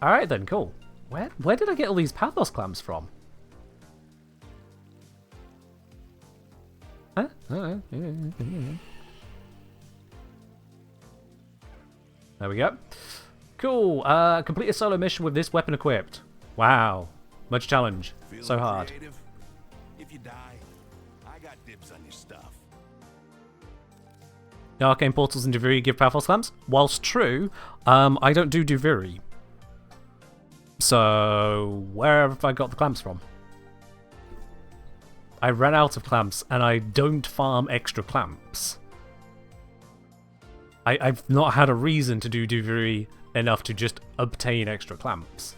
Alright then, cool. Where did I get all these pathos clamps from? Huh? There we go. Cool. Complete a solo mission with this weapon equipped. Wow. Much challenge. Feeling So hard. creative? If you die, I got dibs on your stuff. The arcane portals in Duviri give powerful slams. Whilst true, I don't do Duviri. So, where have I got the clamps from? I ran out of clamps, and I don't farm extra clamps. I've not had a reason to do Duviri enough to just obtain extra clamps.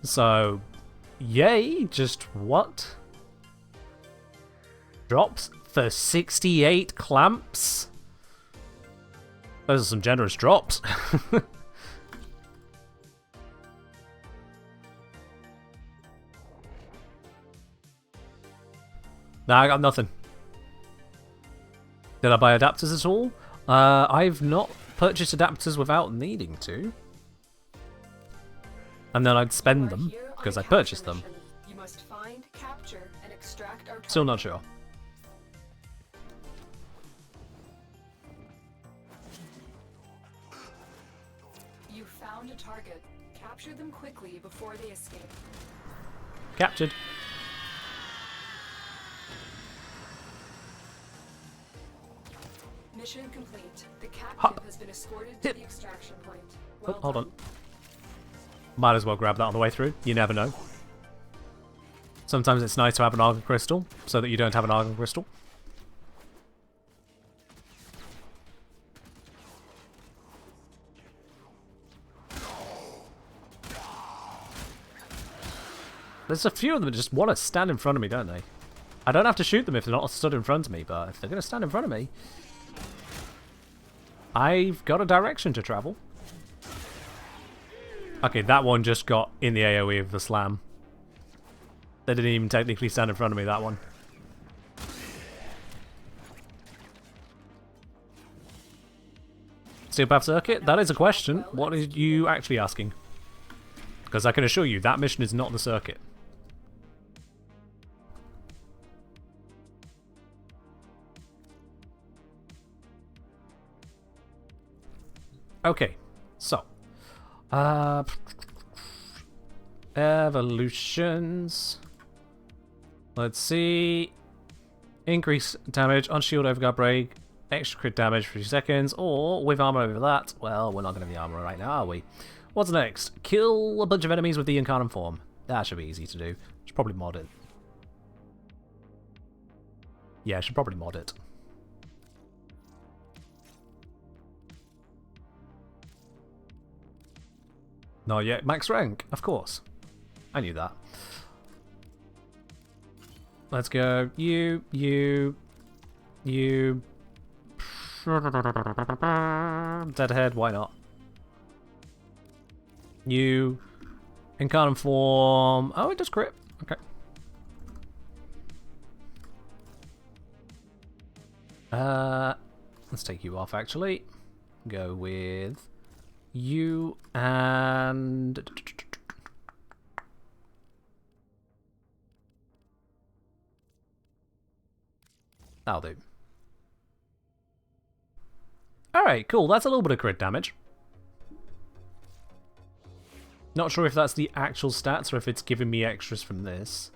So, yay, just what? Drops for 68 clamps? Those are some generous drops. Nah, I got nothing. Did I buy adapters at all? I've not purchased adapters without needing to. And then I'd spend them, because I purchased them. You must find, capture, and extract our Still not sure. You found a target. Capture them quickly before they escape. Captured. Mission complete. The captive Ha. has been escorted to the extraction point. Well Hold on. done. Might as well grab that on the way through. You never know. Sometimes it's nice to have an Argon Crystal, so that you don't have an Argon Crystal. There's a few of them that just want to stand in front of me, don't they? I don't have to shoot them if they're not stood in front of me, but if they're going to stand in front of me, I've got a direction to travel. Okay, that one just got in the AoE of the slam. They didn't even technically stand in front of me, that one. Steel Path Circuit? That is a question. What are you actually asking? Because I can assure you, that mission is not the circuit. Okay, so. Evolutions. Let's see. Increase damage on shield overguard break. Extra crit damage for 2 seconds. Or with armor over that. Well, we're not going to be armor right now, are we? What's next? Kill a bunch of enemies with the incarnate form. That should be easy to do. Should probably mod it. Yeah, I should probably mod it. Not yet max rank, of course. I knew that. Let's go. You. Deadhead, why not? You. Incarnate form. Oh, it does crit. Okay. Let's take you off, actually. Go with you and... That'll do. Alright, cool. That's a little bit of crit damage. Not sure if that's the actual stats or if it's giving me extras from this.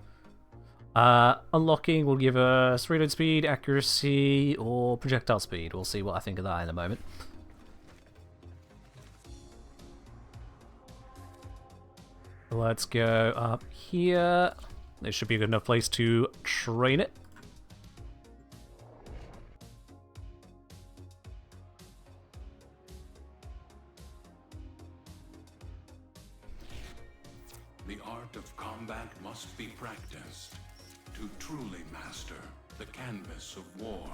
Unlocking will give us reload speed, accuracy, or projectile speed. We'll see what I think of that in a moment. Let's go up here. This should be a good enough place to train it. The art of combat must be practiced to truly master the canvas of war.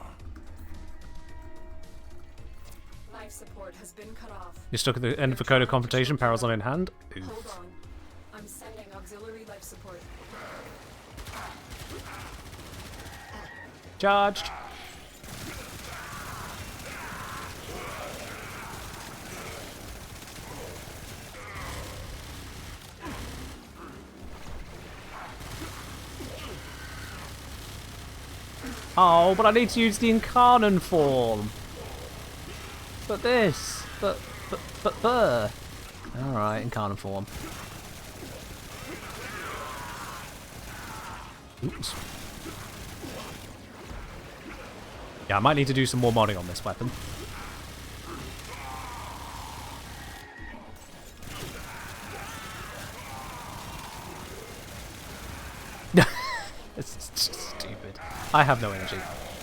Life support has been cut off. You're stuck at the end of a code of confrontation, perils on in hand. Oof. Hold on. I'm sending auxiliary life support. Charged. Oh, but I need to use the incarnate form. But this. But. Alright, incarnate form. Oops. Yeah, I might need to do some more modding on this weapon. It's just stupid. I have no energy.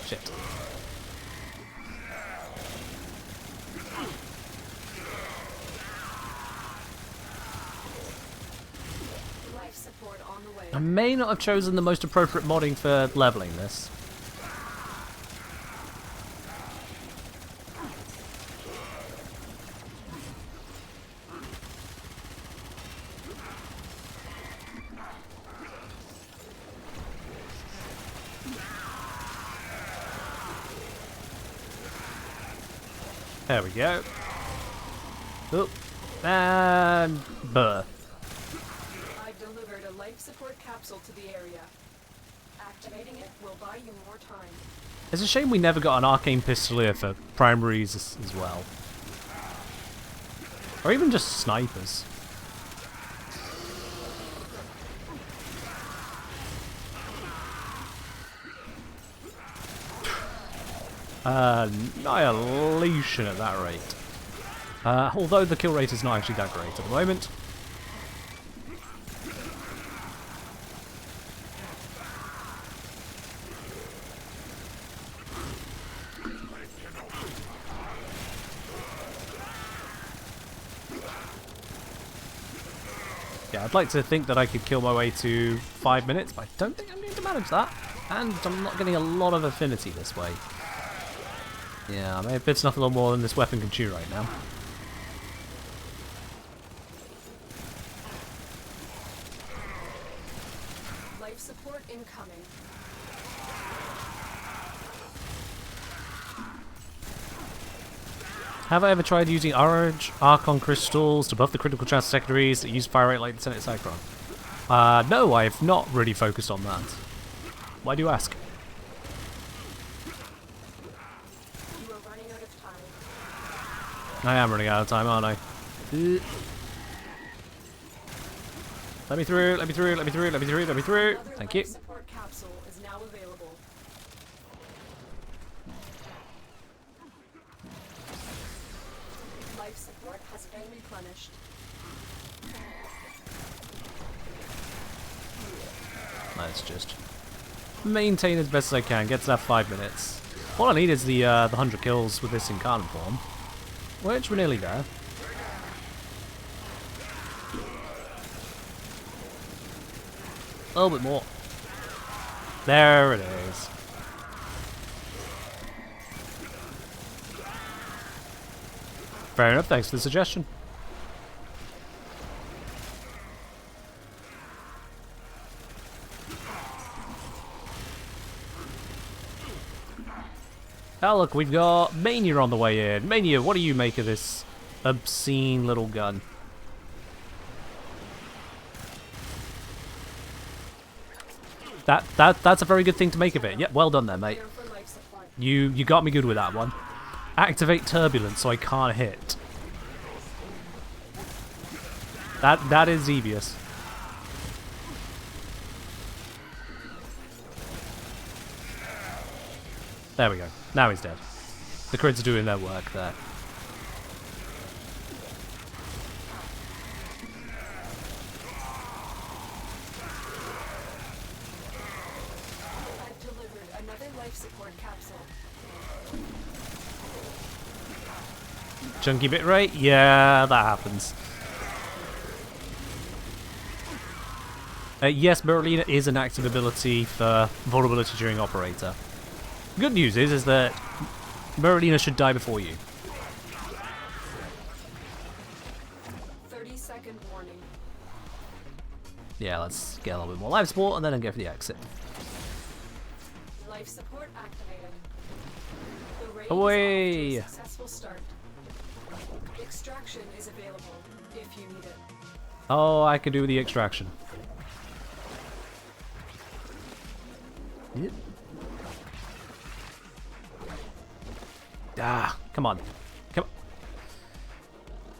Shit. Life support on the way. I may not have chosen the most appropriate modding for leveling this. There we go. Oop. And... Buh. I delivered a life support capsule to the area. Activating it will buy you more time. It's a shame we never got an arcane pistolier for primaries as well. Or even just snipers. Annihilation at that rate. Although the kill rate is not actually that great at the moment. I'd like to think that I could kill my way to 5 minutes, but I don't think I'm going to manage that. And I'm not getting a lot of affinity this way. Yeah, I may have bitten off a little more than this weapon can chew right now. Life support incoming. Have I ever tried using Archon crystals to buff the critical chance secondaries that use fire rate like the Senate Cyclone? No, I have not really focused on that. Why do you ask? You are running out of time. I am running out of time, aren't I? Let me through, let me through, let me through, let me through, let me through. Another Thank you. life support capsule is now available. Life support has been replenished. Let's just maintain as best as I can. Get to that 5 minutes. All I need is the 100 kills with this incarnate form, which we're nearly there. A little bit more. There it is. Fair enough, thanks for the suggestion. Oh look, we've got Mania on the way in. Mania, what do you make of this obscene little gun? That's a very good thing to make of it. Yeah, well done there, mate. Clear for life supply. You got me good with that one. Activate turbulence so I can't hit. That is devious. There we go. Now he's dead. The crits are doing their work there. I've delivered another life support capsule. Chunky bit rate? Yeah, that happens. Yes, Berlina is an active ability for vulnerability during operator. Good news is that Berlina should die before you. 30-second warning. Yeah, let's get a little bit more life support and then go for the exit. Life support activated. The raid Away! is off to a successful start. Extraction is available if you need it. Oh, I could do the extraction. Yep. Ah, come on. Come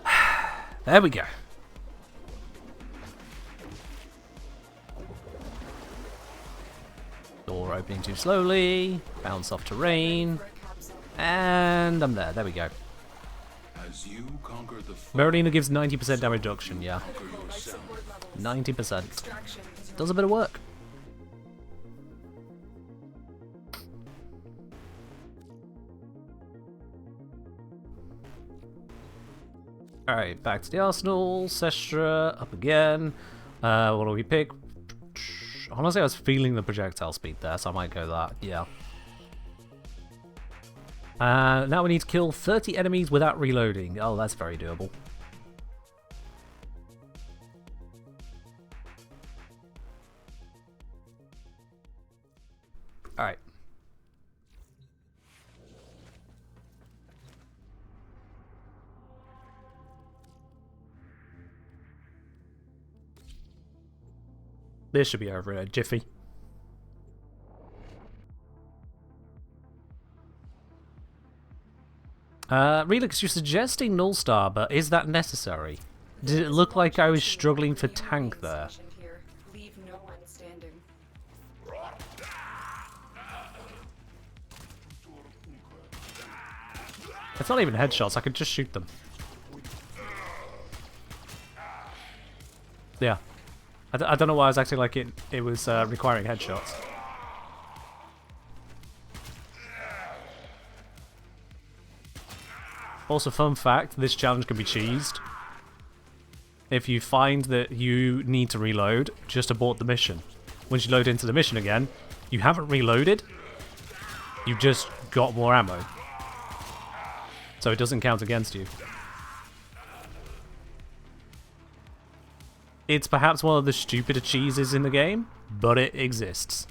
on. There we go. Door opening too slowly. Bounce off terrain. For a capsule. And I'm there. There we go. As you conquer the foe, Berlina gives 90% damage reduction, yeah. Critical life support levels. 90%. Extraction is Does a bit of work. Alright, back to the arsenal. Sestra, up again. What do we pick? Honestly, I was feeling the projectile speed there, so I might go that, yeah. Now we need to kill 30 enemies without reloading. Oh, that's very doable. Alright. This should be over in a jiffy. Relix, you're suggesting Null Star, but is that necessary? Did it look like I was struggling for tank there? here. Leave no one standing. It's not even headshots, I could just shoot them. Yeah. I don't know why I was acting like it was requiring headshots. Also, fun fact, this challenge can be cheesed. if you find that you need to reload, just abort the mission. Once you load into the mission again, you haven't reloaded, you've just got more ammo. So it doesn't count against you. It's perhaps one of the stupider cheeses in the game, but it exists.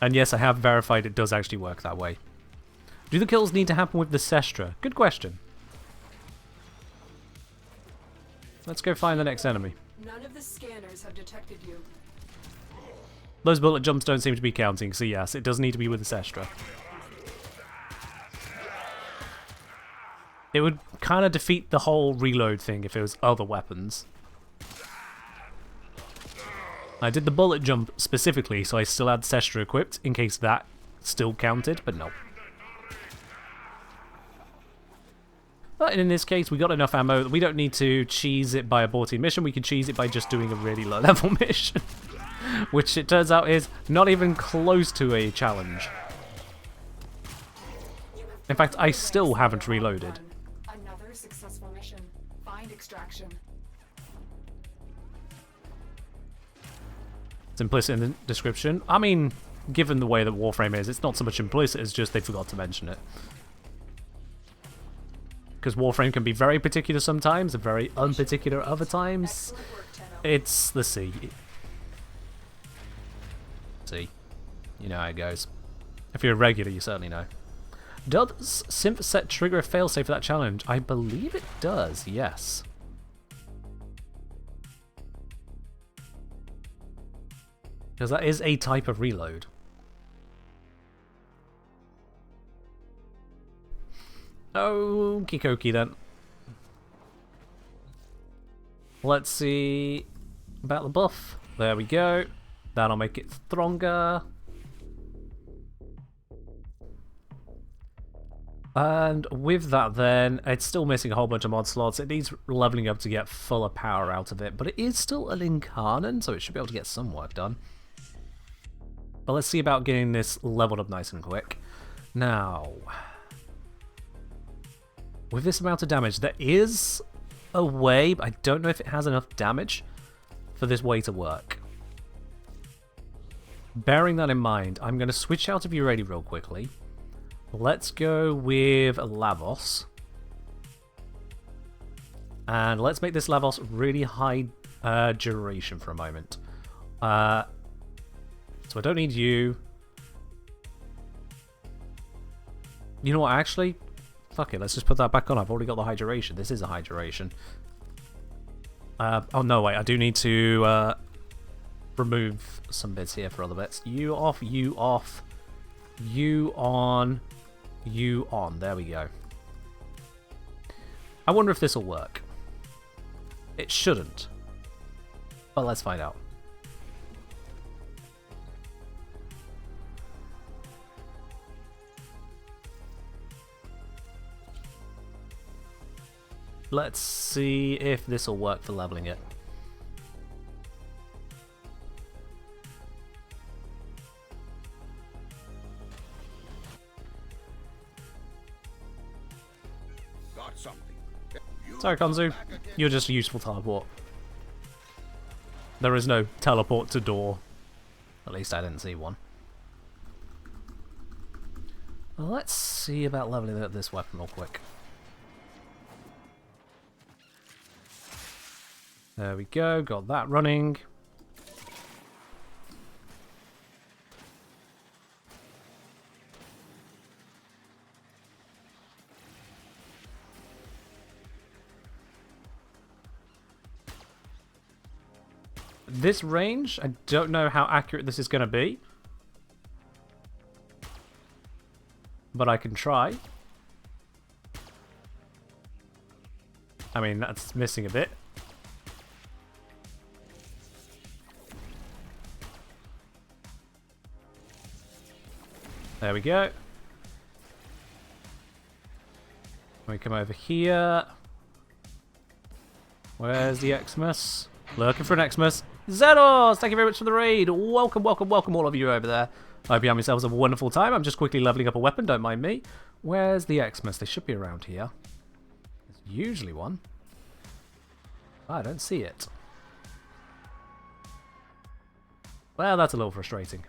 And yes, I have verified it does actually work that way. Do the kills need to happen with the Sestra? Good question. Let's go find the next enemy. None of the scanners have detected you. Those bullet jumps don't seem to be counting, so yes, it does need to be with the Sestra. It would kind of defeat the whole reload thing if it was other weapons. I did the bullet jump specifically, so I still had Sestra equipped in case that still counted, but no. But in this case, we got enough ammo that we don't need to cheese it by aborting mission. We can cheese it by just doing a really low level mission. Which it turns out is not even close to a challenge. In fact, I still haven't reloaded. Another successful mission. Find extraction. It's implicit in the description. I mean, given the way that Warframe is, it's not so much implicit as just they forgot to mention it. Because Warframe can be very particular sometimes and very unparticular other times. It's the sea. See, you know how it goes. If you're a regular, you certainly know. Does Synth set trigger a failsafe for that challenge? I believe it does, yes. Because that is a type of reload. Okie dokie then. Let's see about the buff. There we go. That'll make it stronger. And with that then, it's still missing a whole bunch of mod slots. It needs leveling up to get fuller power out of it, but it is still an incarnate, so it should be able to get some work done. But let's see about getting this leveled up nice and quick. Now, with this amount of damage, there is a way, but I don't know if it has enough damage for this way to work. Bearing that in mind, I'm going to switch out of Uredi real quickly. Let's go with Lavos. And let's make this Lavos really high duration for a moment. So I don't need you. You know what, actually? Fuck it, let's just put that back on. I've already got the high duration. This is a high duration. Oh no, wait, I do need to remove some bits here for other bits. You off, you off, you on, you on. There we go. I wonder if this will work. It shouldn't. But let's find out. Let's see if this will work for leveling it. Got something. Sorry, Konzu. You're just a useful teleport. There is no teleport to door. At least I didn't see one. Well, let's see about leveling up this weapon real quick. There we go, got that running. This range, I don't know how accurate this is going to be. But I can try. I mean, that's missing a bit. There we go. We come over here. Where's the Xmas? Looking for an Xmas. Zeros, thank you very much for the raid. Welcome, welcome, welcome all of you over there. I hope you have yourselves a wonderful time. I'm just quickly leveling up a weapon, don't mind me. Where's the Xmas? They should be around here. There's usually one. I don't see it. Well, that's a little frustrating.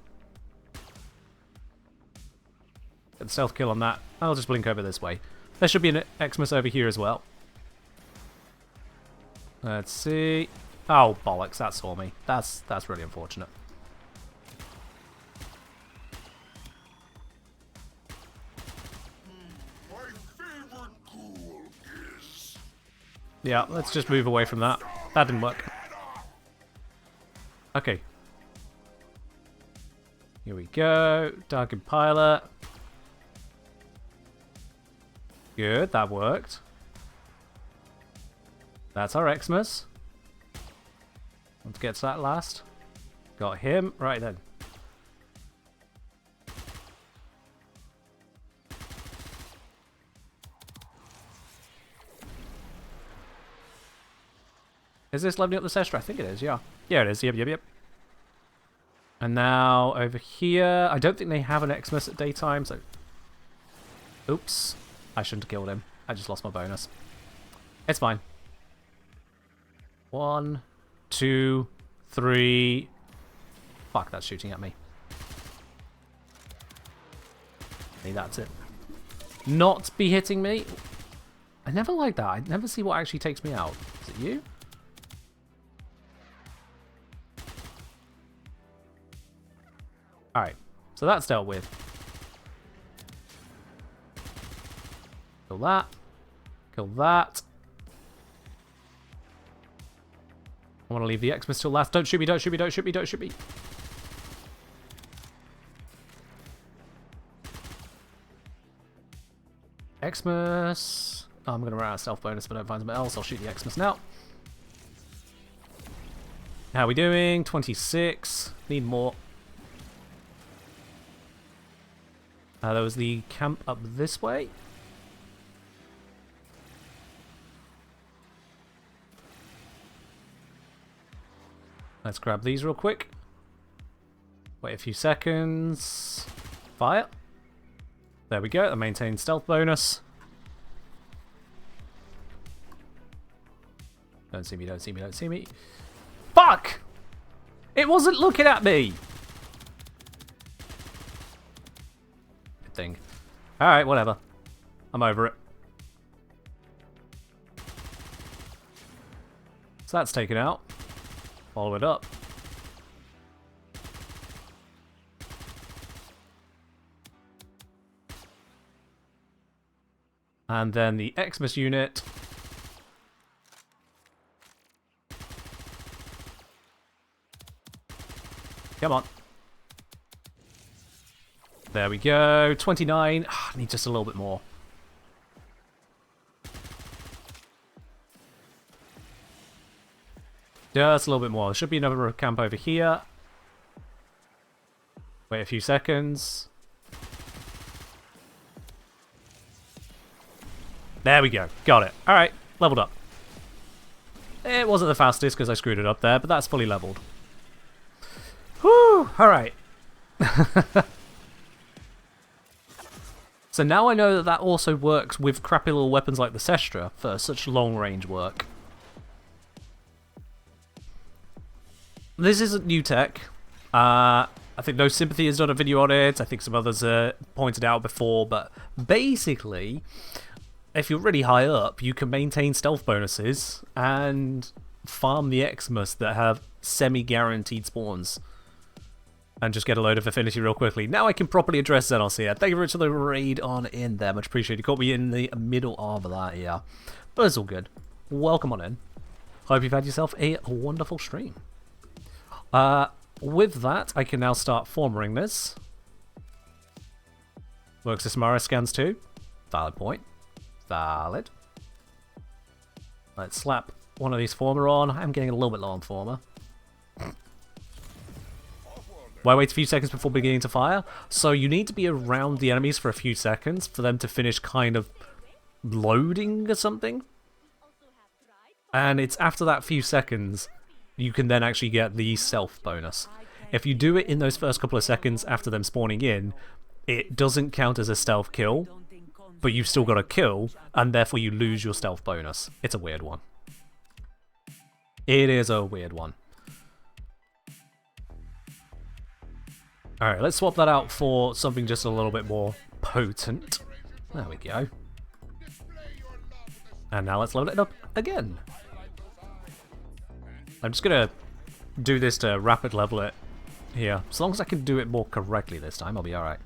Get the stealth kill on that. I'll just blink over this way. There should be an Xmas over here as well. Let's see. Oh, bollocks, that saw me. That's really unfortunate. My favorite ghoul is... Yeah, let's just move away from that. That didn't work. Okay. Here we go. Darkened Pilot. Good, that worked. That's our Xmas. Let's get to that last. Got him. Right then. Is this leveling up the Sestra? I think it is, yeah. Yeah, it is. Yep, yep, yep. And now over here, I don't think they have an Xmas at daytime, so... Oops. I shouldn't have killed him. I just lost my bonus. It's fine. 1, 2, 3... Fuck, that's shooting at me. Hey, that's it. Not be hitting me? I never like that. I never see what actually takes me out. Is it you? Alright, so that's dealt with. Kill that. Kill that. I want to leave the Xmas till last. Don't shoot me, don't shoot me, don't shoot me, don't shoot me. Xmas. Oh, I'm going to run out of stealth bonus if I don't find something else. I'll shoot the Xmas now. How are we doing? 26. Need more. There was the camp up this way. Let's grab these real quick. Wait a few seconds. Fire. There we go. That maintains stealth bonus. Don't see me, don't see me, don't see me. Fuck! It wasn't looking at me! Good thing. Alright, whatever. I'm over it. So that's taken out. Follow it up. And then the Xmas unit. Come on. There we go. 29. I need just a little bit more. Just a little bit more. There should be another camp over here. Wait a few seconds. There we go. Got it. Alright. Leveled up. It wasn't the fastest because I screwed it up there, but that's fully leveled. Whew! Alright. So now I know that that also works with crappy little weapons like the Sestra for such long range work. This isn't new tech. I think No Sympathy has done a video on it. I think some others pointed out before, but basically, if you're really high up, you can maintain stealth bonuses and farm the Xmas that have semi-guaranteed spawns. And just get a load of affinity real quickly. Now I can properly address Xenos here. Thank you very much for the raid on in there. Much appreciated. You caught me in the middle of that here. But it's all good. Welcome on in. Hope you've had yourself a wonderful stream. With that, I can now start formering this. Works as Samara scans too. Valid point. Valid. Let's slap one of these former on. I'm getting a little bit low on former. Why wait a few seconds before beginning to fire? So you need to be around the enemies for a few seconds for them to finish kind of loading or something. And it's after that few seconds you can then actually get the stealth bonus. If you do it in those first couple of seconds after them spawning in, it doesn't count as a stealth kill, but you've still got a kill, and therefore you lose your stealth bonus. It's a weird one. It is a weird one. Alright, let's swap that out for something just a little bit more potent. There we go. And now let's load it up again. I'm just gonna do this to rapid level it here. As long as I can do it more correctly this time, I'll be alright.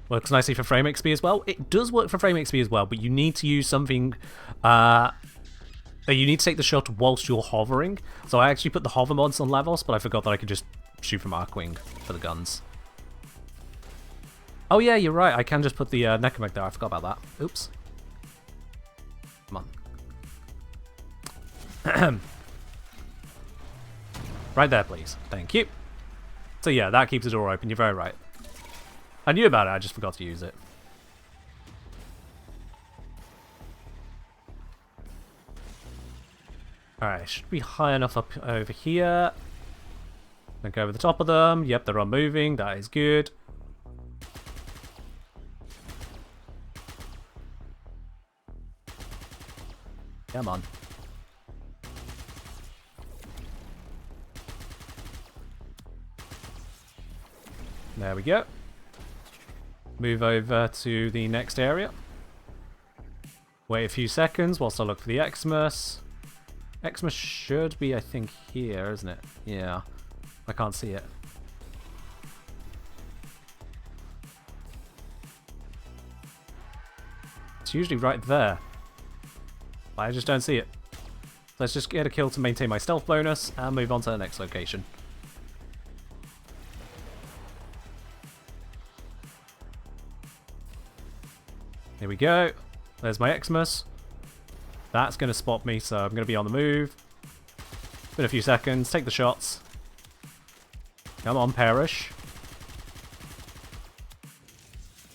Works nicely for frame XP as well. It does work for frame XP as well, but you need to use something... you need to take the shot whilst you're hovering. So I actually put the hover mods on Lavos, but I forgot that I could just shoot from Arcwing for the guns. Oh yeah, you're right. I can just put the Necromech there. I forgot about that. Oops. Come on. Right there, please. Thank you. So yeah, that keeps the door open. You're very right. I knew about it, I just forgot to use it. Alright, should be high enough up over here. Then go over the top of them. Yep, they're unmoving. That is good. Come on. There we go. Move over to the next area. Wait a few seconds whilst I look for the Xmas. Xmas should be, I think, here, isn't it? Yeah. I can't see it. It's usually right there. But I just don't see it. Let's just get a kill to maintain my stealth bonus and move on to the next location. Here we go. There's my Xmas. That's going to spot me, so I'm going to be on the move. Been a few seconds. Take the shots. Come on, perish.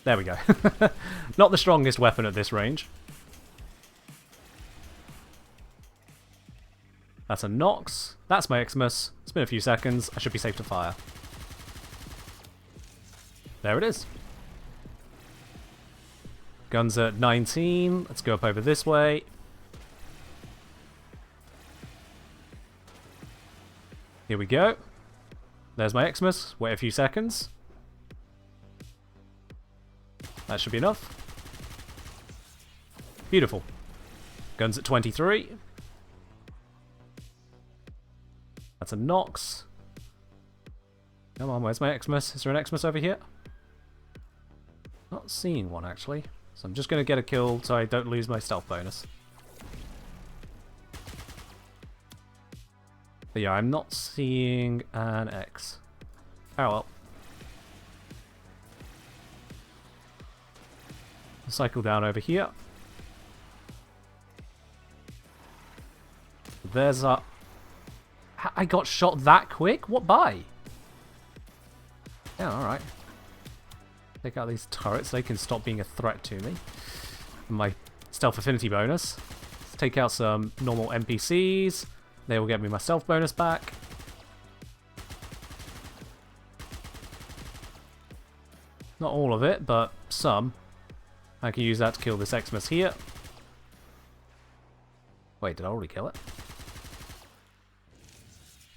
There we go. Not the strongest weapon at this range. That's a Nox. That's my Xmas. It's been a few seconds. I should be safe to fire. There it is. Guns at 19. Let's go up over this way. Here we go. There's my Xmas. Wait a few seconds. That should be enough. Beautiful. Guns at 23. That's a Nox. Come on, where's my Xmas? Is there an Xmas over here? Not seeing one, actually. So I'm just going to get a kill so I don't lose my stealth bonus. But yeah, I'm not seeing an X. Oh well. Cycle down over here. There's a... I got shot that quick? What by? Yeah, alright. Take out these turrets, they can stop being a threat to me. My stealth affinity bonus. Let's take out some normal NPCs. They will get me my stealth bonus back. Not all of it, but some. I can use that to kill this Xmas here. Wait, did I already kill it?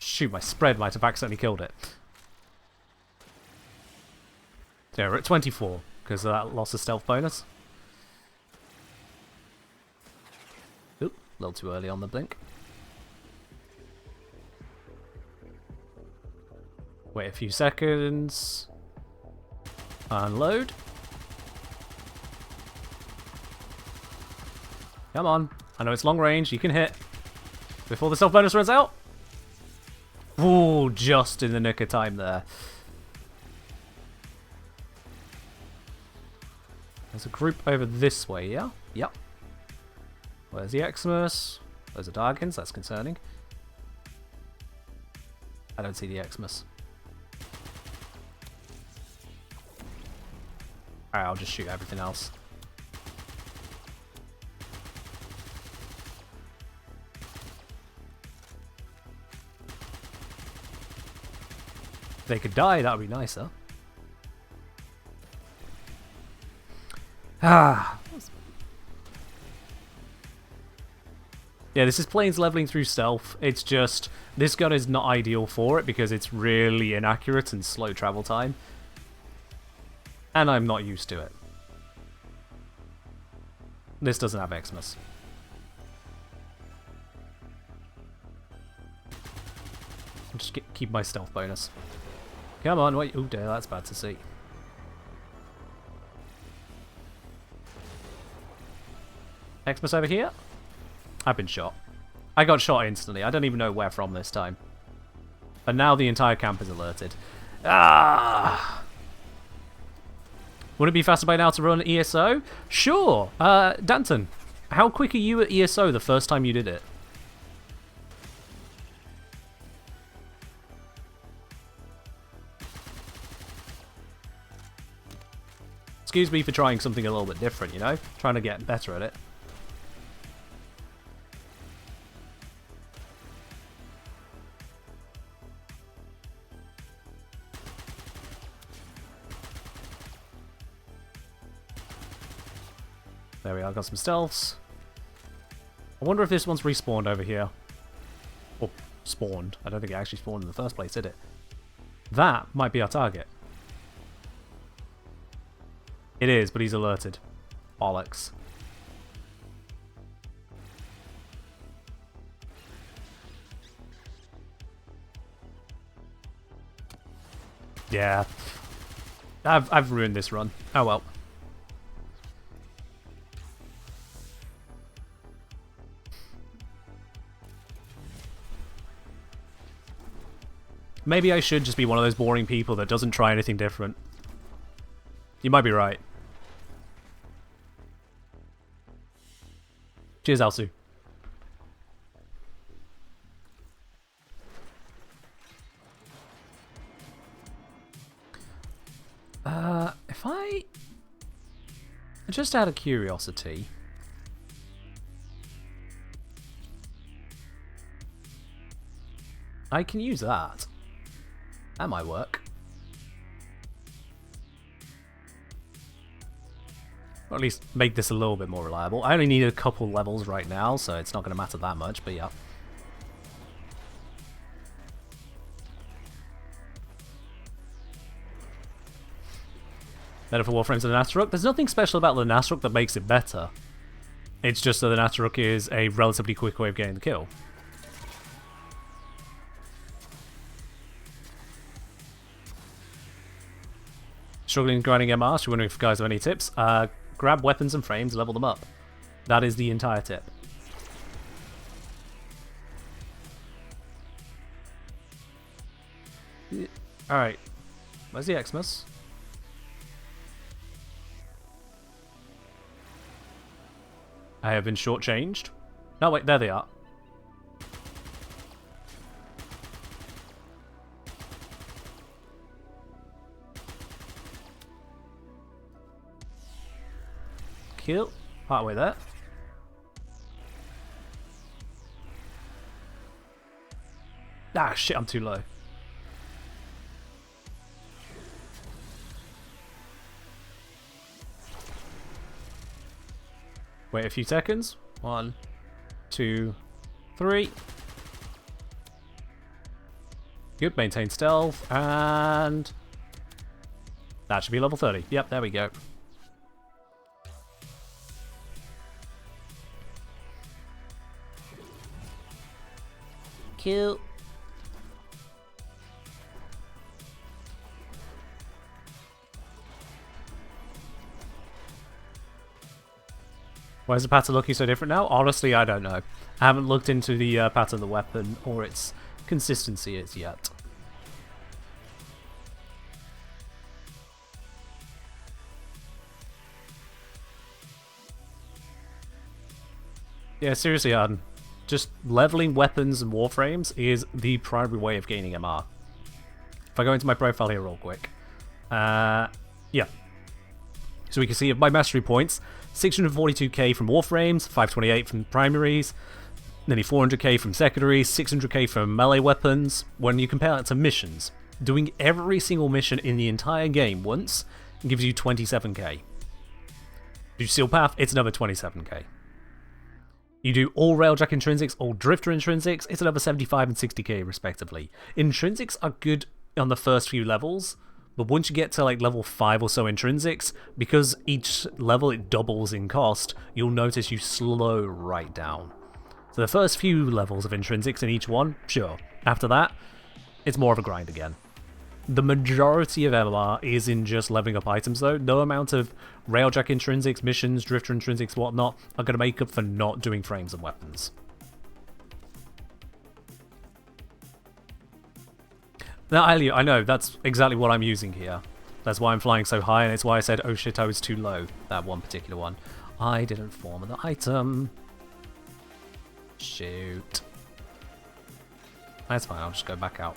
Shoot, my spread might have accidentally killed it. Yeah, we're at 24 because of that loss of stealth bonus. Oop, a little too early on the blink. Wait a few seconds. Unload. Come on. I know it's long range, you can hit. Before the stealth bonus runs out. Ooh, just in the nick of time there. There's a group over this way, yeah? Yep. Where's the Xmas? Those are Darkins, that's concerning. I don't see the Xmas. Alright, I'll just shoot everything else. If they could die, that would be nicer. Ah. Yeah, this is planes leveling through stealth. It's just, this gun is not ideal for it because it's really inaccurate and slow travel time. And I'm not used to it. This doesn't have Xmas. I'll just keep my stealth bonus. Come on, wait. Oh dear, that's bad to see. Xmas over here? I've been shot. I got shot instantly. I don't even know where from this time. And now the entire camp is alerted. Ah! Would it be faster by now to run ESO? Sure! Danton, how quick are you at ESO the first time you did it? Excuse me for trying something a little bit different, you know? Trying to get better at it. There we are, got some stealths. I wonder if this one's respawned over here. Or spawned. I don't think it actually spawned in the first place, did it? That might be our target. It is, but he's alerted. Bollocks. Yeah. I've ruined this run. Oh well. Maybe I should just be one of those boring people that doesn't try anything different. You might be right. Cheers, Alsu. If I... Just out of curiosity... I can use that. That might work. Or at least make this a little bit more reliable. I only need a couple levels right now, so it's not going to matter that much, but yeah. Better for Warframes than the Nasruk. There's nothing special about the Nasruk that makes it better. It's just that the Nasruk is a relatively quick way of getting the kill. Struggling grinding MR, so wondering if you guys have any tips. Grab weapons and frames, level them up. That is the entire tip. Alright. Where's the Xmas? I have been shortchanged. No, wait, there they are. Kill. Partway there. Ah, shit, I'm too low. Wait a few seconds. 1, 2, 3. Good, maintain stealth, and... that should be level 30. Yep, there we go. Kill. Why is the pattern looking so different now? Honestly, I don't know. I haven't looked into the pattern of the weapon or its consistency as yet. Yeah, seriously, Arden. Just leveling weapons and warframes is the primary way of gaining MR. If I go into my profile here real quick. Yeah. So we can see my mastery points. 642k from warframes, 528 from primaries, nearly 400k from secondaries, 600k from melee weapons. When you compare that to missions, Doing every single mission in the entire game once gives you 27k. Do Steel Path, it's another 27k. You do all Railjack intrinsics, all Drifter intrinsics, it's another 75 and 60k respectively. Intrinsics are good on the first few levels, but once you get to like level 5 or so intrinsics, because each level it doubles in cost, you'll notice you slow right down. So the first few levels of intrinsics in each one, sure. After that, it's more of a grind again. The majority of MMR is in just leveling up items though. No amount of Railjack intrinsics, missions, Drifter intrinsics, whatnot are going to make up for not doing frames and weapons. Now, I know, that's exactly what I'm using here. That's why I'm flying so high, and it's why I said, oh shit, I was too low. That one particular one. I didn't form the item. Shoot. That's fine, I'll just go back out.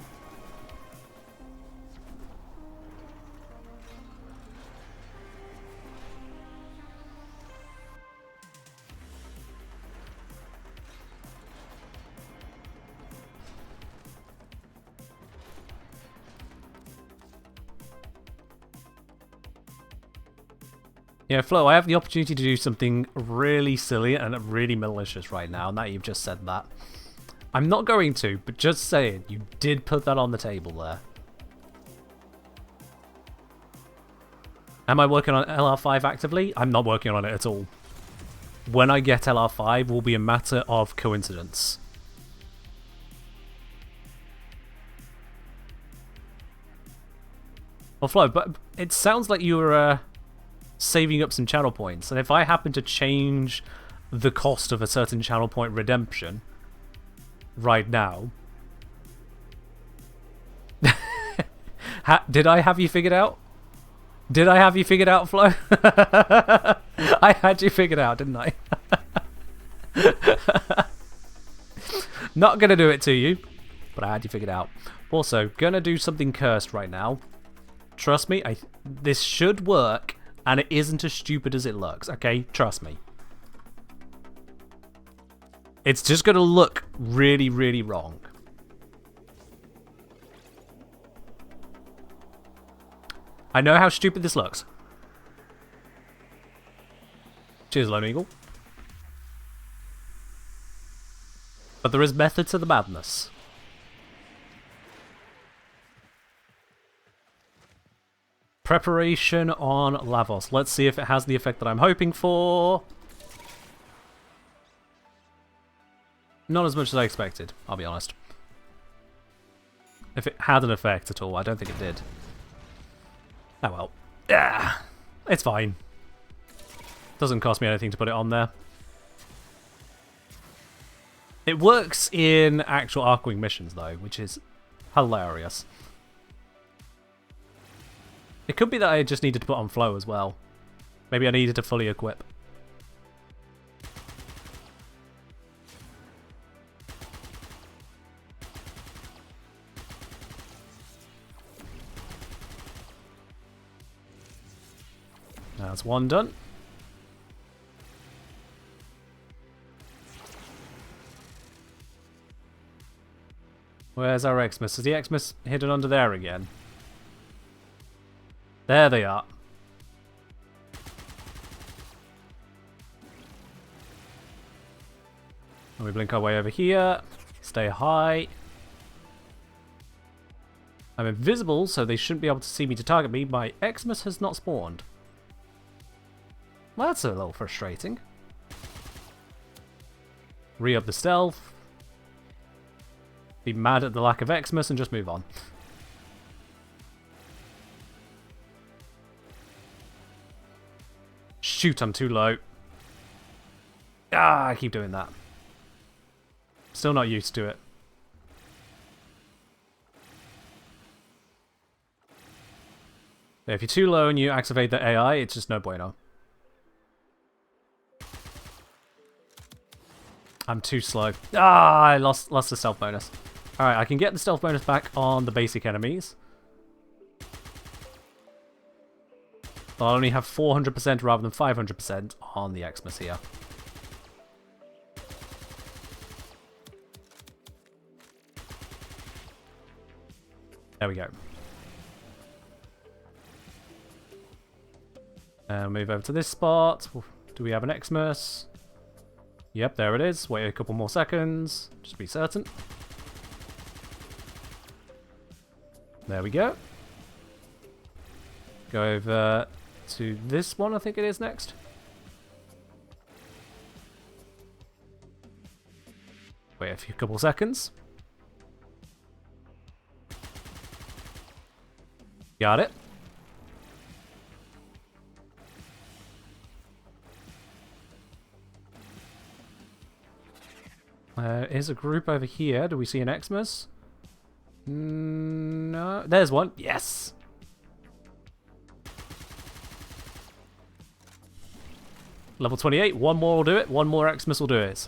Yeah, Flo, I have the opportunity to do something really silly and really malicious right now, now you've just said that. I'm not going to, but just saying, you did put that on the table there. Am I working on LR5 actively? I'm not working on it at all. When I get LR5 will be a matter of coincidence. Well, Flo, but it sounds like you were saving up some channel points, and if I happen to change the cost of a certain channel point redemption right now... Did I have you figured out? Did I have you figured out, Flo? I had you figured out, didn't I? Not gonna do it to you, but I had you figured out. Also, gonna do something cursed right now. Trust me, this should work, and it isn't as stupid as it looks, okay? Trust me. It's just gonna look really, really wrong. I know how stupid this looks. Cheers, Lone Eagle. But there is method to the madness. Preparation on Lavos. Let's see if it has the effect that I'm hoping for. Not as much as I expected, I'll be honest. If it had an effect at all, I don't think it did. Oh well. Yeah, it's fine. Doesn't cost me anything to put it on there. It works in actual Archwing missions though, which is hilarious. It could be that I just needed to put on Flow as well. Maybe I needed to fully equip. That's one done. Where's our Xmas? Is the Xmas hidden under there again? There they are. And we blink our way over here. Stay high. I'm invisible, so they shouldn't be able to see me to target me. My Xmas has not spawned. Well, that's a little frustrating. Re-up the stealth. Be mad at the lack of Xmas and just move on. Shoot, I'm too low. Ah, I keep doing that. Still not used to it. If you're too low and you activate the AI, it's just no bueno. I'm too slow. Ah, I lost the stealth bonus. Alright, I can get the stealth bonus back on the basic enemies. But I'll only have 400% rather than 500% on the Xmas here. There we go. Move over to this spot. Do we have an Xmas? Yep, there it is. Wait a couple more seconds. Just be certain. There we go. Go over to this one, I think it is next. Wait a few couple seconds. Got it. Here's a group over here. Do we see an Xmas? No. There's one. Yes! Level 28. One more will do it. One more Xmas will do it.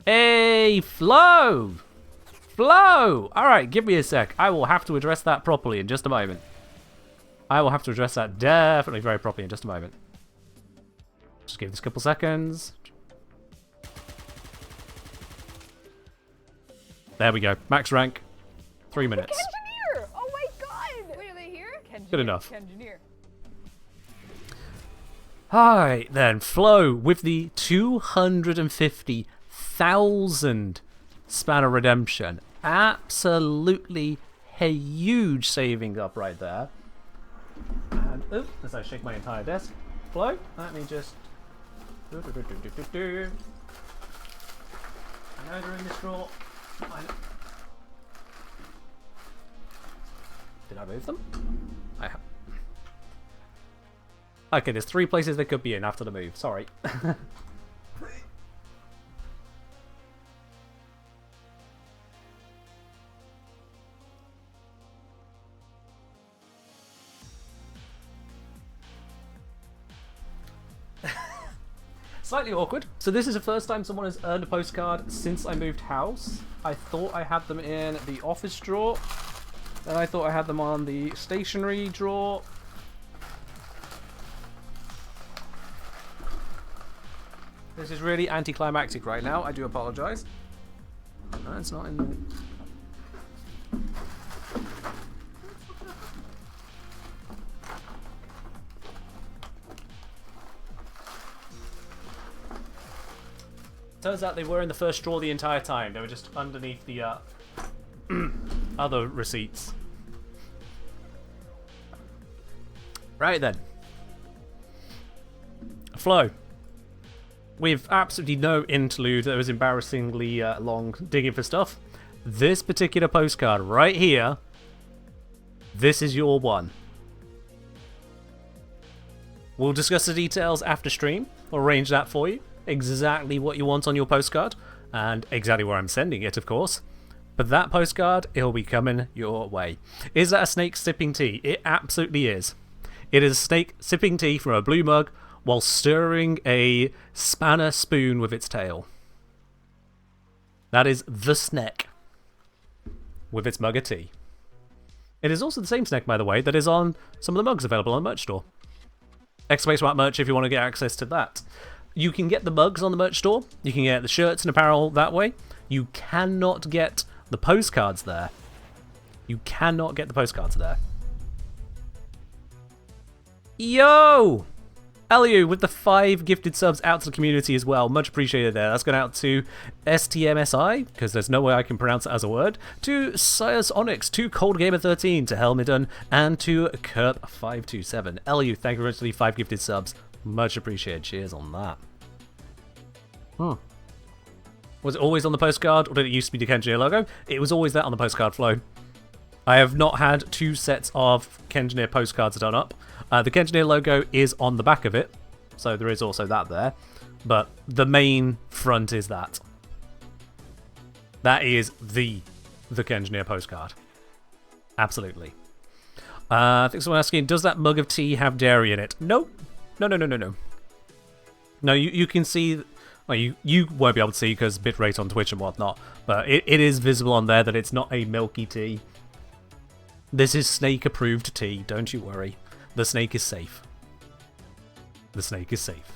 Hey, Flo! Flo! Alright, give me a sec. I will have to address that properly in just a moment. I will have to address that definitely very properly in just a moment. Just give this a couple seconds. There we go. Max rank. 3 minutes. Kengineer! Oh my god! Wait, are they here? Good enough. Kengineer. Hi, then. Flo with the 250,000 spanner redemption. Absolutely a huge saving up right there. And, oh, as I shake my entire desk. Flo, let me just... I know they're in this drawer. Did I move them? I have. Okay, there's 3 places they could be in after the move. Sorry. Slightly awkward. So this is the first time someone has earned a postcard since I moved house. I thought I had them in the office drawer. Then I thought I had them on the stationery drawer. This is really anticlimactic right now. I do apologize. No, it's not in the... Turns out they were in the first drawer the entire time. They were just underneath the other receipts. Right then. Flo. With absolutely no interlude that was embarrassingly long digging for stuff. This particular postcard right here, this is your one. We'll discuss the details after stream. We'll arrange that for you. Exactly what you want on your postcard, and exactly where I'm sending it, of course. But that postcard, it'll be coming your way. Is that a snake sipping tea? It absolutely is. It is a snake sipping tea from a blue mug while stirring a spanner spoon with its tail. That is the snake with its mug of tea. It is also the same snake, by the way, that is on some of the mugs available on the merch store. !Smart merch if you want to get access to that. You can get the mugs on the merch store. You can get the shirts and apparel that way. You cannot get the postcards there. You cannot get the postcards there. Yo! Eliu with the 5 gifted subs out to the community as well. Much appreciated there. That's going out to STMSI, because there's no way I can pronounce it as a word, to Sias Onyx, to ColdGamer13, to Helmidon, and to Kerp527. Eliu, thank you very much for the 5 gifted subs. Much appreciated. Cheers on that. Was it always on the postcard, or did it used to be the Kengineer logo? It was always that on the postcard, Flo. I have not had 2 sets of Kengineer postcards done up. The Kengineer logo is on the back of it, so there is also that there. But the main front is that. That is the Kengineer postcard. Absolutely. I think someone asking, does that mug of tea have dairy in it? Nope. No. No, you can see... Well, you won't be able to see because bitrate on Twitch and whatnot, but it is visible on there that it's not a milky tea. This is snake-approved tea, don't you worry. The snake is safe. The snake is safe.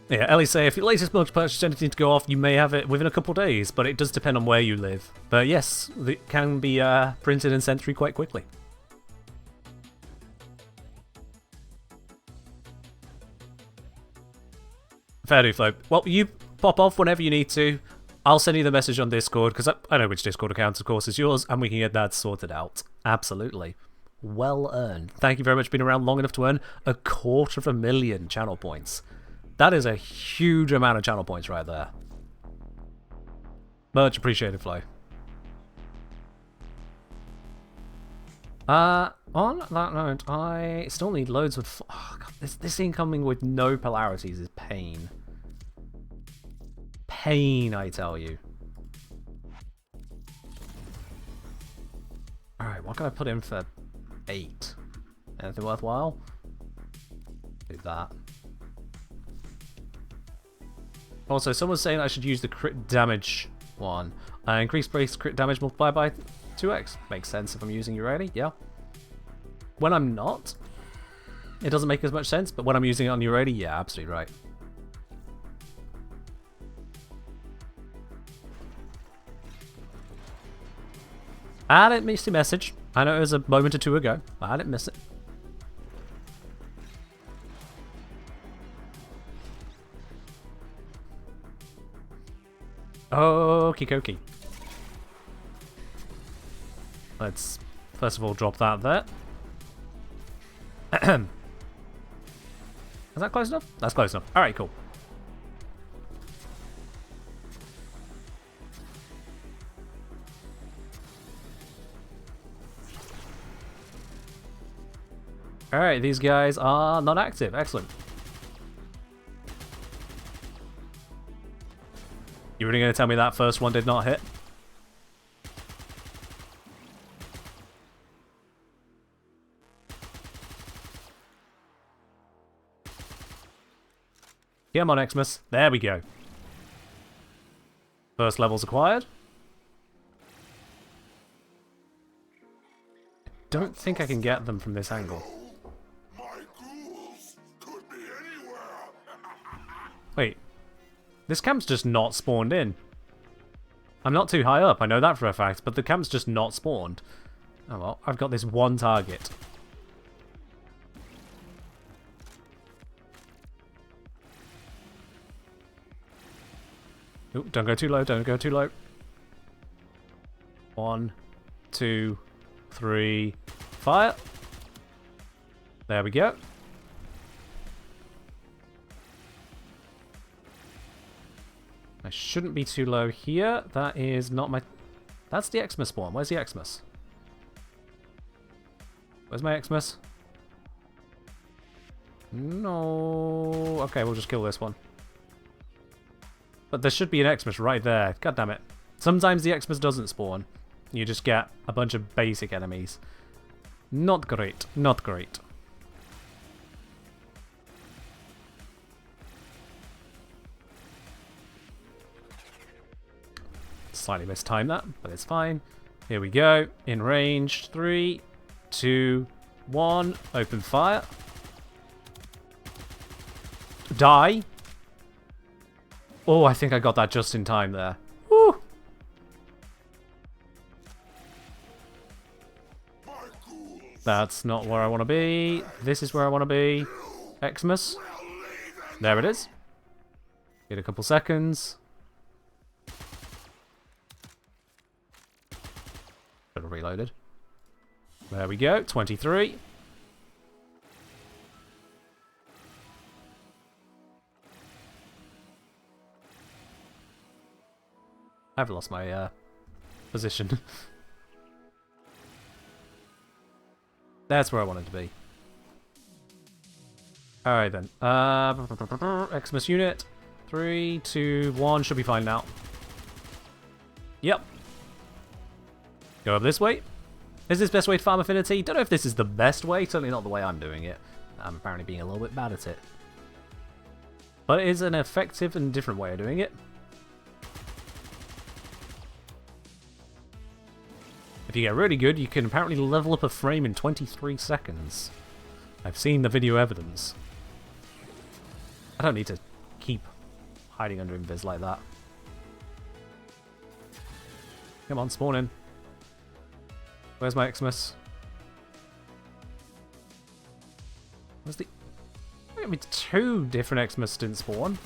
Yeah, Ellie say, if your latest bulk purchase anything to go off, you may have it within a couple of days, but it does depend on where you live. But yes, it can be printed and sent through quite quickly. Fair do, Flo. Well, you pop off whenever you need to. I'll send you the message on Discord, because I know which Discord account, of course, is yours, and we can get that sorted out. Absolutely. Well earned. Thank you very much for being around long enough to earn 250,000 channel points. That is a huge amount of channel points right there. Much appreciated, Flo. On that note, I still need loads of... Oh, God, this incoming with no polarities is pain. Pain, I tell you. Alright, what can I put in for 8? Anything worthwhile? Do that. Also, someone's saying I should use the crit damage one. Increase base crit damage multiplied by 2x. Makes sense if I'm using Urani, yeah. When I'm not, it doesn't make as much sense, but when I'm using it on Urani, yeah, absolutely right. I didn't miss the message. I know it was a moment or two ago, but I didn't miss it. Okie dokie. Let's first of all drop that there. Is that close enough? That's close enough. Alright, cool. Alright, these guys are not active. Excellent. You really going to tell me that first one did not hit? Come on, Xmas. There we go. First level's acquired. Don't think I can get them from this angle. My ghouls could be anywhere. Wait. This camp's just not spawned in. I'm not too high up, I know that for a fact, but the camp's just not spawned. Oh well, I've got this one target. Ooh, don't go too low, don't go too low. 1, 2, 3, fire. There we go. I shouldn't be too low here. That is not my... That's the Xmas spawn. Where's the Xmas? Where's my Xmas? No... Okay, we'll just kill this one. But there should be an Xmas right there. God damn it. Sometimes the Xmas doesn't spawn. You just get a bunch of basic enemies. Not great. Not great. Slightly mistimed that, but it's fine. Here we go. In range. 3, 2, 1. Open fire. Die. Oh, I think I got that just in time there. Woo. That's not where I want to be. This is where I want to be. Xmas. There it is. Get a couple seconds. Should have reloaded. There we go. 23. I've lost my position. That's where I wanted to be. Alright then. Xmas unit. 3, 2, 1. Should be fine now. Yep. Go up this way. Is this best way to farm affinity? Don't know if this is the best way. Certainly not the way I'm doing it. I'm apparently being a little bit bad at it. But it is an effective and different way of doing it. If you get really good, you can apparently level up a frame in 23 seconds. I've seen the video evidence. I don't need to keep hiding under invis like that. Come on, spawn in. Where's my Xmas? Where's the... I mean, 2 different Xmas didn't spawn.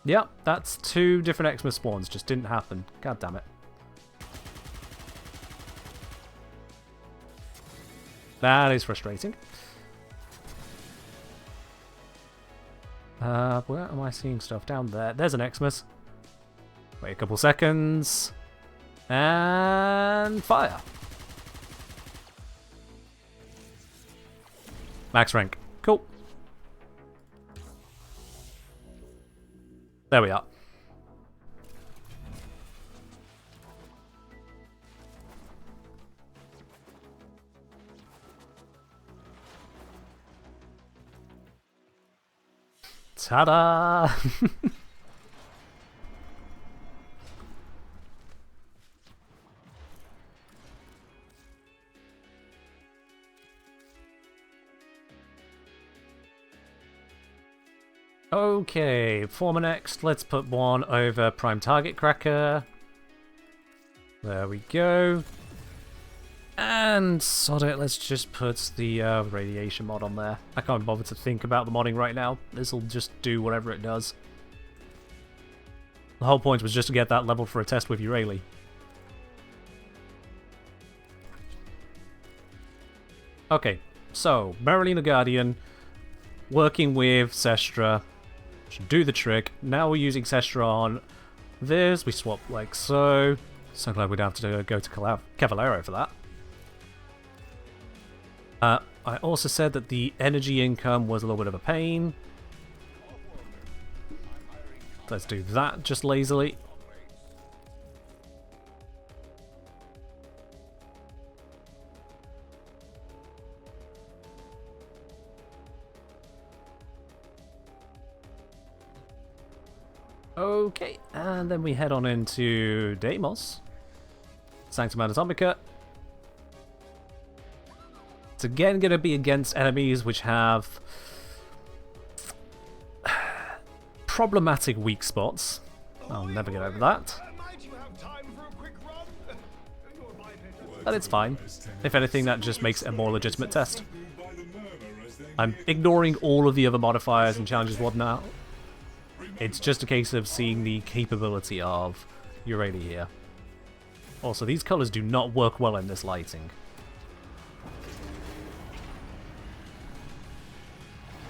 Yep, that's 2 different Xmas spawns. Just didn't happen. God damn it. That is frustrating. Where am I seeing stuff? Down there. There's an Xmas. Wait a couple seconds. And fire. Max rank. Cool. There we are. Ta-da! Okay, former next. Let's put one over Prime Target Cracker. There we go. And sod it, let's just put the radiation mod on there. I can't bother to think about the modding right now. This'll just do whatever it does. The whole point was just to get that level for a test with Urali. Okay, so Marilyn the Guardian working with Sestra should do the trick. Now we're using Sestra on this. We swap like so. So glad we don't have to go to Cavallero for that. I also said that the energy income was a little bit of a pain. Let's do that just lazily. Okay, and then we head on into Deimos. Sanctum Anatomica. It's again going to be against enemies which have problematic weak spots. I'll never get over that. But it's fine. If anything, that just makes it a more legitimate test. I'm ignoring all of the other modifiers and challenges now. It's just a case of seeing the capability of Urali here. Also, these colours do not work well in this lighting.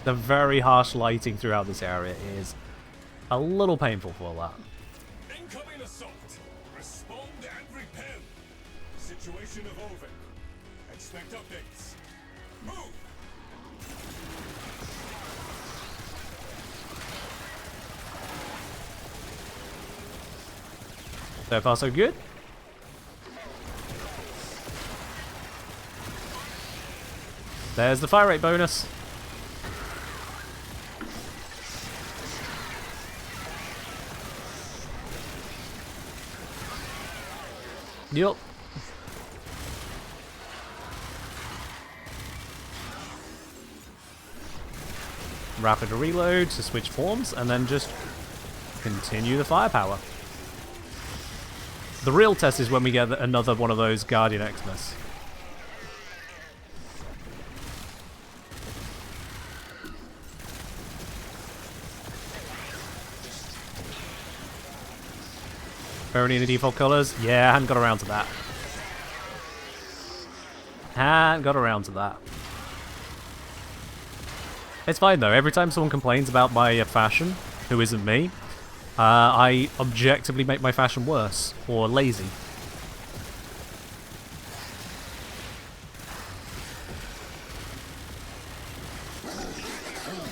The very harsh lighting throughout this area is a little painful for that. Incoming assault. Respond and repel. Situation evolving. Expect updates. Move. So far, so good. There's the fire rate bonus. Yup. Rapid reload to switch forms, and then just continue the firepower. The real test is when we get another one of those Guardian Xmas. Only in the default colors? Yeah, I hadn't got around to that. Hadn't got around to that. It's fine though, every time someone complains about my fashion, who isn't me, I objectively make my fashion worse, or lazy.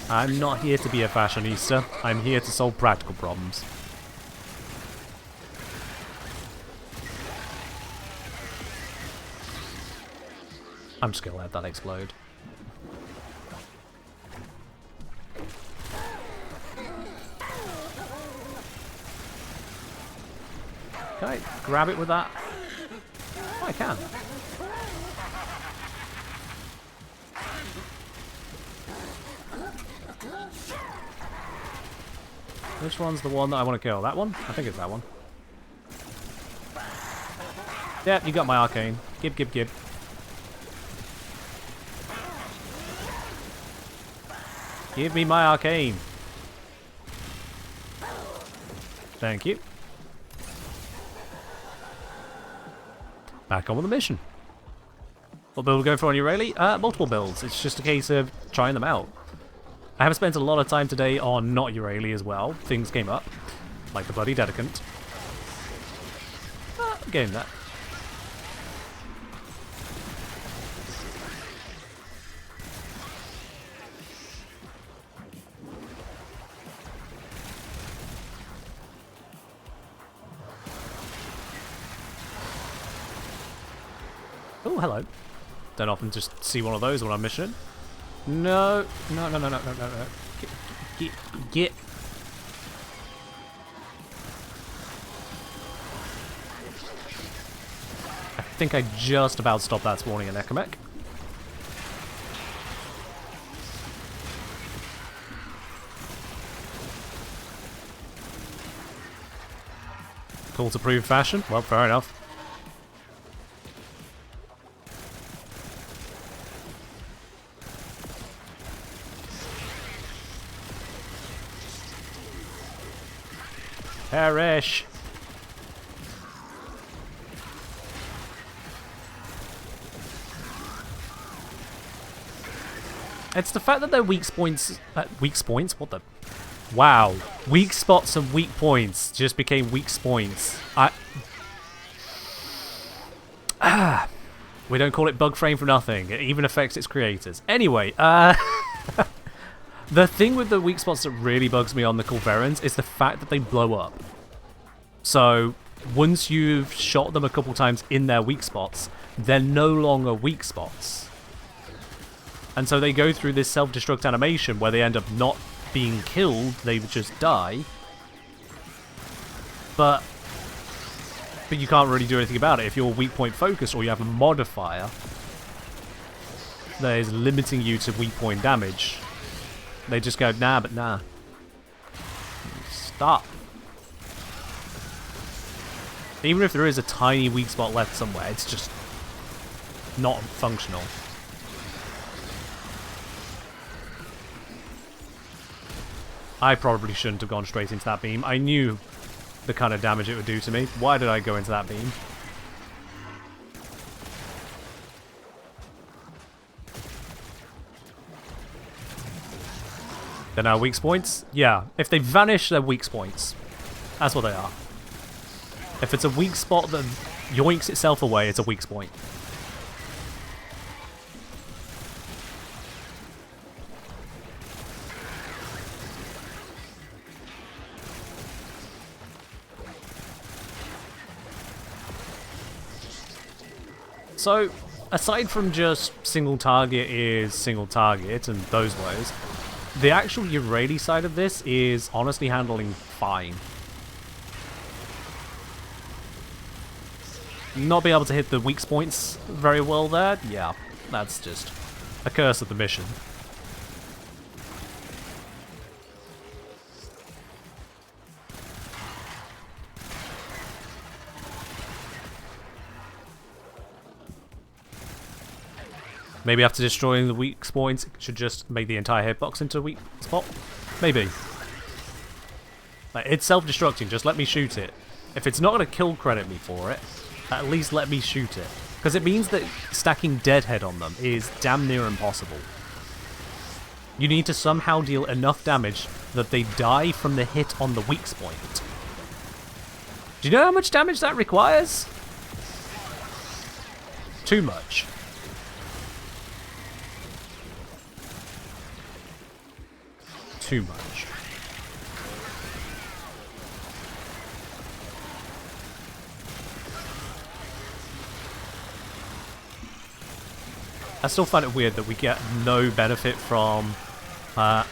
I'm not here to be a fashionista, I'm here to solve practical problems. I'm just gonna let that explode. Can I grab it with that? Oh, I can. Which one's the one that I want to kill? That one? I think it's that one. Yeah, you got my arcane. Gib, gib, gib. Give me my arcane. Thank you. Back on with the mission. What build are we going for on Urali? Multiple builds. It's just a case of trying them out. I have spent a lot of time today on not Urali as well. Things came up. Like the bloody Dedicant. Getting that. Oh, hello. Don't often just see one of those when I'm missioning. No. No, no, no, no, no, no, no. Get. I think I just about stopped that spawning in Ekamec. Call to prove fashion? Well, fair enough. Perish! It's the fact that their weak points... weak points? What the... Wow. Weak spots and weak points just became weak points. We don't call it Warframe for nothing. It even affects its creators. Anyway, the thing with the weak spots that really bugs me on the Culverins is the fact that they blow up. So, once you've shot them a couple times in their weak spots, they're no longer weak spots. And so they go through this self-destruct animation where they end up not being killed, they just die. But you can't really do anything about it. If you're weak point focused or you have a modifier that is limiting you to weak point damage, they just go, nah, but nah. Stop. Even if there is a tiny weak spot left somewhere, it's just not functional. I probably shouldn't have gone straight into that beam. I knew the kind of damage it would do to me. Why did I go into that beam? They're now weak points? Yeah. If they vanish, they're weak points. That's what they are. If it's a weak spot that yoinks itself away, it's a weak point. So, aside from just single target is single target and those ways, the actual Urali side of this is honestly handling fine. Not being able to hit the weak points very well there, yeah, that's just a curse of the mission. Maybe after destroying the weak points, it should just make the entire hitbox into a weak spot? Maybe. Like, it's self-destructing, just let me shoot it. If it's not going to kill credit me for it, at least let me shoot it. Because it means that stacking Deadhead on them is damn near impossible. You need to somehow deal enough damage that they die from the hit on the weak point. Do you know how much damage that requires? Too much. Too much. I still find it weird that we get no benefit from ammo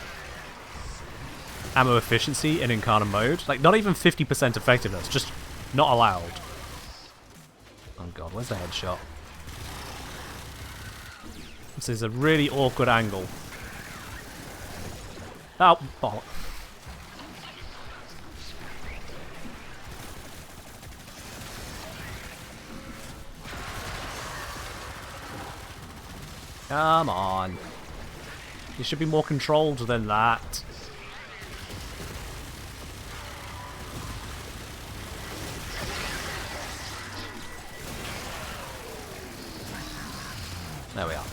efficiency in Incarna mode. Like, not even 50% effectiveness, just not allowed. Oh god, where's the headshot? This is a really awkward angle. Oh, bollock. Come on. You should be more controlled than that. There we are.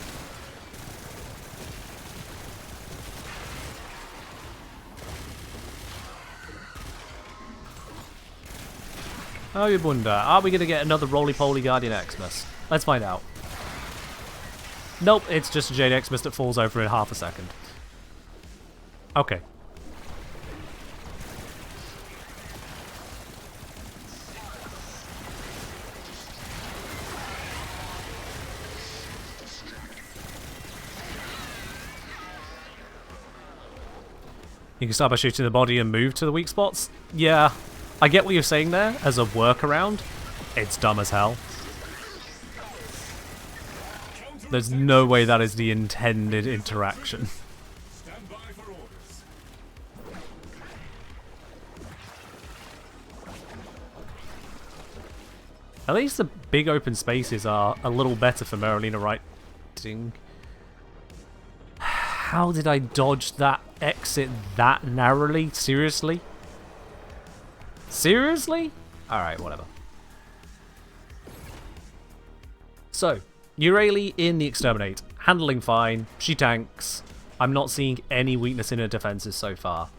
Oh, you wonder, are we going to get another roly-poly Guardian Xmas? Let's find out. Nope, it's just a Jade Xmas that falls over in half a second. Okay. You can start by shooting the body and move to the weak spots? Yeah, I get what you're saying there as a workaround. It's dumb as hell. There's no way that is the intended interaction. Stand by for orders. At least the big open spaces are a little better for Marolina writing. How did I dodge that exit that narrowly? Seriously? Seriously? Alright, whatever. So, Urali in the Exterminate. Handling fine. She tanks. I'm not seeing any weakness in her defenses so far.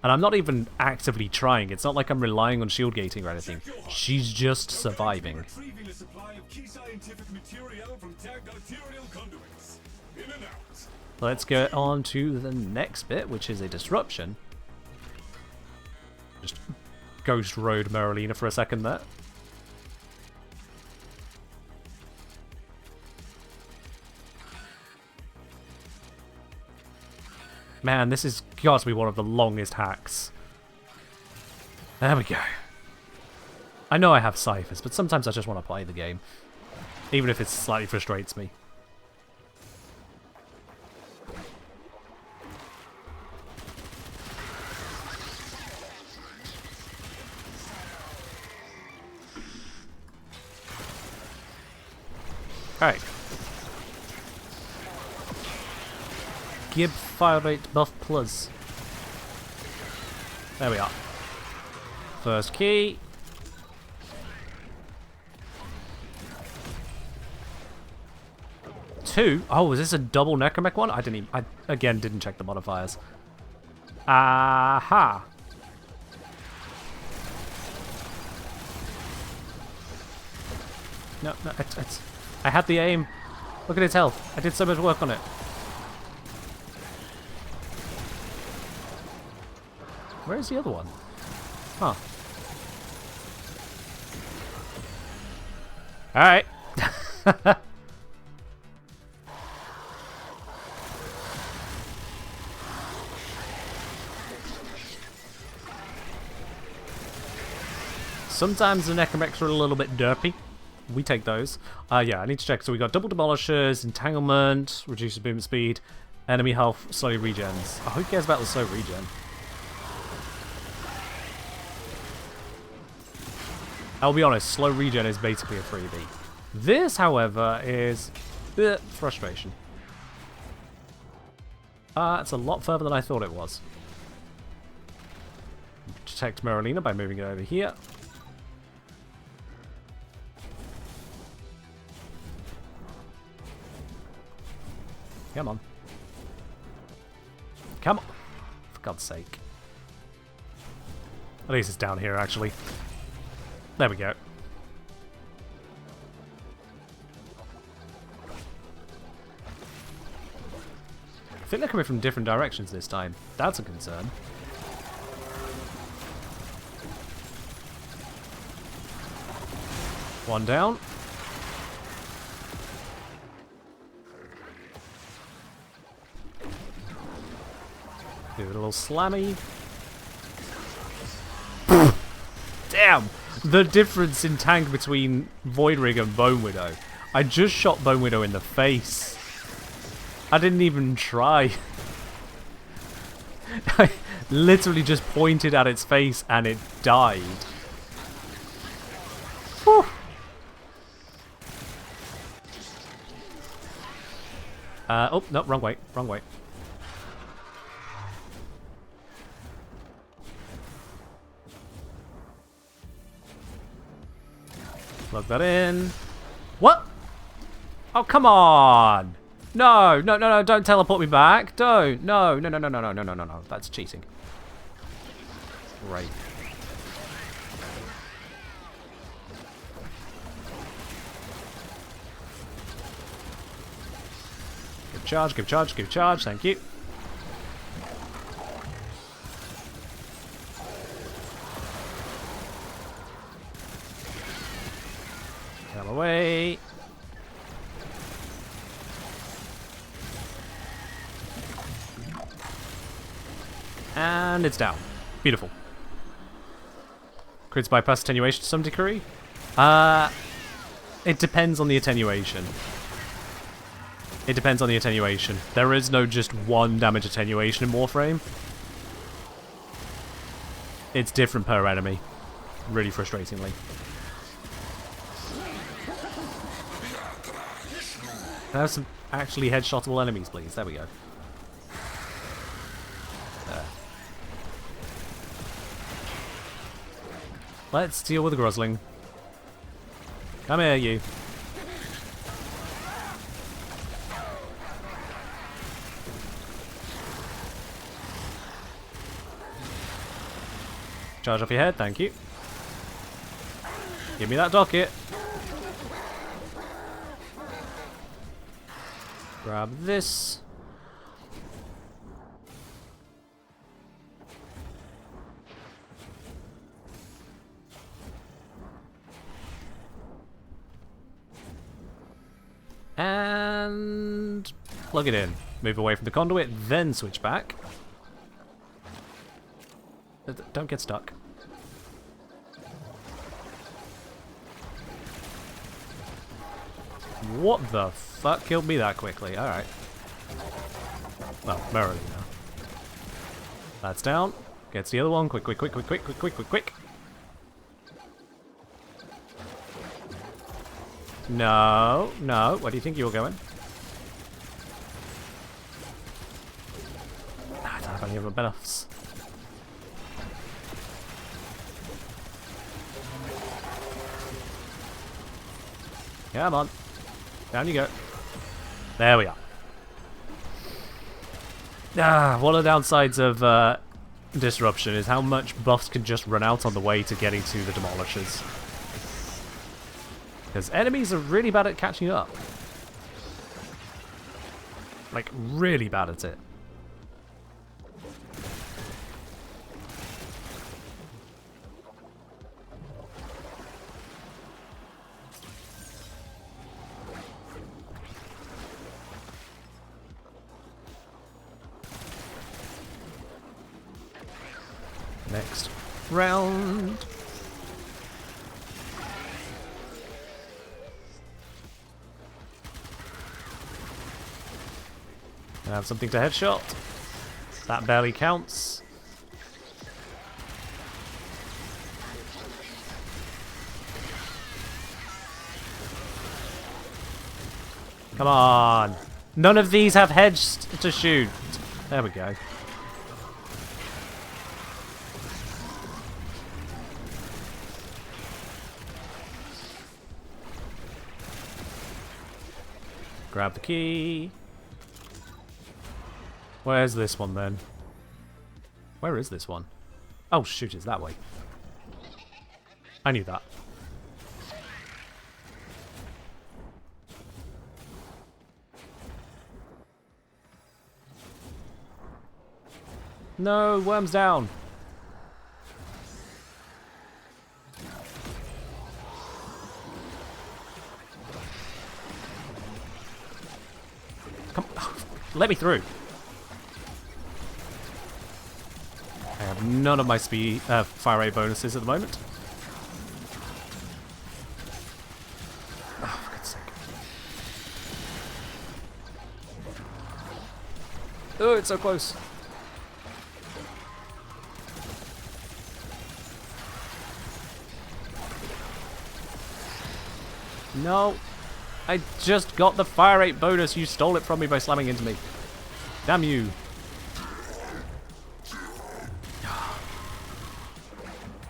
And I'm not even actively trying. It's not like I'm relying on shield gating or anything. She's just surviving. Retrieving a supply of key scientific material from tagged arterial conduits. In and out. Let's get on to the next bit, which is a disruption. Just ghost road Marolina for a second there. Man, this has got to be one of the longest hacks. There we go. I know I have ciphers, but sometimes I just want to play the game. Even if it slightly frustrates me. Alright. Gib fire rate buff plus. There we are. First key. Two? Oh, is this a double Necromech one? I again didn't check the modifiers. Aha! No, it's I had the aim. Look at its health. I did so much work on it. Where's the other one? Huh. Alright. Sometimes the Necromechs are a little bit derpy. We take those. Yeah, I need to check. So we got double demolishers, entanglement, reduces movement speed, enemy health, slowly regens. Oh, who cares about the slow regen? I'll be honest, slow regen is basically a freebie. This, however, is frustration. It's a lot further than I thought it was. Detect Marolina by moving it over here. Come on. Come on. For God's sake. At least it's down here, actually. There we go. I think they're coming from different directions this time. That's a concern. One down. Do a little slammy. Damn! The difference in tank between Void Rig and Bone Widow. I just shot Bone Widow in the face. I didn't even try. I literally just pointed at its face and it died. Whew. Oh, no, wrong way. Wrong way. Plug that in. What? Oh, come on! No, no, no, no, don't teleport me back. Don't. No, no, no, no, no, no, no, no, no, no. That's cheating. Right. Give charge, give charge, give charge. Thank you. Get away. And it's down. Beautiful. Crits bypass attenuation to some degree. It depends on the attenuation. It depends on the attenuation. There is no just one damage attenuation in Warframe. It's different per enemy. Really frustratingly. Can I have some actually headshotable enemies, please? There we go. There. Let's deal with the Grozling. Come here, you. Charge off your head, thank you. Give me that docket. Grab this. And plug it in. Move away from the conduit, then switch back. Don't get stuck. What the fuck killed me that quickly? Alright. Well, merrily now. That's down. Gets the other one. Quick, quick, quick, quick, quick, quick, quick, quick, quick. No, no. Where do you think you were going? I don't have any other buffs. Come on. Down you go. There we are. One of the downsides of Disruption is how much buffs can just run out on the way to getting to the Demolishers. Because enemies are really bad at catching up. Like, really bad at it. Next round. I have something to headshot. That barely counts. Come on. None of these have heads to shoot. There we go. Grab the key. Where's this one then? Where is this one? Oh shoot, it's that way. I knew that. No, worms down. Come, let me through. I have none of my speed, fire rate bonuses at the moment. Oh, for God's sake. Oh, it's so close. No. I just got the fire rate bonus. You stole it from me by slamming into me. Damn you.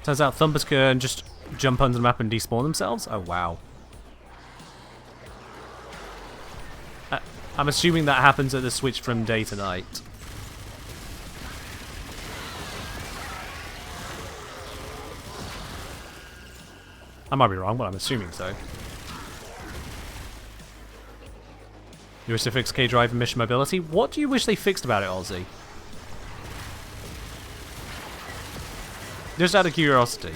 Turns out Thumpers can just jump under the map and despawn themselves. Oh, wow. I'm assuming that happens at the switch from day to night. I might be wrong, but I'm assuming so. You wish to fix K-Drive and mission mobility? What do you wish they fixed about it, Ozzy? Just out of curiosity,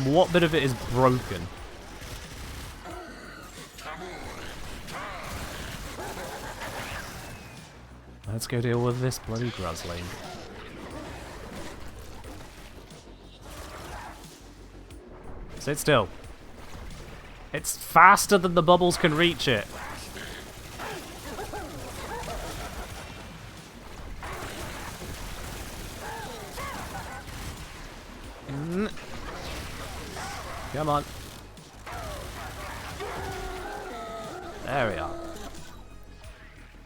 what bit of it is broken? Let's go deal with this bloody Gruzling. Sit still. It's faster than the bubbles can reach it. Come on. There we are.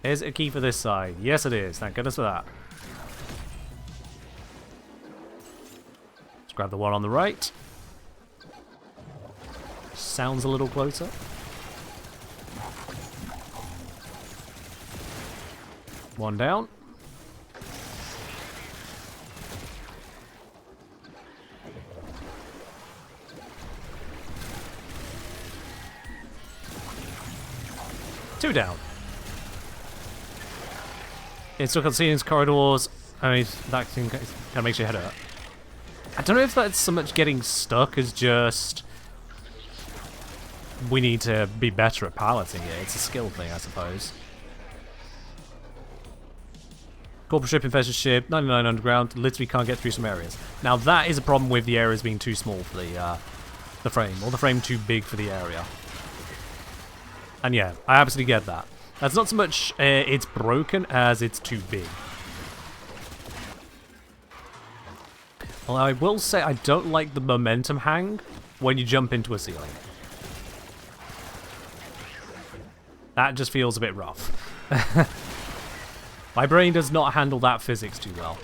Is it a key for this side? Yes, it is. Thank goodness for that. Let's grab the one on the right. Sounds a little closer. One down. Two down. It's stuck on ceilings, corridors. I mean, that thing kind of makes your head hurt. I don't know if that's so much getting stuck as just we need to be better at piloting it. It's a skill thing, I suppose. Corporate ship, infested ship, 99 underground. Literally can't get through some areas. Now that is a problem with the areas being too small for the frame, or the frame too big for the area. And yeah, I absolutely get that. That's not so much it's broken as it's too big. Well, I will say I don't like the momentum hang when you jump into a ceiling. That just feels a bit rough. My brain does not handle that physics too well.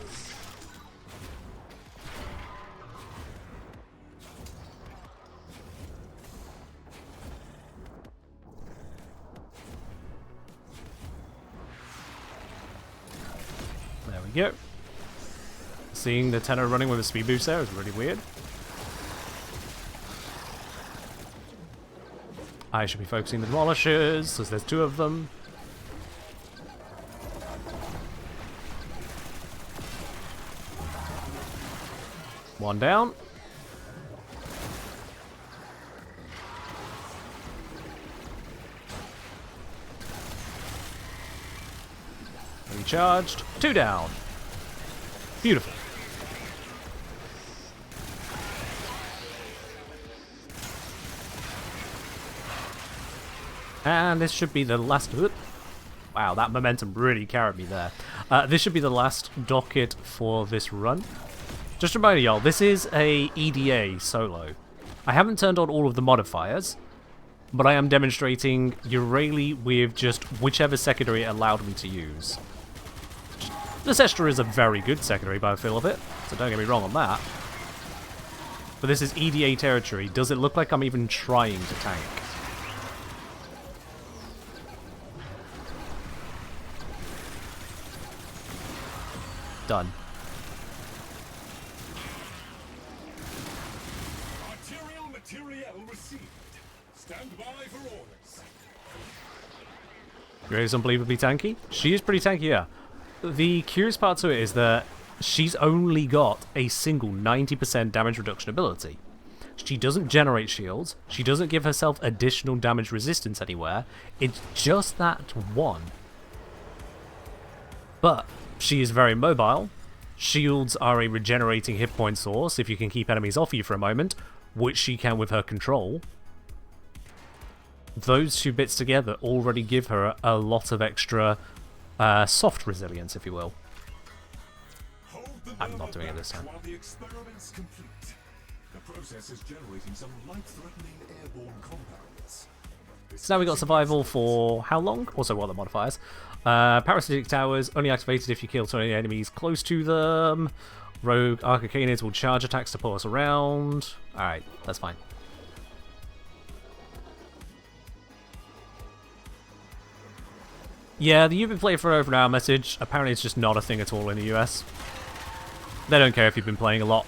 There we go. Seeing the Tenor running with a speed boost there is really weird. I should be focusing the demolishers, since there's two of them. One down. Recharged. Two down. Beautiful. And this should be the last... Wow, that momentum really carried me there. This should be the last docket for this run. Just a reminder, y'all, this is a EDA solo. I haven't turned on all of the modifiers, but I am demonstrating Eurali with just whichever secondary it allowed me to use. The Sestra is a very good secondary by the feel of it, so don't get me wrong on that. But this is EDA territory. Does it look like I'm even trying to tank? Done. Arterial materiel received. Stand by for orders. Grace unbelievably tanky? She is pretty tanky, yeah. The curious part to it is that she's only got a single 90% damage reduction ability. She doesn't generate shields. She doesn't give herself additional damage resistance anywhere. It's just that one. But she is very mobile. Shields are a regenerating hit point source if you can keep enemies off you for a moment, which she can with her control. Those two bits together already give her a lot of extra soft resilience, if you will. I'm not doing it this time. While the experiment's complete, the process is generating some life-threatening airborne compounds. So now we got survival for how long? Also, what are the modifiers? Parasitic towers only activated if you kill 20 enemies close to them. Rogue Arcanids will charge attacks to pull us around. Alright, that's fine. Yeah, the "you've been playing for over an hour" message, apparently it's just not a thing at all in the US. They don't care if you've been playing a lot.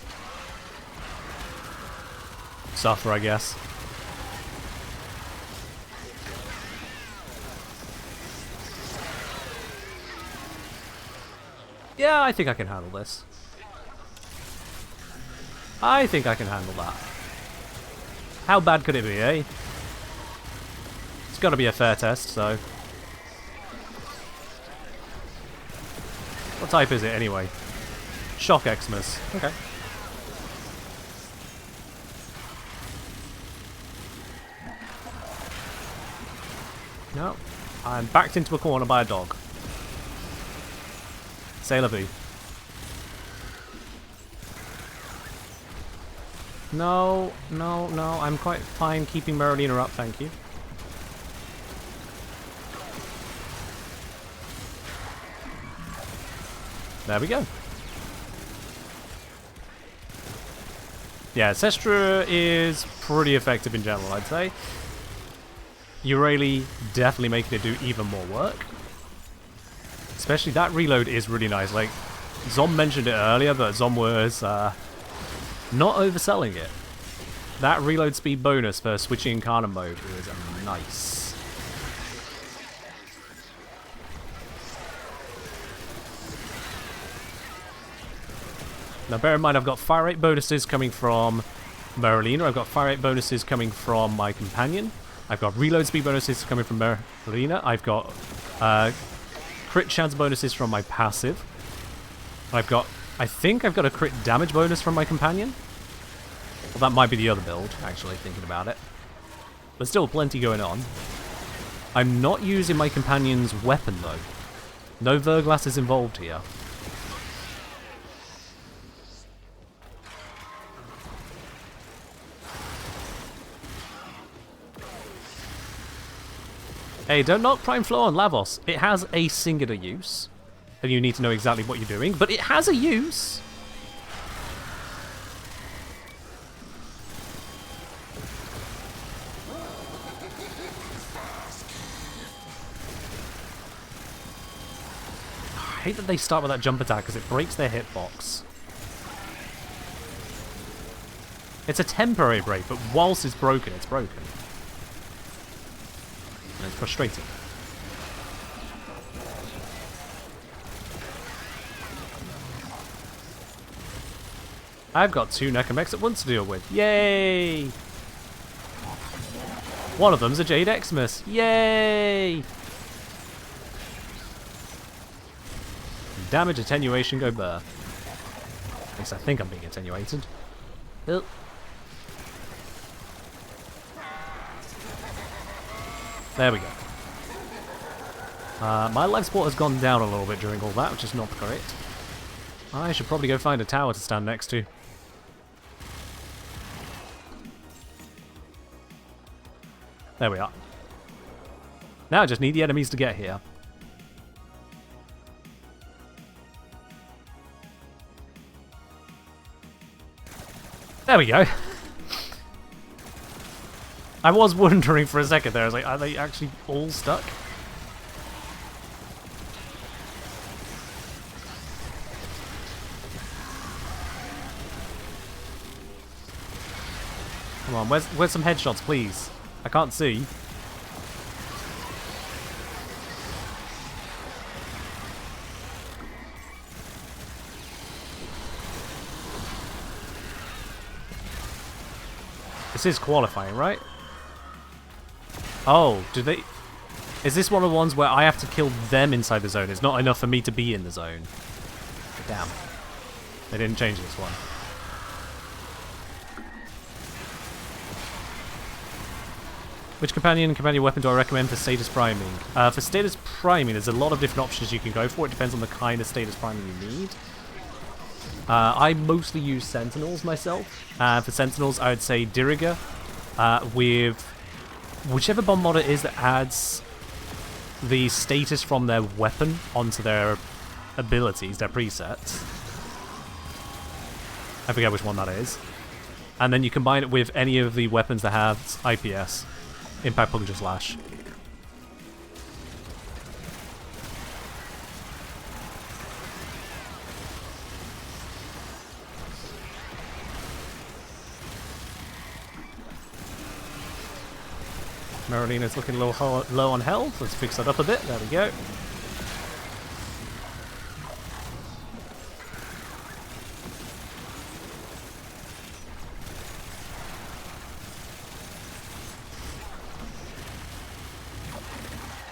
Suffer, I guess. Yeah, I think I can handle this. I think I can handle that. How bad could it be, eh? It's gotta be a fair test, so... What type is it, anyway? Shock Xmas. Okay. No. I'm backed into a corner by a dog. C'est la vie. No, no, no. I'm quite fine keeping Merlina up, thank you. There we go. Yeah, Sestra is pretty effective in general, I'd say. Eurali definitely making it do even more work. Especially that reload is really nice. Like, Zom mentioned it earlier, but Zom was not overselling it. That reload speed bonus for switching Incarnate mode was nice. Now bear in mind, I've got fire rate bonuses coming from Merlina. I've got fire rate bonuses coming from my companion. I've got reload speed bonuses coming from Merlina. I've got crit chance bonuses from my passive. I think I've got a crit damage bonus from my companion. Well, that might be the other build, actually, thinking about it. But still plenty going on. I'm not using my companion's weapon, though. No Verglass is involved here. Hey, don't knock Prime Flow on Lavos. It has a singular use. And you need to know exactly what you're doing, but it has a use. I hate that they start with that jump attack because it breaks their hitbox. It's a temporary break, but whilst it's broken, it's broken. And it's frustrating. I've got 2 Necromechs at once to deal with. Yay! One of them's a Jade Xmas. Yay! Damage attenuation go burr. At least I think I'm being attenuated. Oh. There we go. My life support has gone down a little bit during all that, which is not great. I should probably go find a tower to stand next to. There we are. Now I just need the enemies to get here. There we go. I was wondering for a second there, I was like, are they actually all stuck? Come on, where's some headshots, please? I can't see. This is qualifying, right? Oh, do they... Is this one of the ones where I have to kill them inside the zone? It's not enough for me to be in the zone. Damn. They didn't change this one. Which companion weapon do I recommend for status priming? For status priming, there's a lot of different options you can go for. It depends on the kind of status priming you need. I mostly use Sentinels myself. For Sentinels, I would say Diriger with whichever bomb mod it is that adds the status from their weapon onto their abilities, their presets. I forget which one that is. And then you combine it with any of the weapons that have IPS. Impact, Puncture, Slash. Marina's looking a little low on health. Let's fix that up a bit. There we go.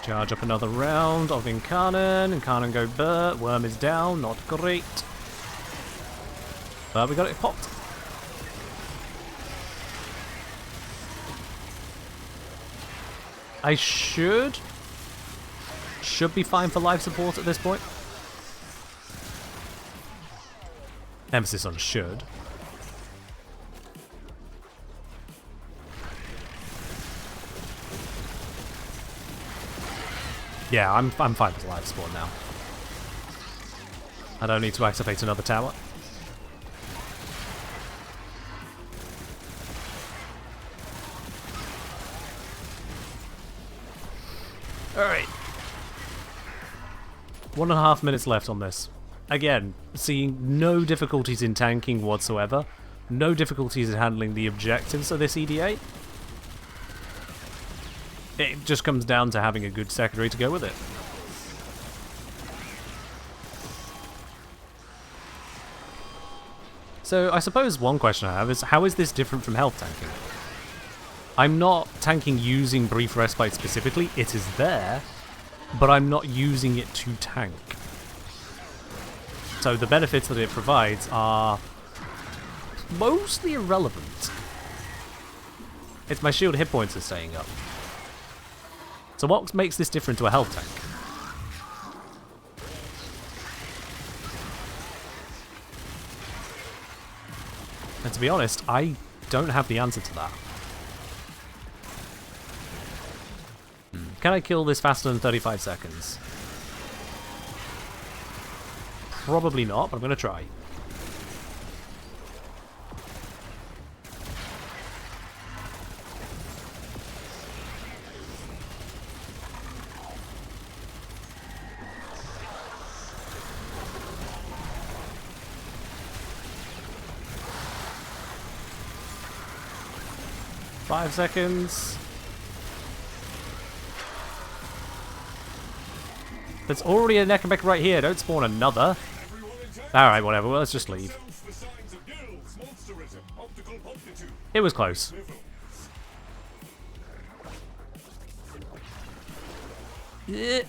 Charge up another round of Incarnon. Incarnon go burr. Worm is down. Not great. But we got it popped. I should be fine for life support at this point. Emphasis on should. Yeah, I'm fine with life support now. I don't need to activate another tower. Alright. 1.5 minutes left on this. Again, seeing no difficulties in tanking whatsoever. No difficulties in handling the objectives of this EDA. It just comes down to having a good secondary to go with it. So I suppose one question I have is, how is this different from health tanking? I'm not tanking using Brief Respite specifically, it is there, but I'm not using it to tank. So the benefits that it provides are mostly irrelevant. It's my shield hit points are staying up. So what makes this different to a health tank? And to be honest, I don't have the answer to that. Can I kill this faster than 35 seconds? Probably not, but I'm going to try. Five seconds. There's already a Necromek right here. Don't spawn another. Alright, whatever. Well, let's just leave. It was close. Yeah.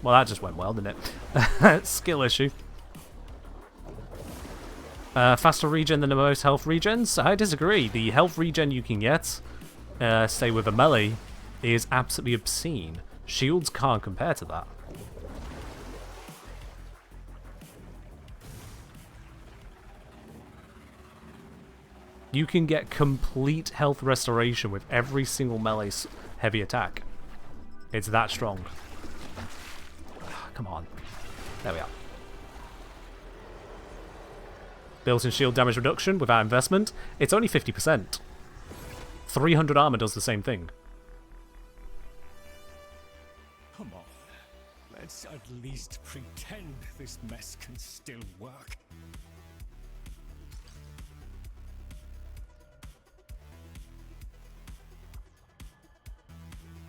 Well, that just went well, didn't it? Skill issue. Faster regen than the most health regens? I disagree. The health regen you can get, say with a melee, is absolutely obscene. Shields can't compare to that. You can get complete health restoration with every single melee heavy attack. It's that strong. Come on. There we are. Built-in shield damage reduction without investment. It's only 50%. 300 armor does the same thing. Come on. Let's at least pretend this mess can still work.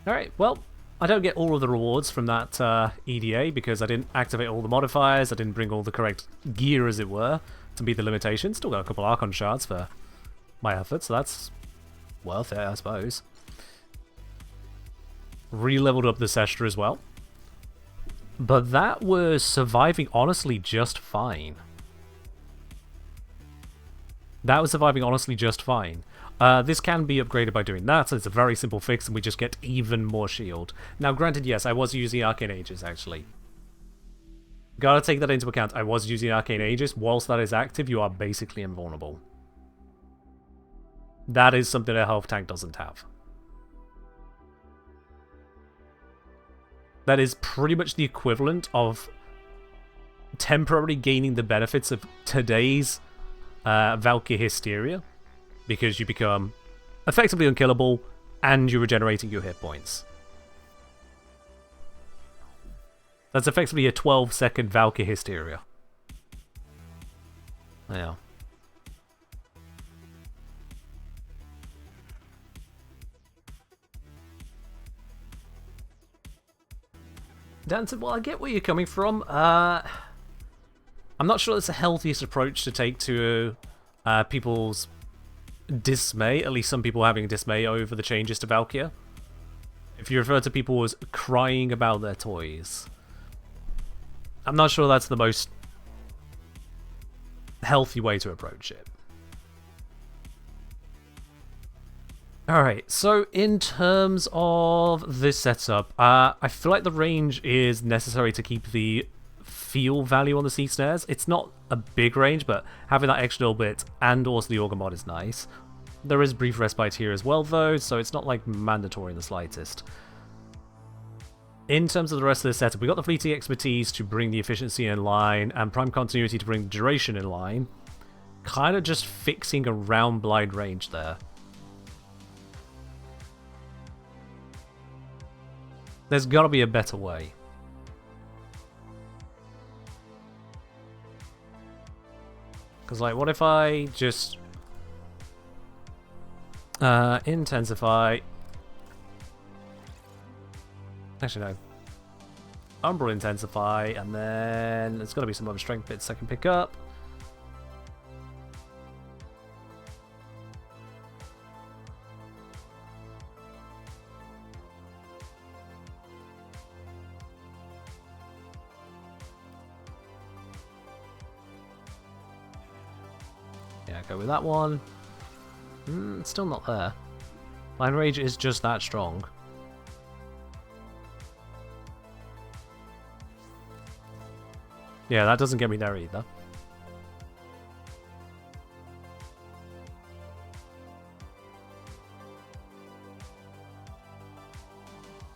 Alright, well, I don't get all of the rewards from that EDA because I didn't activate all the modifiers, I didn't bring all the correct gear, as it were, to meet the limitations. Still got a couple Archon shards for my efforts, so that's worth it, I suppose. Re-leveled up the Sestra as well. But that was surviving honestly just fine. That was surviving honestly just fine. This can be upgraded by doing that, so it's a very simple fix and we just get even more shield. Now granted, yes, I was using Arcane Aegis actually. Gotta take that into account, I was using Arcane Aegis. Whilst that is active, you are basically invulnerable. That is something a health tank doesn't have. that is pretty much the equivalent of temporarily gaining the benefits of today's Valkyrie Hysteria, because you become effectively unkillable and you're regenerating your hit points. That's effectively a 12-second Valkyrie Hysteria. Yeah. Danton, well, I get where you're coming from. I'm not sure that's the healthiest approach to take to people's dismay, at least some people having dismay over the changes to Valkyria. If you refer to people as crying about their toys, I'm not sure that's the most healthy way to approach it. Alright, so in terms of this setup, I feel like the range is necessary to keep the feel value on the sea snares. It's not a big range, but having that extra little bit and also the Augur mod is nice. There is brief respite here as well though, so it's not like mandatory in the slightest. In terms of the rest of the setup, we got the fleeting expertise to bring the efficiency in line, and prime continuity to bring the duration in line. Kind of just fixing around blind range there. There's gotta be a better way. Because, like, what if I just intensify? Actually, no. Umbral intensify, and then there's got to be some other strength bits I can pick up. Yeah, go with that one. It's still not there. Line Rage is just that strong. Yeah, that doesn't get me there either.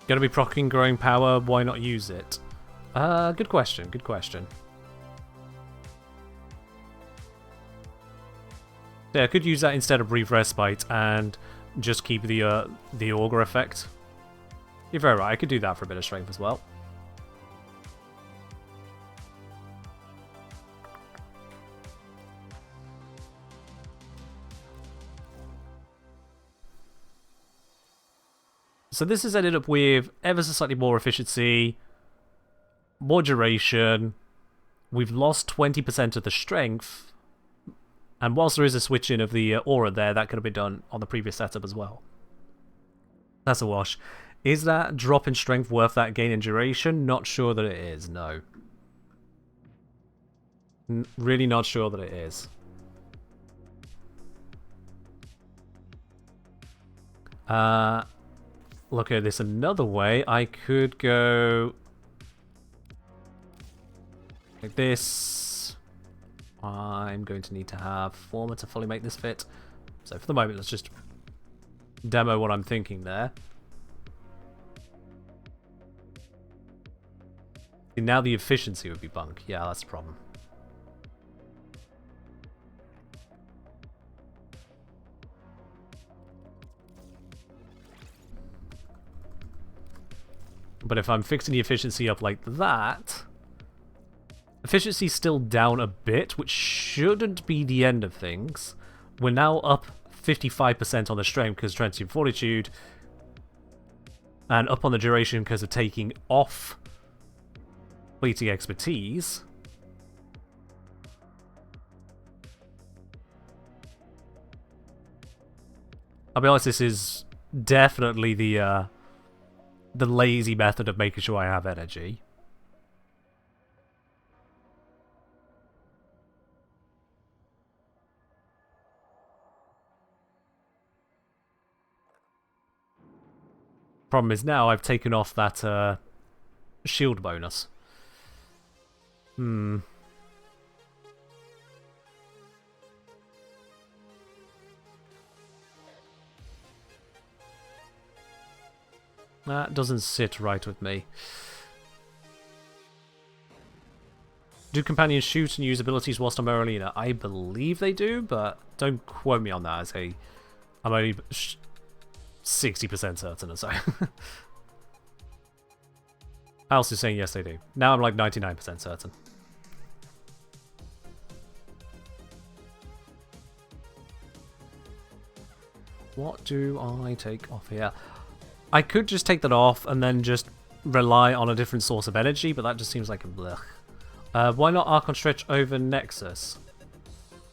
Gonna be proccing growing power, why not use it? Good question, good question. Yeah, I could use that instead of Brief Respite and just keep the Augur effect. You're very right, I could do that for a bit of strength as well. So this has ended up with ever so slightly more efficiency, more duration. We've lost 20% of the strength. And whilst there is a switch in of the aura there, that could have been done on the previous setup as well. That's a wash. Is that drop in strength worth that gain in duration? Not sure that it is, no. Really not sure that it is. Look at this another way. I could go like this. I'm going to need to have Former to fully make this fit. So for the moment, let's just demo what I'm thinking there. And now the efficiency would be bunk. Yeah, that's the problem. But if I'm fixing the efficiency up like that, efficiency's still down a bit, which shouldn't be the end of things. We're now up 55% on the strength because of Transient Fortitude, and up on the duration because of taking off Fleeting Expertise. I'll be honest, this is definitely the lazy method of making sure I have energy. Problem is now I've taken off that shield bonus. That doesn't sit right with me. Do companions shoot and use abilities whilst on Merlina? I believe they do, but don't quote me on that. I'm only 60% certain or so. Alice is saying yes, they do. Now I'm like 99% certain. What do I take off here? I could just take that off and then just rely on a different source of energy, but that just seems like a blech. Why not Archon Stretch over Nexus?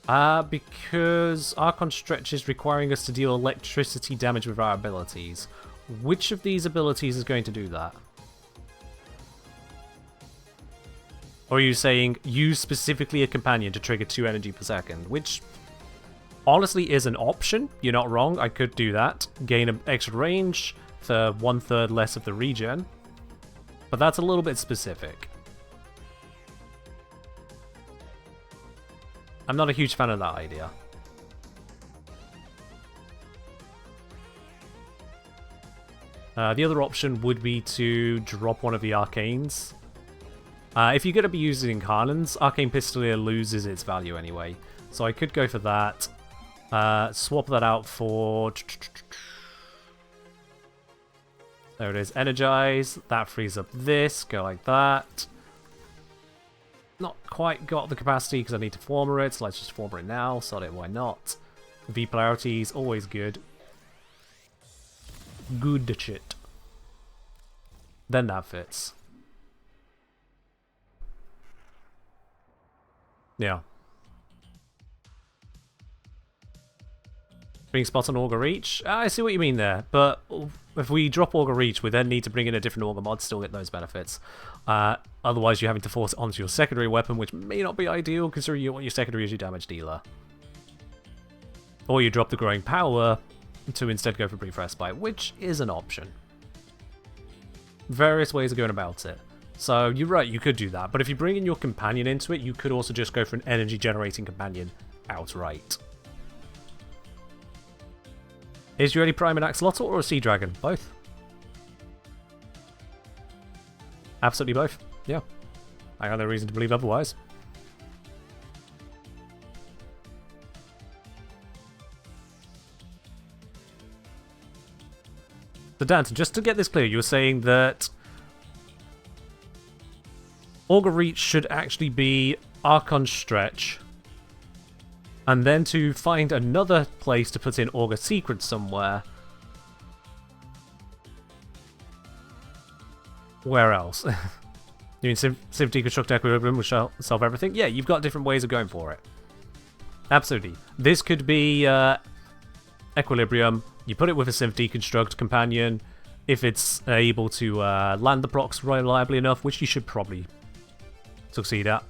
Because Archon Stretch is requiring us to deal electricity damage with our abilities. Which of these abilities is going to do that? Or are you saying use specifically a companion to trigger 2 energy per second? Which honestly is an option. You're not wrong. I could do that. Gain an extra range for 1/3 less of the regen. But that's a little bit specific. I'm not a huge fan of that idea. The other option would be to drop one of the arcanes. If you're going to be using Harnon's, Arcane Pistolier loses its value anyway. So I could go for that. Swap that out for... There it is, Energize. That frees up this. Go like that. Not quite got the capacity because I need to former it, so let's just former it now. Sod it, why not? V polarity is always good. Good shit. Then that fits. Yeah. Bring spots on Augur Reach? I see what you mean there, but if we drop Augur Reach, we then need to bring in a different Augur mod, still get those benefits. Otherwise, you're having to force it onto your secondary weapon, which may not be ideal, considering you want your secondary as your damage dealer. Or you drop the Growing Power to instead go for Brief Respite, which is an option. Various ways of going about it. So, you're right, you could do that, but if you bring in your companion into it, you could also just go for an energy-generating companion outright. Is you ready Prime an Axolotl or a Sea Dragon? Both. Absolutely both. Yeah. I have no reason to believe otherwise. So Danton, just to get this clear, you were saying that Augur Reach should actually be Archon Stretch, and then to find another place to put in Augur Secret somewhere. Where else? You mean Civ Deconstruct Equilibrium will solve everything? Yeah, you've got different ways of going for it. Absolutely. This could be Equilibrium. You put it with a Civ Deconstruct companion. If it's able to land the procs reliably enough, which you should probably succeed at.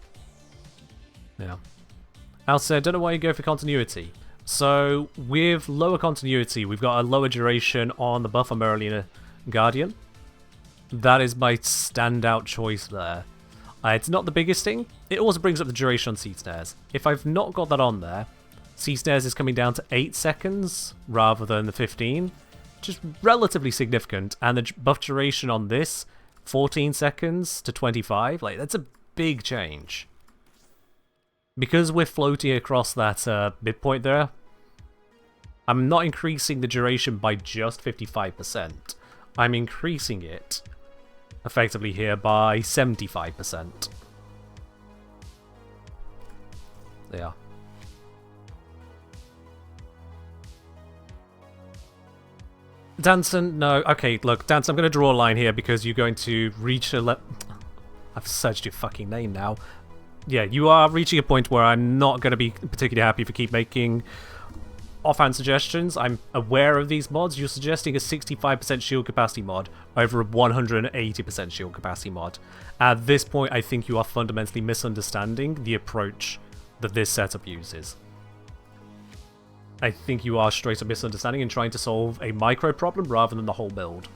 Yeah. Al said, don't know why you go for continuity. So, with lower continuity, we've got a lower duration on the buff on Merlina Guardian. That is my standout choice there. It's not the biggest thing. It also brings up the duration on Sea Snares. If I've not got that on there, Sea Snares is coming down to 8 seconds rather than the 15. Which is relatively significant. And the buff duration on this, 14 seconds to 25. Like, that's a big change. Because we're floating across that midpoint there, I'm not increasing the duration by just 55%. I'm increasing it effectively here by 75%. Yeah. Danson, no. Okay, look, Danson, I'm going to draw a line here because you're going to reach a I've searched your fucking name now. Yeah, you are reaching a point where I'm not going to be particularly happy if you keep making offhand suggestions. I'm aware of these mods. You're suggesting a 65% shield capacity mod over a 180% shield capacity mod. At this point, I think you are fundamentally misunderstanding the approach that this setup uses. I think you are straight up misunderstanding and trying to solve a micro problem rather than the whole build.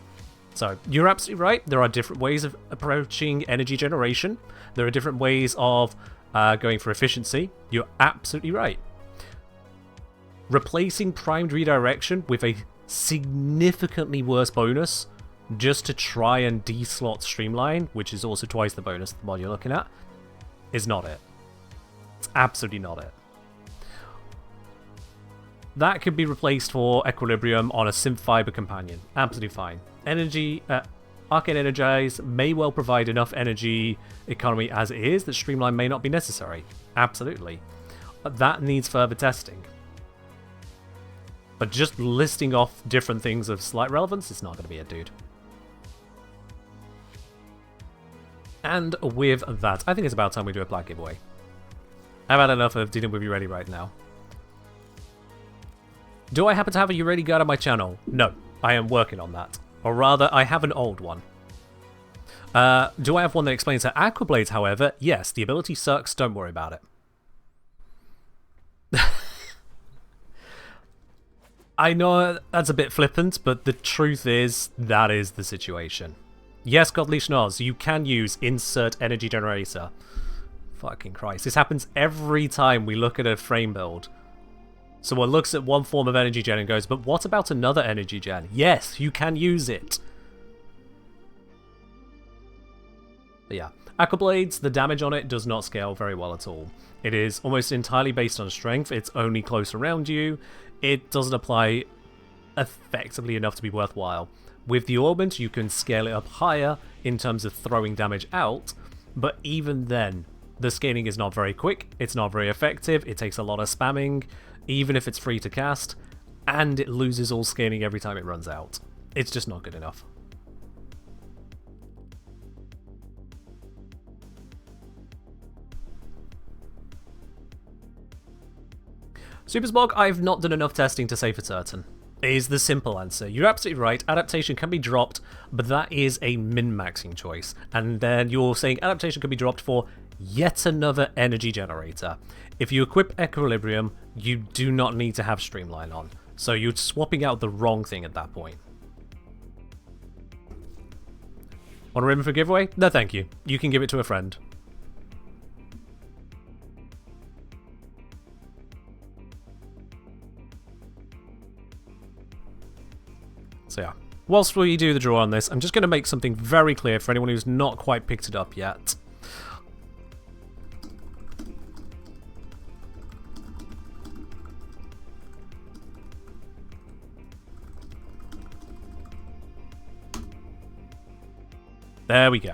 So, you're absolutely right. There are different ways of approaching energy generation. There are different ways of going for efficiency. You're absolutely right. Replacing primed redirection with a significantly worse bonus just to try and de-slot Streamline, which is also twice the bonus the mod you're looking at, is not it. It's absolutely not it. That could be replaced for Equilibrium on a Synth Fiber Companion. Absolutely fine. Arcane Energize may well provide enough energy economy as it is that Streamline may not be necessary. Absolutely. But that needs further testing. But just listing off different things of slight relevance, it's not going to be it, dude. And with that, I think it's about time we do a plat giveaway. I've had enough of dealing with you ready right now. Do I happen to have a Uredi guide on my channel? No, I am working on that. Or rather, I have an old one. Do I have one that explains her Aquablades, however? Yes, the ability sucks, don't worry about it. I know that's a bit flippant, but the truth is, that is the situation. Yes, Godly Schnoz, you can use insert energy generator. Fucking Christ. This happens every time we look at a frame build. So one looks at one form of energy gen and goes, but what about another energy gen? Yes, you can use it. But yeah, Aquablades, the damage on it does not scale very well at all. It is almost entirely based on strength. It's only close around you. It doesn't apply effectively enough to be worthwhile. With the Orbment, you can scale it up higher in terms of throwing damage out, but even then, the scaling is not very quick, it's not very effective, it takes a lot of spamming, even if it's free to cast, and it loses all scaling every time it runs out. It's just not good enough. Super Smog, I've not done enough testing to say for certain, is the simple answer. You're absolutely right, adaptation can be dropped, but that is a min-maxing choice. And then you're saying adaptation can be dropped for yet another energy generator. If you equip Equilibrium, you do not need to have Streamline on. So you're swapping out the wrong thing at that point. Want a ribbon for giveaway? No thank you. You can give it to a friend. So yeah, whilst we do the draw on this, I'm just going to make something very clear for anyone who's not quite picked it up yet. There we go.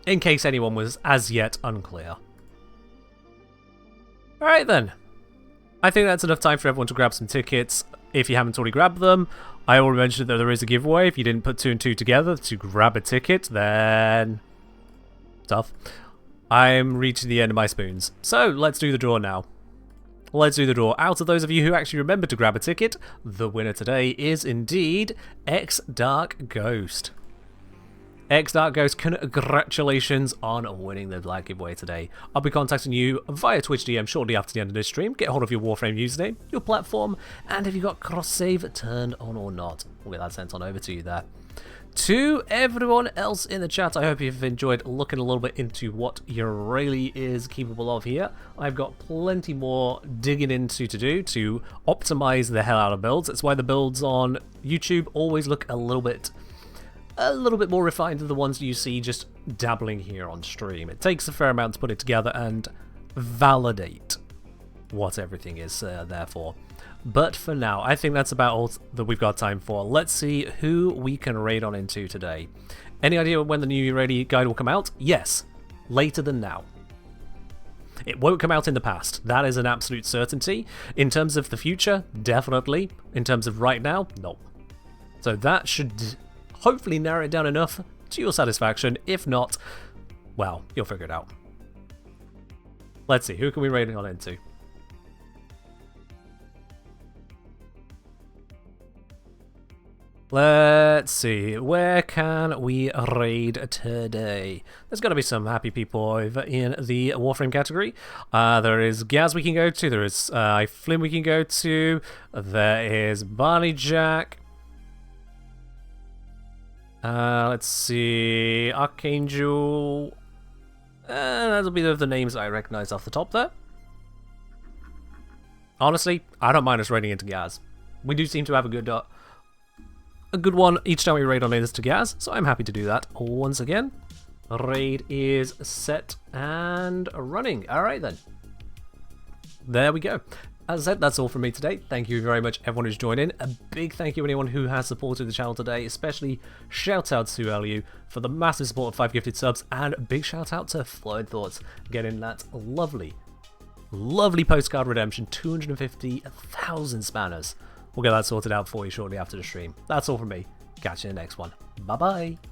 In case anyone was as yet unclear. Alright then. I think that's enough time for everyone to grab some tickets. If you haven't already grabbed them, I already mentioned that there is a giveaway. If you didn't put 2 and 2 together to grab a ticket, then tough. I'm reaching the end of my spoons. So let's do the draw now. Let's do the draw. Out of those of you who actually remembered to grab a ticket, the winner today is indeed X Dark Ghost. X Dark Ghost, congratulations on winning the Black giveaway today. I'll be contacting you via Twitch DM shortly after the end of this stream. Get hold of your Warframe username, your platform, and if you've got cross-save turned on or not, we'll get that sent on over to you there. To everyone else in the chat, I hope you've enjoyed looking a little bit into what Ureli is capable of here. I've got plenty more digging into to do to optimize the hell out of builds. That's why the builds on YouTube always look a little bit more refined than the ones you see just dabbling here on stream. It takes a fair amount to put it together and validate what everything is there for. But for now, I think that's about all that we've got time for. Let's see who we can raid on into today. Any idea when the new Uredi guide will come out? Yes, later than now. It won't come out in the past. That is an absolute certainty. In terms of the future, definitely. In terms of right now, no. So that should hopefully narrow it down enough to your satisfaction. If not, well, you'll figure it out. Let's see, who can we raid on into? Let's see, where can we raid today? There's got to be some happy people over in the Warframe category. There is Gaz we can go to, there is Flynn we can go to, there is Barney Jack. Let's see, Archangel. That'll be the names I recognize off the top there. Honestly, I don't mind us raiding into Gaz. We do seem to have a good one each time we raid on this to Gaz, so I'm happy to do that once again. raid is set and running. Alright then. There we go. As I said, that's all from me today. Thank you very much everyone who's joined in. A big thank you to anyone who has supported the channel today, especially shout out to LU for the massive support of 5 gifted subs, and a big shout out to Floyd Thoughts getting that lovely postcard redemption, 250,000 spanners. We'll get that sorted out for you shortly after the stream. That's all from me. Catch you in the next one. Bye bye.